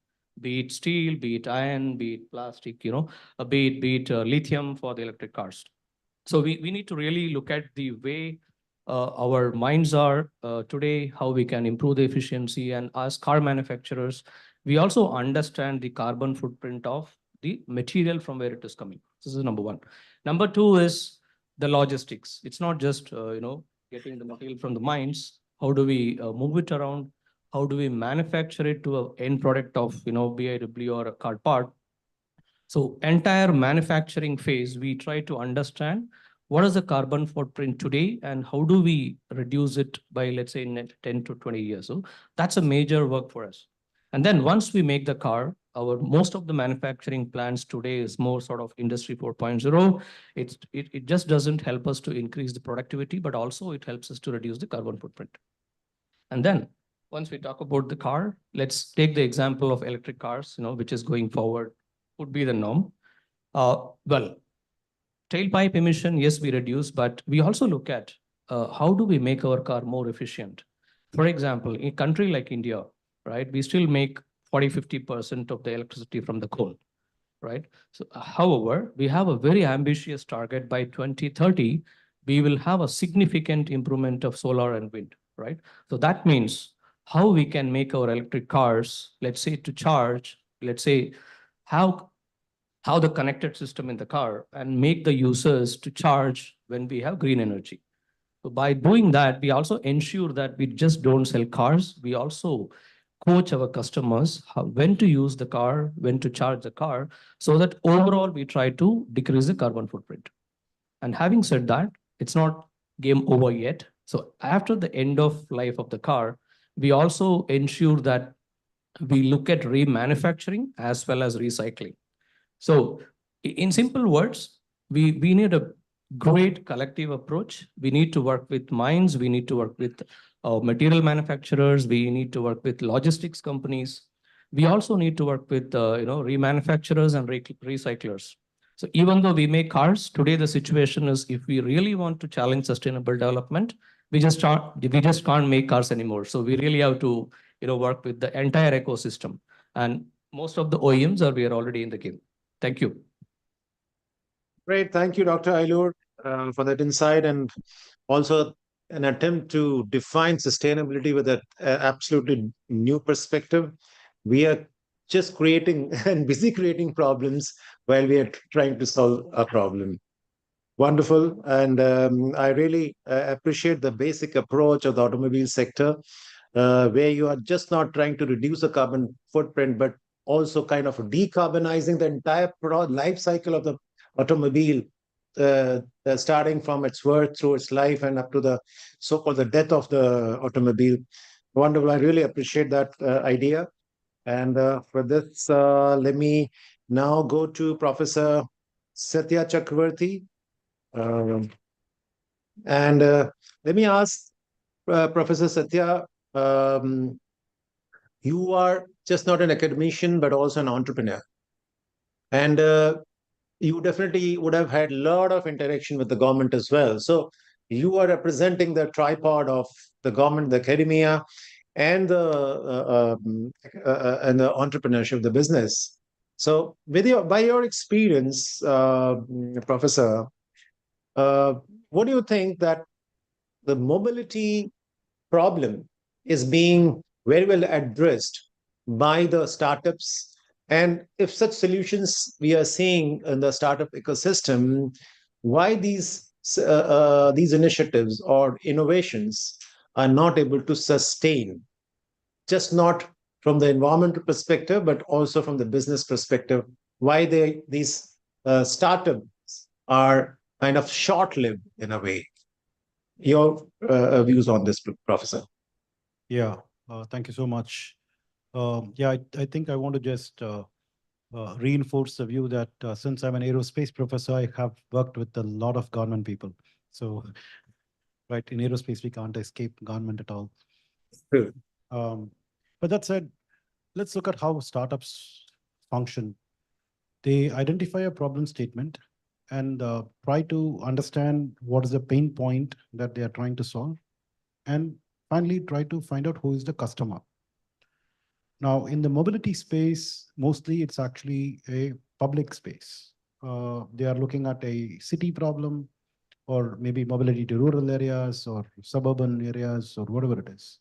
be it steel, be it iron, be it plastic, be it lithium for the electric cars. So we need to really look at the way our minds are today, how we can improve the efficiency. And as car manufacturers, we also understand the carbon footprint of the material from where it is coming. This is number one. Number two is the logistics. It's not just getting the material from the mines. How do we move it around? How do we manufacture it to an end product of BIW or a car part? So entire manufacturing phase, we try to understand what is the carbon footprint today and how do we reduce it by, let's say, in 10 to 20 years. So that's a major work for us. And then once we make the car, most of the manufacturing plants today is more sort of industry 4.0. It just doesn't help us to increase the productivity, but also it helps us to reduce the carbon footprint. And then once we talk about the car, let's take the example of electric cars, which is going forward, would be the norm. Well, tailpipe emission, yes, we reduce, but we also look at how do we make our car more efficient. For example, in a country like India, right, we still make 40-50% of the electricity from the coal, right? So, however, we have a very ambitious target. By 2030, we will have a significant improvement of solar and wind, right? So that means how we can make our electric cars, let's say, to charge, let's say, how the connected system in the car and make the users to charge when we have green energy. So by doing that, we also ensure that we just don't sell cars. We also coach our customers when to use the car, when to charge the car, so that overall we try to decrease the carbon footprint. And having said that, it's not game over yet. So after the end of life of the car, we also ensure that we look at remanufacturing as well as recycling. So in simple words, we need a great collective approach. We need to work with mines. We need to work with material manufacturers. We need to work with logistics companies. We also need to work with remanufacturers and recyclers. So even though we make cars, today the situation is if we really want to challenge sustainable development, we just can't make cars anymore. So we really have to work with the entire ecosystem. And most of the OEMs we are already in the game. Thank you. Great. Thank you, Dr. Ailur, for that insight and also an attempt to define sustainability with an absolutely new perspective. We are just creating and busy creating problems while we are trying to solve a problem. Wonderful. And I really appreciate the basic approach of the automobile sector, where you are just not trying to reduce the carbon footprint, but also kind of decarbonizing the entire life cycle of the automobile, starting from its birth through its life and up to the so-called the death of the automobile. Wonderful. I really appreciate that idea. And for this, let me now go to Professor Satya Chakravarti. And let me ask Professor Satya, you are just not an academician, but also an entrepreneur. And you definitely would have had a lot of interaction with the government as well. So you are representing the tripod of the government, the academia, and the entrepreneurship, the business. So by your experience, Professor, what do you think that the mobility problem is being very well addressed by the startups? And if such solutions we are seeing in the startup ecosystem, why these initiatives or innovations are not able to sustain, just not from the environmental perspective, but also from the business perspective? Why these startups are kind of short-lived in a way? Your views on this, Professor? Yeah, thank you so much. Yeah, I think I want to just reinforce the view that since I'm an aerospace professor, I have worked with a lot of government people. So, right, in aerospace, we can't escape government at all. True. But that said, let's look at how startups function. They identify a problem statement and try to understand what is the pain point that they are trying to solve, and finally try to find out who is the customer. Now, in the mobility space, mostly it's actually a public space. They are looking at a city problem, or maybe mobility to rural areas or suburban areas or whatever it is.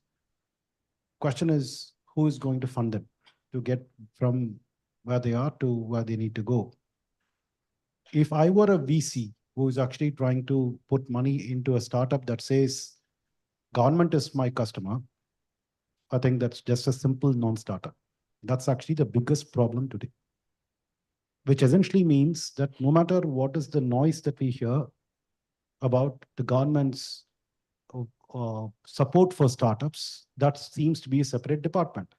Question is, who is going to fund them to get from where they are to where they need to go? If I were a VC who is actually trying to put money into a startup that says government is my customer, I think that's just a simple non-starter. That's actually the biggest problem today, which essentially means that no matter what is the noise that we hear about the government's support for startups, that seems to be a separate department,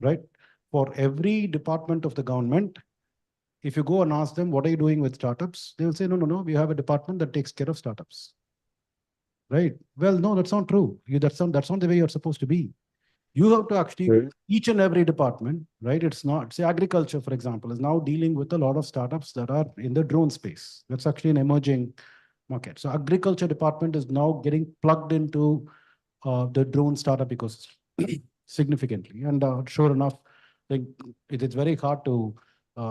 right? For every department of the government, if you go and ask them, what are you doing with startups? They'll say, no, no, no, we have a department that takes care of startups, right? Well, no, that's not true. That's not the way you're supposed to be. You have to actually, each and every department, right? It's not, say agriculture, for example, is now dealing with a lot of startups that are in the drone space. That's actually an emerging market. So agriculture department is now getting plugged into the drone startup ecosystem significantly. And sure enough, like it's very hard to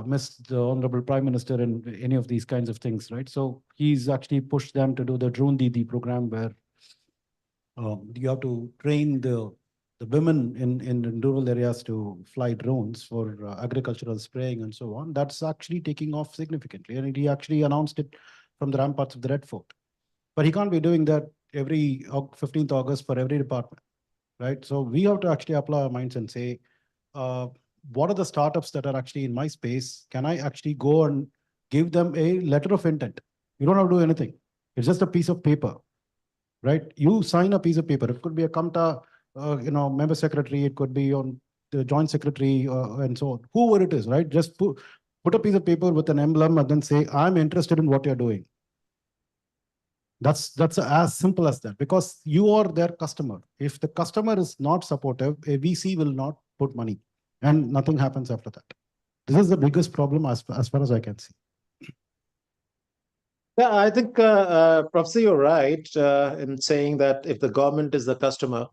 miss the Honorable Prime Minister in any of these kinds of things, right? So he's actually pushed them to do the Drone Didi program where you have to train the women in rural areas to fly drones for agricultural spraying and so on. That's actually taking off significantly. And he actually announced it from the ramparts of the Red Fort. But he can't be doing that every 15th August for every department, right? So we have to actually apply our minds and say, what are the startups that are actually in my space? Can I actually go and give them a letter of intent? You don't have to do anything. It's just a piece of paper, right? You sign a piece of paper. It could be a Kamta, member secretary. It could be on the joint secretary and so on. Whoever it is, right? Just put a piece of paper with an emblem and then say, I'm interested in what you're doing. That's as simple as that, because you are their customer. If the customer is not supportive, a VC will not put money and nothing happens after that. This is the biggest problem as far as I can see. Yeah, I think, Professor, you're right in saying that if the government is the customer,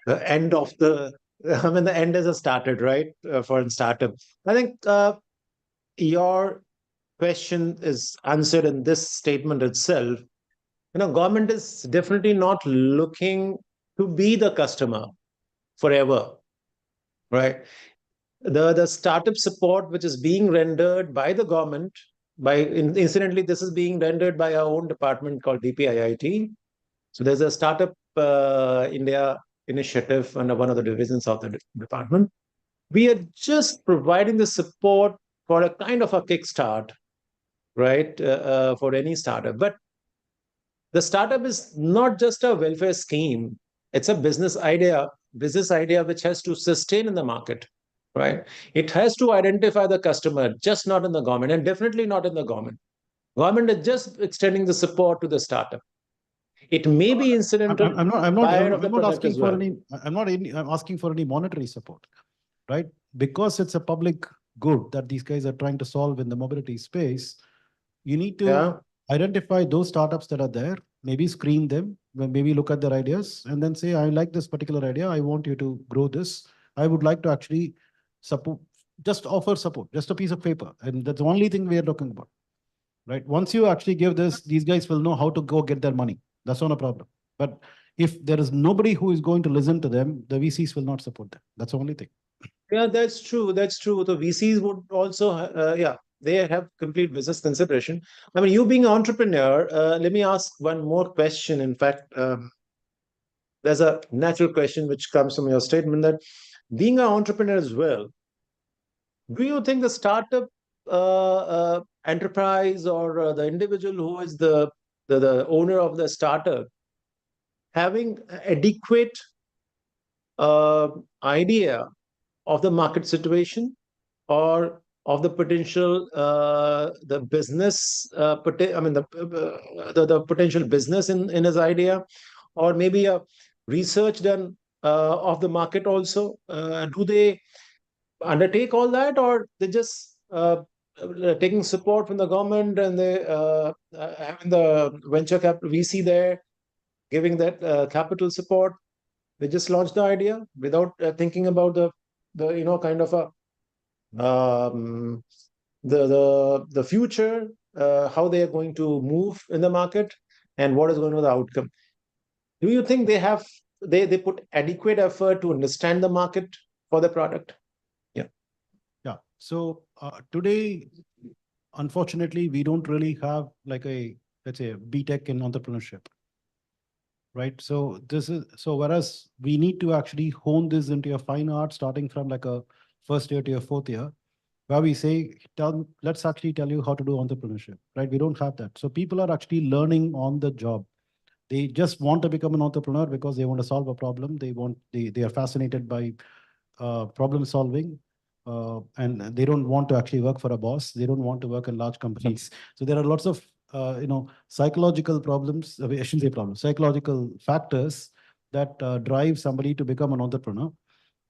the end of the, I mean, the end has started, right? For a startup. I think your question is answered in this statement itself. Government is definitely not looking to be the customer forever, right? The startup support which is being rendered by the government, incidentally, this is being rendered by our own department called DPIIT. So there's a startup India initiative under one of the divisions of the department. We are just providing the support for a kind of a kickstart, right, for any startup. But the startup is not just a welfare scheme. It's a business idea which has to sustain in the market, right? It has to identify the customer, just not in the government, and definitely not in the government. Government is just extending the support to the startup. It may be incidental. I'm not asking for any. I'm asking for any monetary support, right? Because it's a public good that these guys are trying to solve in the mobility space. You need to identify those startups that are there, maybe screen them, maybe look at their ideas, and then say, I like this particular idea. I want you to grow this. I would like to actually support, just offer support, just a piece of paper. And that's the only thing we are talking about, right? Once you actually give this, these guys will know how to go get their money. That's not a problem. But if there is nobody who is going to listen to them, the VCs will not support them. That's the only thing. Yeah, that's true. That's true. The VCs would also, they have complete business consideration. I mean, you being an entrepreneur, let me ask one more question. In fact, there's a natural question which comes from your statement that being an entrepreneur as well, do you think the startup enterprise or the individual who is the owner of the startup having adequate idea of the market situation or of the potential the business the potential business in his idea, or maybe a research done of the market also? Do they undertake all that, or they just taking support from the government and they having the venture capital VC there giving that capital support? They just launch the idea without thinking about the kind of a the future how they are going to move in the market, and what is going to be the outcome. Do you think they put adequate effort to understand the market for the product? Yeah. Yeah. So today, unfortunately, we don't really have like let's say, a BTech in entrepreneurship, right? So whereas we need to actually hone this into a fine art, starting from like a first year to a fourth year, where we say, let's actually tell you how to do entrepreneurship, right? We don't have that. So people are actually learning on the job. They just want to become an entrepreneur because they want to solve a problem. They are fascinated by problem solving. And they don't want to actually work for a boss. They don't want to work in large companies. So there are lots of psychological problems. I shouldn't say problems. Psychological factors that drive somebody to become an entrepreneur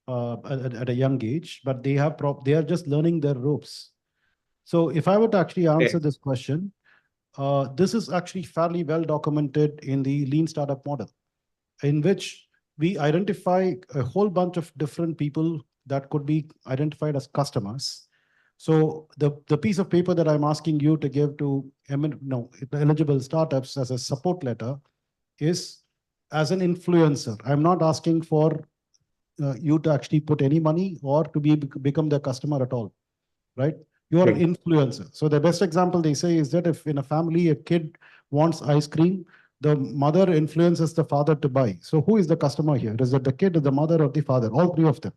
at a young age. But they are just learning their ropes. So if I were to actually answer this question, this is actually fairly well documented in the lean startup model, in which we identify a whole bunch of different people that could be identified as customers. So the piece of paper that I'm asking you to give to eligible startups as a support letter is as an influencer. I'm not asking for you to actually put any money or to become their customer at all, right? You are an influencer. So the best example they say is that if in a family a kid wants ice cream, the mother influences the father to buy. So who is the customer here? Is it the kid, the mother, or the father? All three of them.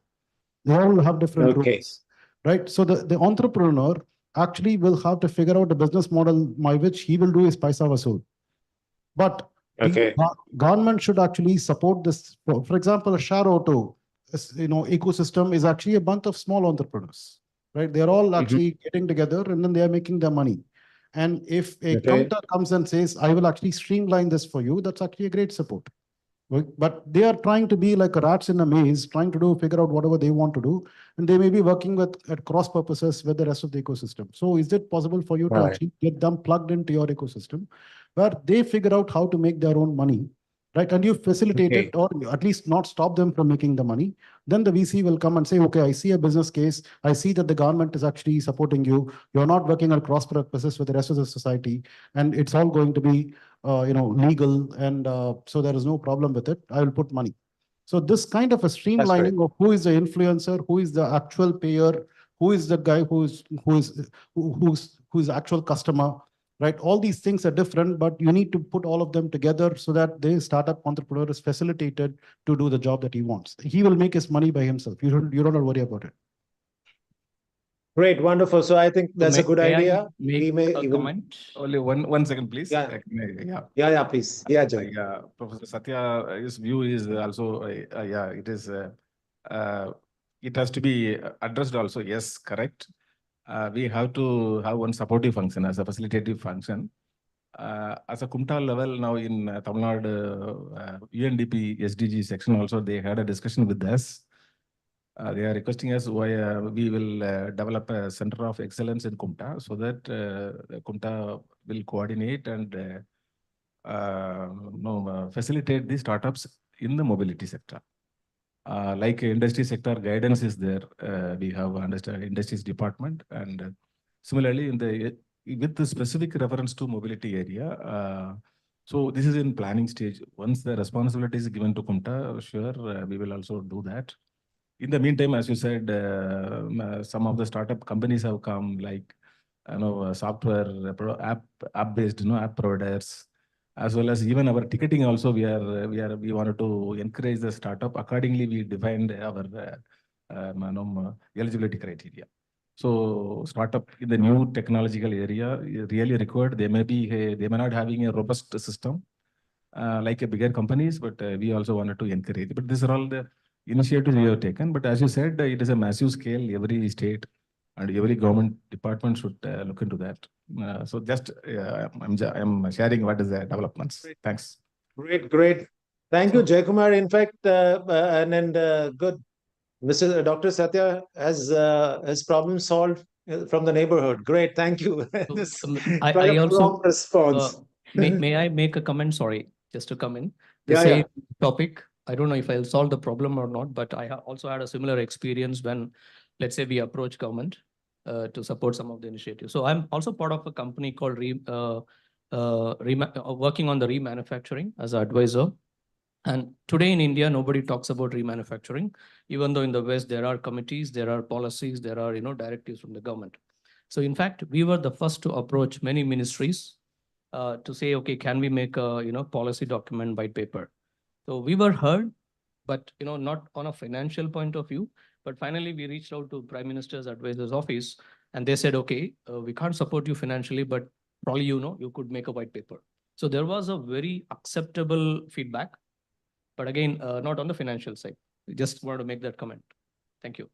They all have different roles, right? So the entrepreneur actually will have to figure out a business model by which he will do his paisa vasool. But the government should actually support this. For example, a share auto, ecosystem is actually a bunch of small entrepreneurs, right? They're all actually getting together and then they are making their money. And if a company comes and says, I will actually streamline this for you, that's actually a great support. But they are trying to be like rats in a maze, trying to figure out whatever they want to do. And they may be working at cross purposes with the rest of the ecosystem. So is it possible for you to actually get them plugged into your ecosystem where they figure out how to make their own money, right? And you facilitate it, or at least not stop them from making the money. Then the VC will come and say, okay, I see a business case. I see that the government is actually supporting you. You're not working on cross purposes with the rest of the society. And it's all going to be legal, and so there is no problem with it. I will put money. So this kind of a streamlining of who is the influencer, who is the actual payer, who is the guy who's the actual customer, right? All these things are different, but you need to put all of them together so that the startup entrepreneur is facilitated to do the job that he wants. He will make his money by himself. You don't have to worry about it. Great, wonderful. So I think that's a good may idea. I make We may a even comment? Only one second, please. Yeah. Yeah. Yeah, please. Yeah, Jay. Professor Satya, his view is also, it is, it has to be addressed also. Yes, correct. We have to have one supportive function as a facilitative function. As a Kumta level now in Tamil Nadu, UNDP SDG section also, they had a discussion with us. They are requesting us why we will develop a center of excellence in Kumta so that Kumta will coordinate and facilitate the startups in the mobility sector. Like industry sector guidance is there, we have industries department, and similarly with the specific reference to mobility area. So this is in planning stage. Once the responsibility is given to Kumta, sure, we will also do that. In the meantime, as you said, some of the startup companies have come, like software app based app providers, as well as even our ticketing also. We wanted to encourage the startup. Accordingly, we defined our eligibility criteria. So startup in the new technological area really required. They may not having a robust system like a bigger companies, but we also wanted to encourage. But these are all the initiatives we have taken. But as you said, it is a massive scale. Every state and every government department should look into that. So just I'm sharing what is the developments. Thanks. Great. Thank you, Jaykumar. In fact, good. Mr. Dr. Satya has problem solved from the neighborhood. Great, thank you. This I quite a also prompt response. may I make a comment? Sorry, just to come in. The Yeah, same yeah. topic. I don't know if I'll solve the problem or not, but I also had a similar experience when, let's say, we approach government. to support some of the initiatives. So I'm also part of a company called working on the remanufacturing as an advisor. And today in India, nobody talks about remanufacturing, even though in the West there are committees, there are policies, there are directives from the government. So in fact, we were the first to approach many ministries to say, okay, can we make a policy document by paper? So we were heard, but not on a financial point of view. But finally, we reached out to Prime Minister's Advisor's Office, and they said, okay, we can't support you financially, but probably you could make a white paper. So there was a very acceptable feedback. But again, not on the financial side. We just wanted to make that comment. Thank you.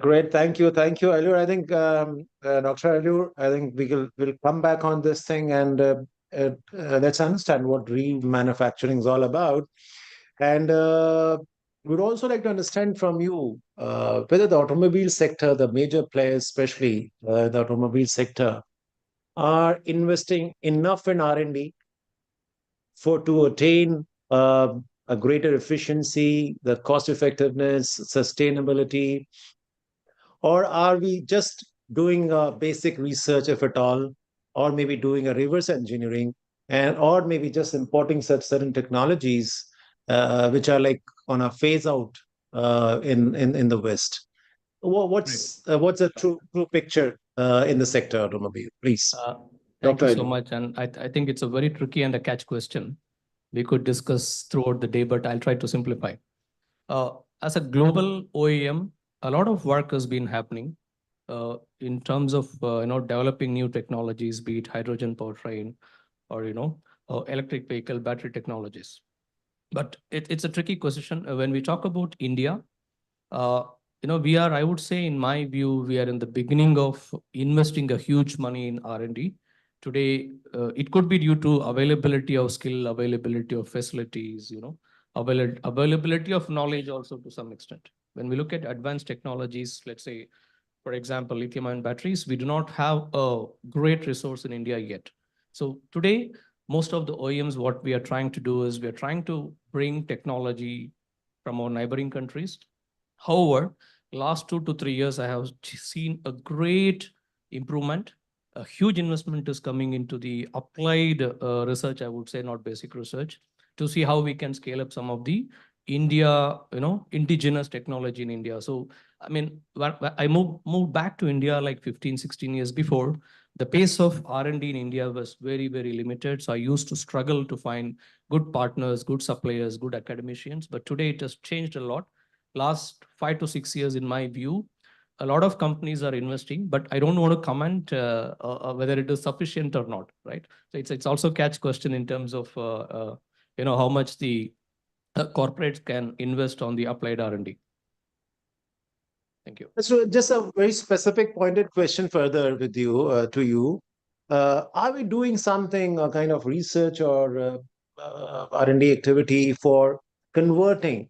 Great, thank you, Alur. I think Dr. Alur, I think we'll come back on this thing and let's understand what remanufacturing is all about. And we'd also like to understand from you whether the automobile sector, the major players, especially the automobile sector, are investing enough in R&D to attain a greater efficiency, the cost effectiveness, sustainability, or are we just doing basic research, if at all, or maybe doing a reverse engineering, or maybe just importing such certain technologies which are like on a phase out in the West? What's a true picture in the sector automobile, please? Thank you Dr. so much. And I think it's a very tricky and a catch question. We could discuss throughout the day, but I'll try to simplify. As a global OEM, a lot of work has been happening in terms of developing new technologies, be it hydrogen powertrain or electric vehicle battery technologies. But it's a tricky question. When we talk about India, we are, I would say, in my view, we are in the beginning of investing a huge money in R&D. Today, it could be due to availability of skill, availability of facilities, availability of knowledge also to some extent. When we look at advanced technologies, let's say, for example, lithium-ion batteries, we do not have a great resource in India yet. So today, most of the OEMs, what we are trying to do is we are trying to bring technology from our neighboring countries. However, last 2 to 3 years, I have seen a great improvement. A huge investment is coming into the applied research, I would say, not basic research, to see how we can scale up some of the India, indigenous technology in India. So, I mean, when I moved back to India like 15, 16 years before, the pace of R&D in India was very, very limited. So I used to struggle to find good partners, good suppliers, good academicians. But today it has changed a lot. Last 5 to 6 years, in my view, a lot of companies are investing, but I don't want to comment whether it is sufficient or not, right? So it's also a catch question in terms of how much the corporates can invest on the applied R&D. Thank you. So just a very specific pointed question further with you to you. Are we doing something, a kind of research or R&D activity for converting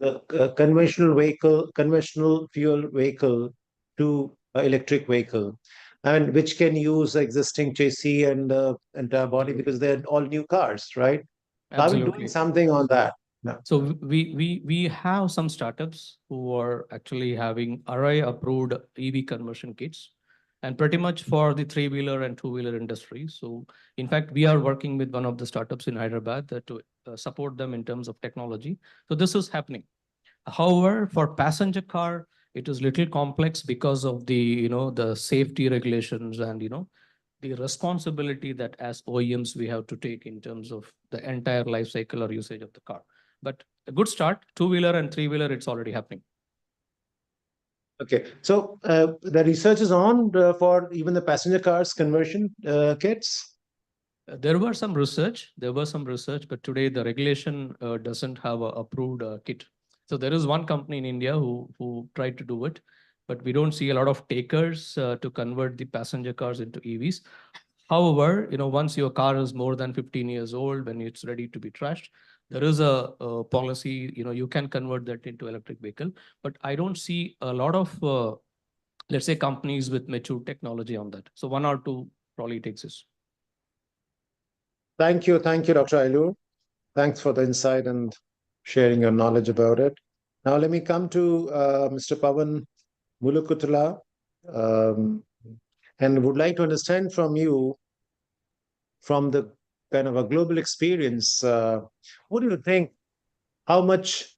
the conventional fuel vehicle to electric vehicle, and which can use existing chassis and entire body because they're all new cars, right? Absolutely. Are we doing something on that? No. So we have some startups who are actually having ARAI approved EV conversion kits, and pretty much for the 3-wheeler and 2-wheeler industry. So in fact, we are working with one of the startups in Hyderabad to support them in terms of technology. So this is happening. However, for passenger car, it is little complex because of the the safety regulations and the responsibility that as OEMs we have to take in terms of the entire life cycle or usage of the car. But a good start, 2-wheeler and 3-wheeler, it's already happening. Okay, so the research is on for even the passenger cars conversion kits? There was some research, but today the regulation doesn't have an approved kit. So there is one company in India who tried to do it, but we don't see a lot of takers to convert the passenger cars into EVs. However, once your car is more than 15 years old, when it's ready to be trashed, there is a policy, you can convert that into electric vehicle. But I don't see a lot of, let's say, companies with mature technology on that. So 1 or 2 probably it exists. Thank you, Dr. Alur. Thanks for the insight and sharing your knowledge about it. Now let me come to Mr. Pawan Mulukutula, and would like to understand from you, from the kind of a global experience, what do you think? How much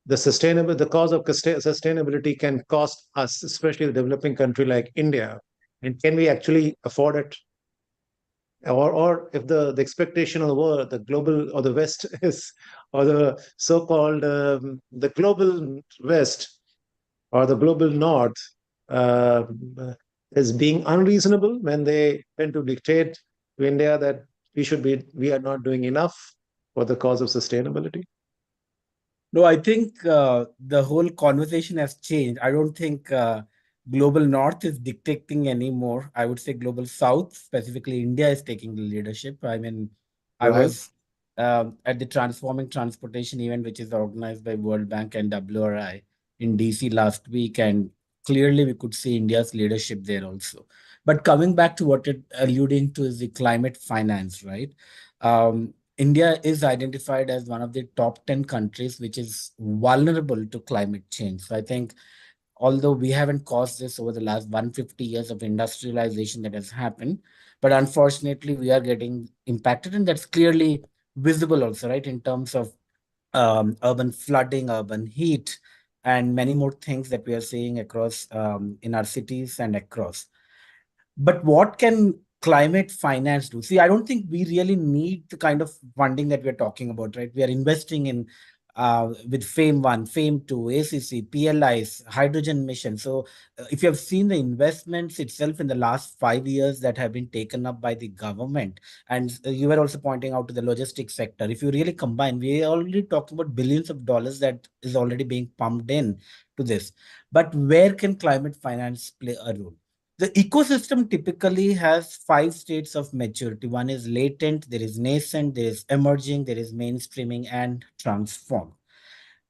the cause of sustainability can cost us, especially a developing country like India, and can we actually afford it? Or if the expectation of the world, the global or the West is, or the so-called the global West or the global North uh, is being unreasonable when they tend to dictate to India that we are not doing enough for the cause of sustainability. No, I think the whole conversation has changed. I don't think global north is dictating anymore. I would say global south, specifically India, is taking the leadership. I mean, I Go ahead. was at the Transforming Transportation event, which is organized by World Bank and WRI in DC last week, and clearly we could see India's leadership there also. But coming back to what it alluding to is the climate finance, right? India is identified as one of the top 10 countries which is vulnerable to climate change. So I think although we haven't caused this over the last 150 years of industrialization that has happened, but unfortunately we are getting impacted, and that's clearly visible also, right, in terms of urban flooding, urban heat, and many more things that we are seeing across in our cities and across. But what can climate finance do? See, I don't think we really need the kind of funding that we're talking about, right? We are investing in with FAME 1, FAME 2, ACC, PLIs, hydrogen mission. So if you have seen the investments itself in the last 5 years that have been taken up by the government, and you were also pointing out to the logistics sector, if you really combine, we are already talking about billions of dollars that is already being pumped in to this. But where can climate finance play a role? The ecosystem typically has 5 states of maturity. One is latent, there is nascent, there is emerging, there is mainstreaming, and transform.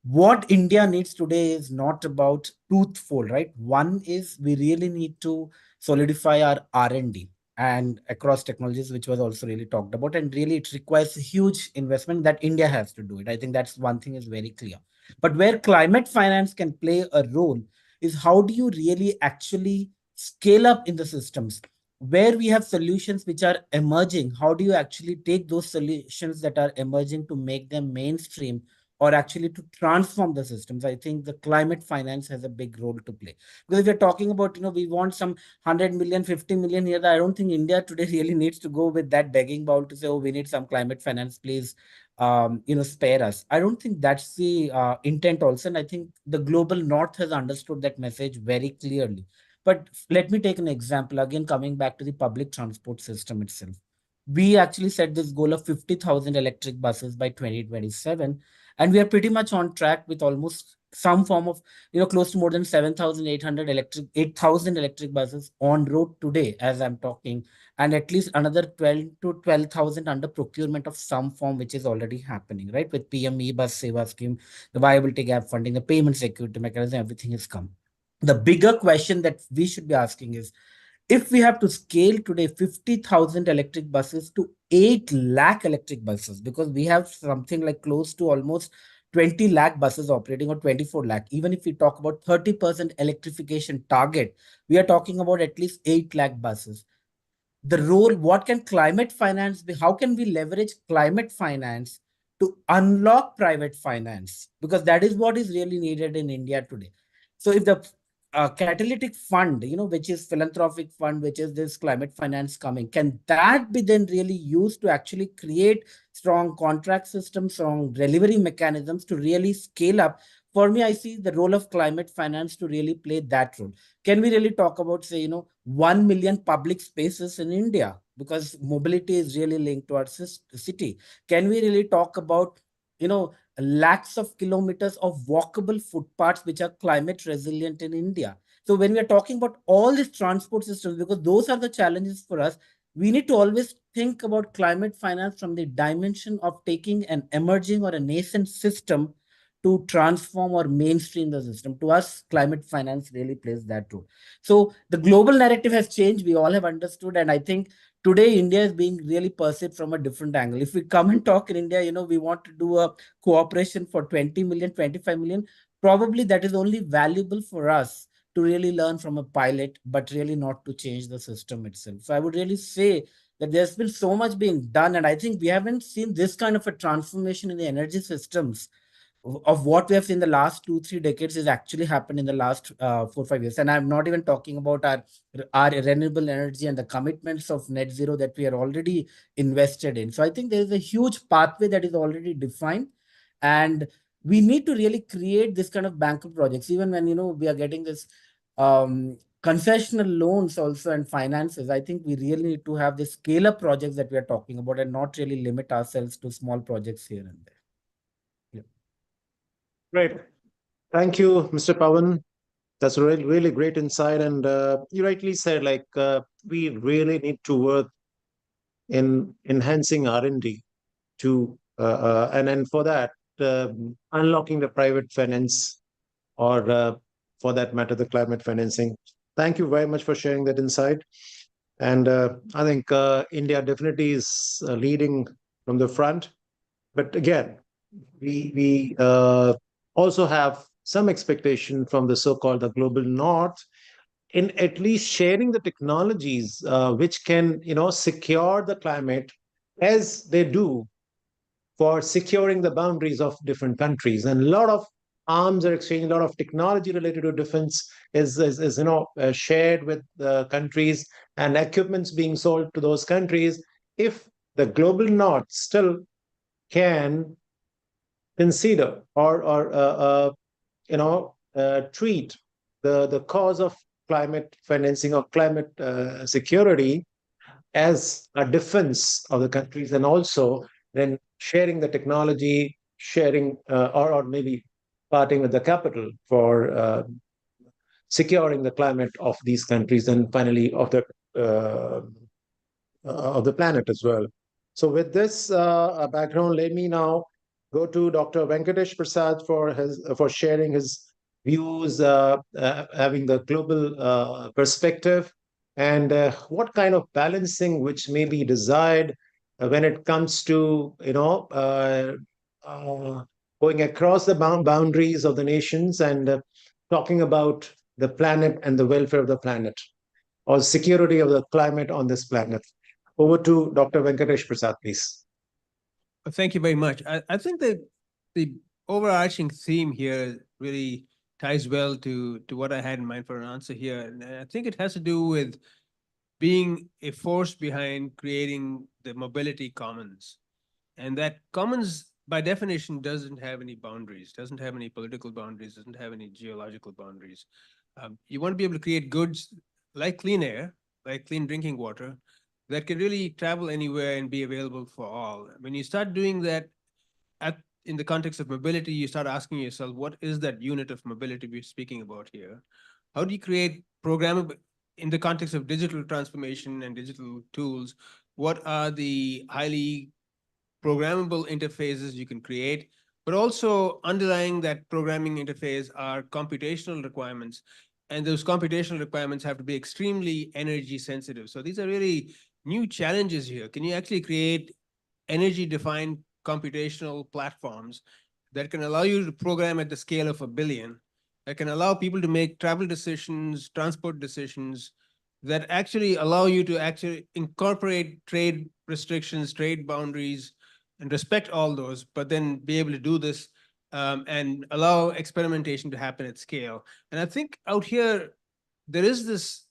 What India needs today is not about toothful, right? One is we really need to solidify our R&D and across technologies, which was also really talked about. And really, it requires a huge investment that India has to do it. I think that's one thing is very clear. But where climate finance can play a role is how do you really actually scale up in the systems? Where we have solutions which are emerging, how do you actually take those solutions that are emerging to make them mainstream or actually to transform the systems? I think the climate finance has a big role to play. Because if you're talking about, we want some 100 million, 50 million here, I don't think India today really needs to go with that begging bowl to say, oh, we need some climate finance, please, spare us. I don't think that's the intent also. And I think the global north has understood that message very clearly. But let me take an example, again, coming back to the public transport system itself. We actually set this goal of 50,000 electric buses by 2027, and we are pretty much on track with almost some form of, close to more than 7,800 8,000 electric buses on road today as I'm talking, and at least another 12 to 12,000 under procurement of some form, which is already happening, right? With PM E-Bus Seva scheme, the viability gap funding, the payment security mechanism, everything has come. The bigger question that we should be asking is, if we have to scale today 50,000 electric buses to 8 lakh electric buses, because we have something like close to almost 20 lakh buses operating, or 24 lakh, even if we talk about 30% electrification target, we are talking about at least 8 lakh buses. The role, what can climate finance be? How can we leverage climate finance to unlock private finance? Because that is what is really needed in India today. So if the catalytic fund, which is philanthropic fund, which is this climate finance coming, can that be then really used to actually create strong contract systems, strong delivery mechanisms to really scale up? For me, I see the role of climate finance to really play that role. Can we really talk about, say, 1 million public spaces in India? Because mobility is really linked to our city. Can we really talk about, lakhs of kilometers of walkable footpaths which are climate resilient in India? So when we are talking about all these transport systems, because those are the challenges for us, we need to always think about climate finance from the dimension of taking an emerging or a nascent system to transform or mainstream the system. To us, climate finance really plays that role. So the global narrative has changed. We all have understood. And I think today India is being really perceived from a different angle. If we come and talk in India, we want to do a cooperation for 20 million, 25 million. Probably that is only valuable for us to really learn from a pilot, but really not to change the system itself. So I would really say that there's been so much being done, and I think we haven't seen this kind of a transformation in the energy systems of what we have seen the last 2-3 decades is actually happened in the last 4-5 years. And I'm not even talking about our renewable energy and the commitments of net zero that we are already invested in. So I think there is a huge pathway that is already defined, and we need to really create this kind of bank of projects. Even when we are getting this concessional loans also and finances, I think we really need to have the scale up projects that we are talking about and not really limit ourselves to small projects here and there. Great. Thank you, Mr. Pawan. That's a really, really great insight. And you rightly said, like, we really need to work in enhancing R&D to, and then for that, unlocking the private finance or for that matter, the climate financing. Thank you very much for sharing that insight. And I think India definitely is leading from the front. But again, we also have some expectation from the so-called the global north in at least sharing the technologies which can secure the climate as they do for securing the boundaries of different countries. And a lot of arms are exchanged, a lot of technology related to defense is shared with countries, and equipments being sold to those countries. If the global north still can consider or treat the cause of climate financing or climate security as a defense of the countries, and also then sharing the technology, sharing or maybe parting with the capital for securing the climate of these countries and finally of the planet as well. So with this background, let me now go to Dr. Venkatesh Prasad for sharing his views, having the global perspective, and what kind of balancing which may be desired when it comes to going across the boundaries of the nations and talking about the planet and the welfare of the planet or security of the climate on this planet. Over to Dr. Venkatesh Prasad, please. Thank you very much. I think that the overarching theme here really ties well to what I had in mind for an answer here. And I think it has to do with being a force behind creating the mobility commons. And that commons, by definition, doesn't have any boundaries, doesn't have any political boundaries, doesn't have any geological boundaries. You want to be able to create goods like clean air, like clean drinking water, that can really travel anywhere and be available for all. When you start doing that in the context of mobility, you start asking yourself, what is that unit of mobility we're speaking about here? How do you create programmable, in the context of digital transformation and digital tools, what are the highly programmable interfaces you can create? But also underlying that programming interface are computational requirements. And those computational requirements have to be extremely energy sensitive. So these are really new challenges here. Can you actually create energy-defined computational platforms that can allow you to program at the scale of 1 billion, that can allow people to make travel decisions, transport decisions, that actually allow you to actually incorporate trade restrictions, trade boundaries, and respect all those, but then be able to do this and allow experimentation to happen at scale. And I think out here, there is this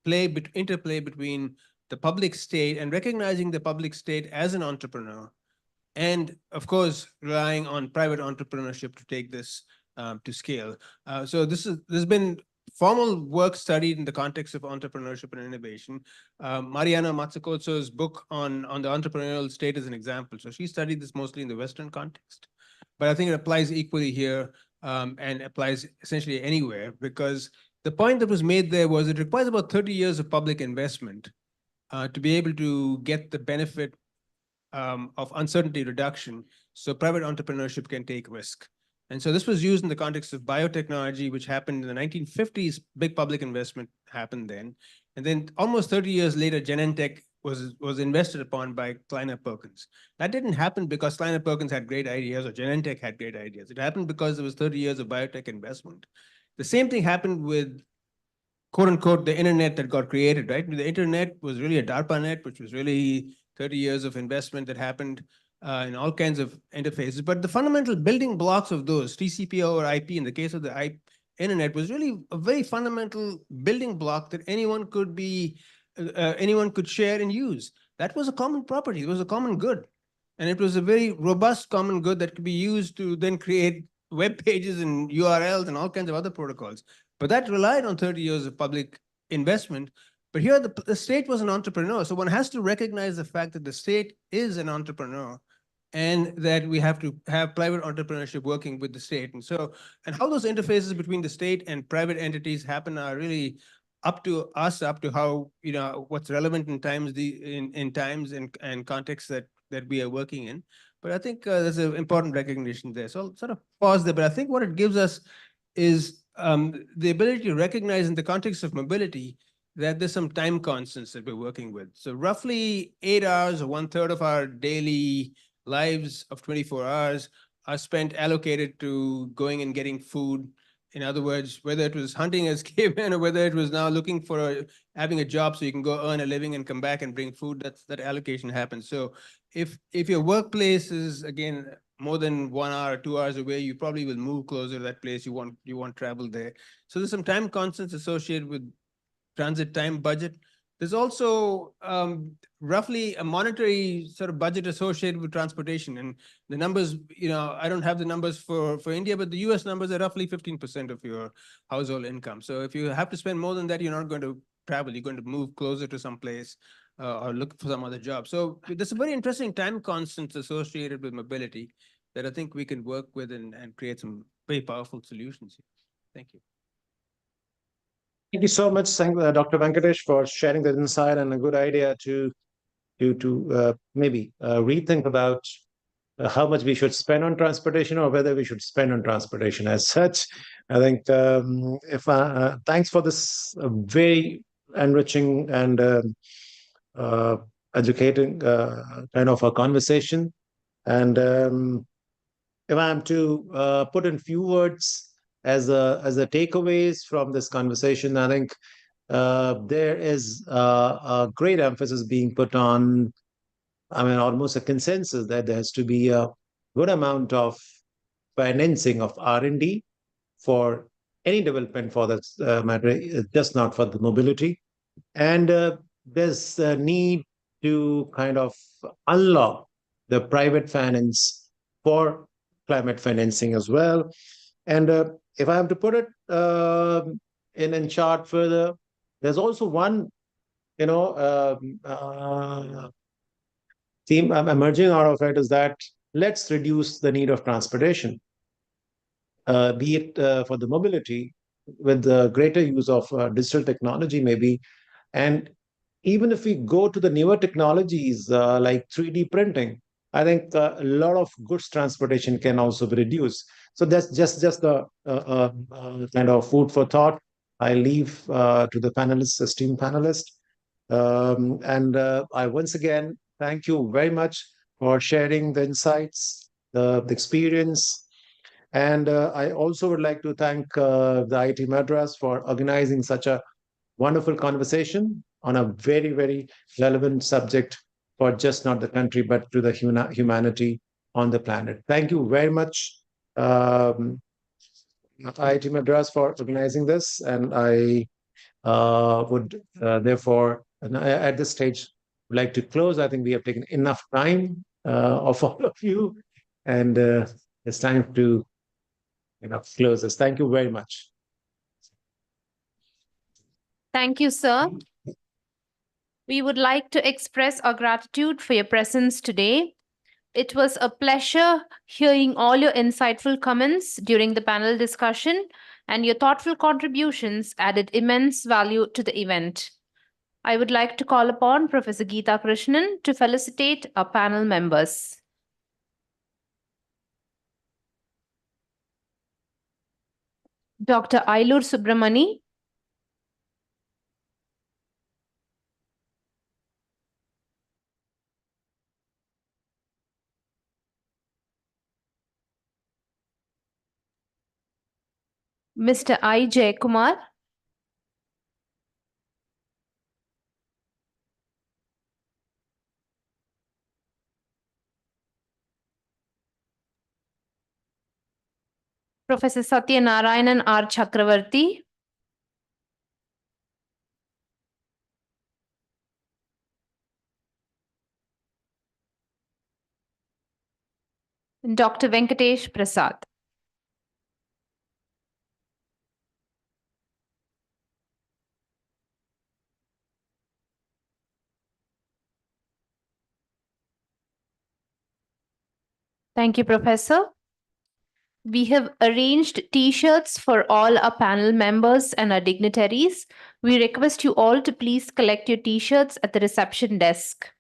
interplay between the public state and recognizing the public state as an entrepreneur, and of course, relying on private entrepreneurship to take this to scale. So there's been formal work studied in the context of entrepreneurship and innovation. Mariana Mazzucato's book on the entrepreneurial state is an example. So she studied this mostly in the Western context, but I think it applies equally here and applies essentially anywhere, because the point that was made there was it requires about 30 years of public investment to be able to get the benefit of uncertainty reduction, so private entrepreneurship can take risk. And so this was used in the context of biotechnology, which happened in the 1950s. Big public investment happened then. And then almost 30 years later, Genentech was invested upon by Kleiner Perkins. That didn't happen because Kleiner Perkins had great ideas or Genentech had great ideas. It happened because there was 30 years of biotech investment The same thing happened with quote unquote the internet that got created, right? The internet was really a DARPA net, which was really 30 years of investment that happened in all kinds of interfaces. But the fundamental building blocks of those, TCP over IP, in the case of the internet, was really a very fundamental building block that anyone could share and use. That was a common property. It was a common good. And it was a very robust common good that could be used to then create web pages and URLs and all kinds of other protocols. But that relied on 30 years of public investment. But here, the state was an entrepreneur. So one has to recognize the fact that the state is an entrepreneur and that we have to have private entrepreneurship working with the state. And how those interfaces between the state and private entities happen are really up to us, up to how, what's relevant in times, in times and contexts that we are working in. But I think there's an important recognition there. So I'll sort of pause there. But I think what it gives us is the ability to recognize in the context of mobility that there's some time constants that we're working with. So roughly 8 hours or 1/3 of our daily lives of 24 hours are spent allocated to going and getting food. In other words, whether it was hunting as cavemen or whether it was now looking for having a job so you can go earn a living and come back and bring food, that allocation happens. So if your workplace is, again, more than 1 hour or 2 hours away, you probably will move closer to that place. You want travel there. So there's some time constants associated with transit time budget. There's also roughly a monetary sort of budget associated with transportation. And the numbers, I don't have the numbers for India, but the US numbers are roughly 15% of your household income. So if you have to spend more than that, you're not going to travel. You're going to move closer to some place or look for some other job. So there's a very interesting time constants associated with mobility that I think we can work with and create some very powerful solutions here. Thank you. Thank you so much, Dr. Venkatesh, for sharing that insight and a good idea to maybe rethink about how much we should spend on transportation or whether we should spend on transportation as such. I think thanks for this very enriching and educating kind of a conversation. And if I'm to put in few words as a takeaways from this conversation, I think there is a great emphasis being put on, almost a consensus that there has to be a good amount of financing of R&D for any development for that matter, just not for the mobility. And there's a need to kind of unlock the private finance for climate financing as well. And if I have to put it in chart further, there's also one, theme emerging out of it is that let's reduce the need of transportation, be it for the mobility with the greater use of digital technology maybe. And even if we go to the newer technologies like 3D printing, I think a lot of goods transportation can also be reduced. So that's just the kind of food for thought I leave to the panelists, esteemed panelists. And I once again thank you very much for sharing the insights, the experience. And I also would like to thank the IIT Madras for organizing such a wonderful conversation on a very, very relevant subject for just not the country, but to the humanity on the planet. Thank you very much, IIT Madras, for organizing this. And I would therefore, at this stage, like to close. I think we have taken enough time of all of you, and it's time to close this. Thank you very much. Thank you, sir. We would like to express our gratitude for your presence today. It was a pleasure hearing all your insightful comments during the panel discussion, and your thoughtful contributions added immense value to the event. I would like to call upon Professor Geeta Krishnan to felicitate our panel members. Dr. Ailur Subramani, Mr. I. Jayakumar. Professor Satyanarayanan R. Chakravarti. Dr. Venkatesh Prasad. Thank you, Professor. We have arranged T-shirts for all our panel members and our dignitaries. We request you all to please collect your T-shirts at the reception desk.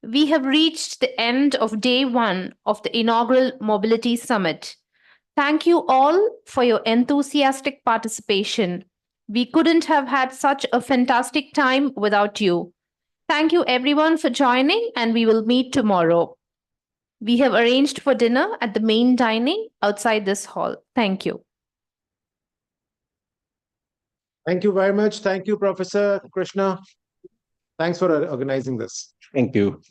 We have reached the end of day 1 of the inaugural Mobility Summit. Thank you all for your enthusiastic participation. We couldn't have had such a fantastic time without you. Thank you everyone for joining, and we will meet tomorrow. We have arranged for dinner at the main dining outside this hall. Thank you. Thank you very much. Thank you, Professor Krishna. Thanks for organizing this. Thank you.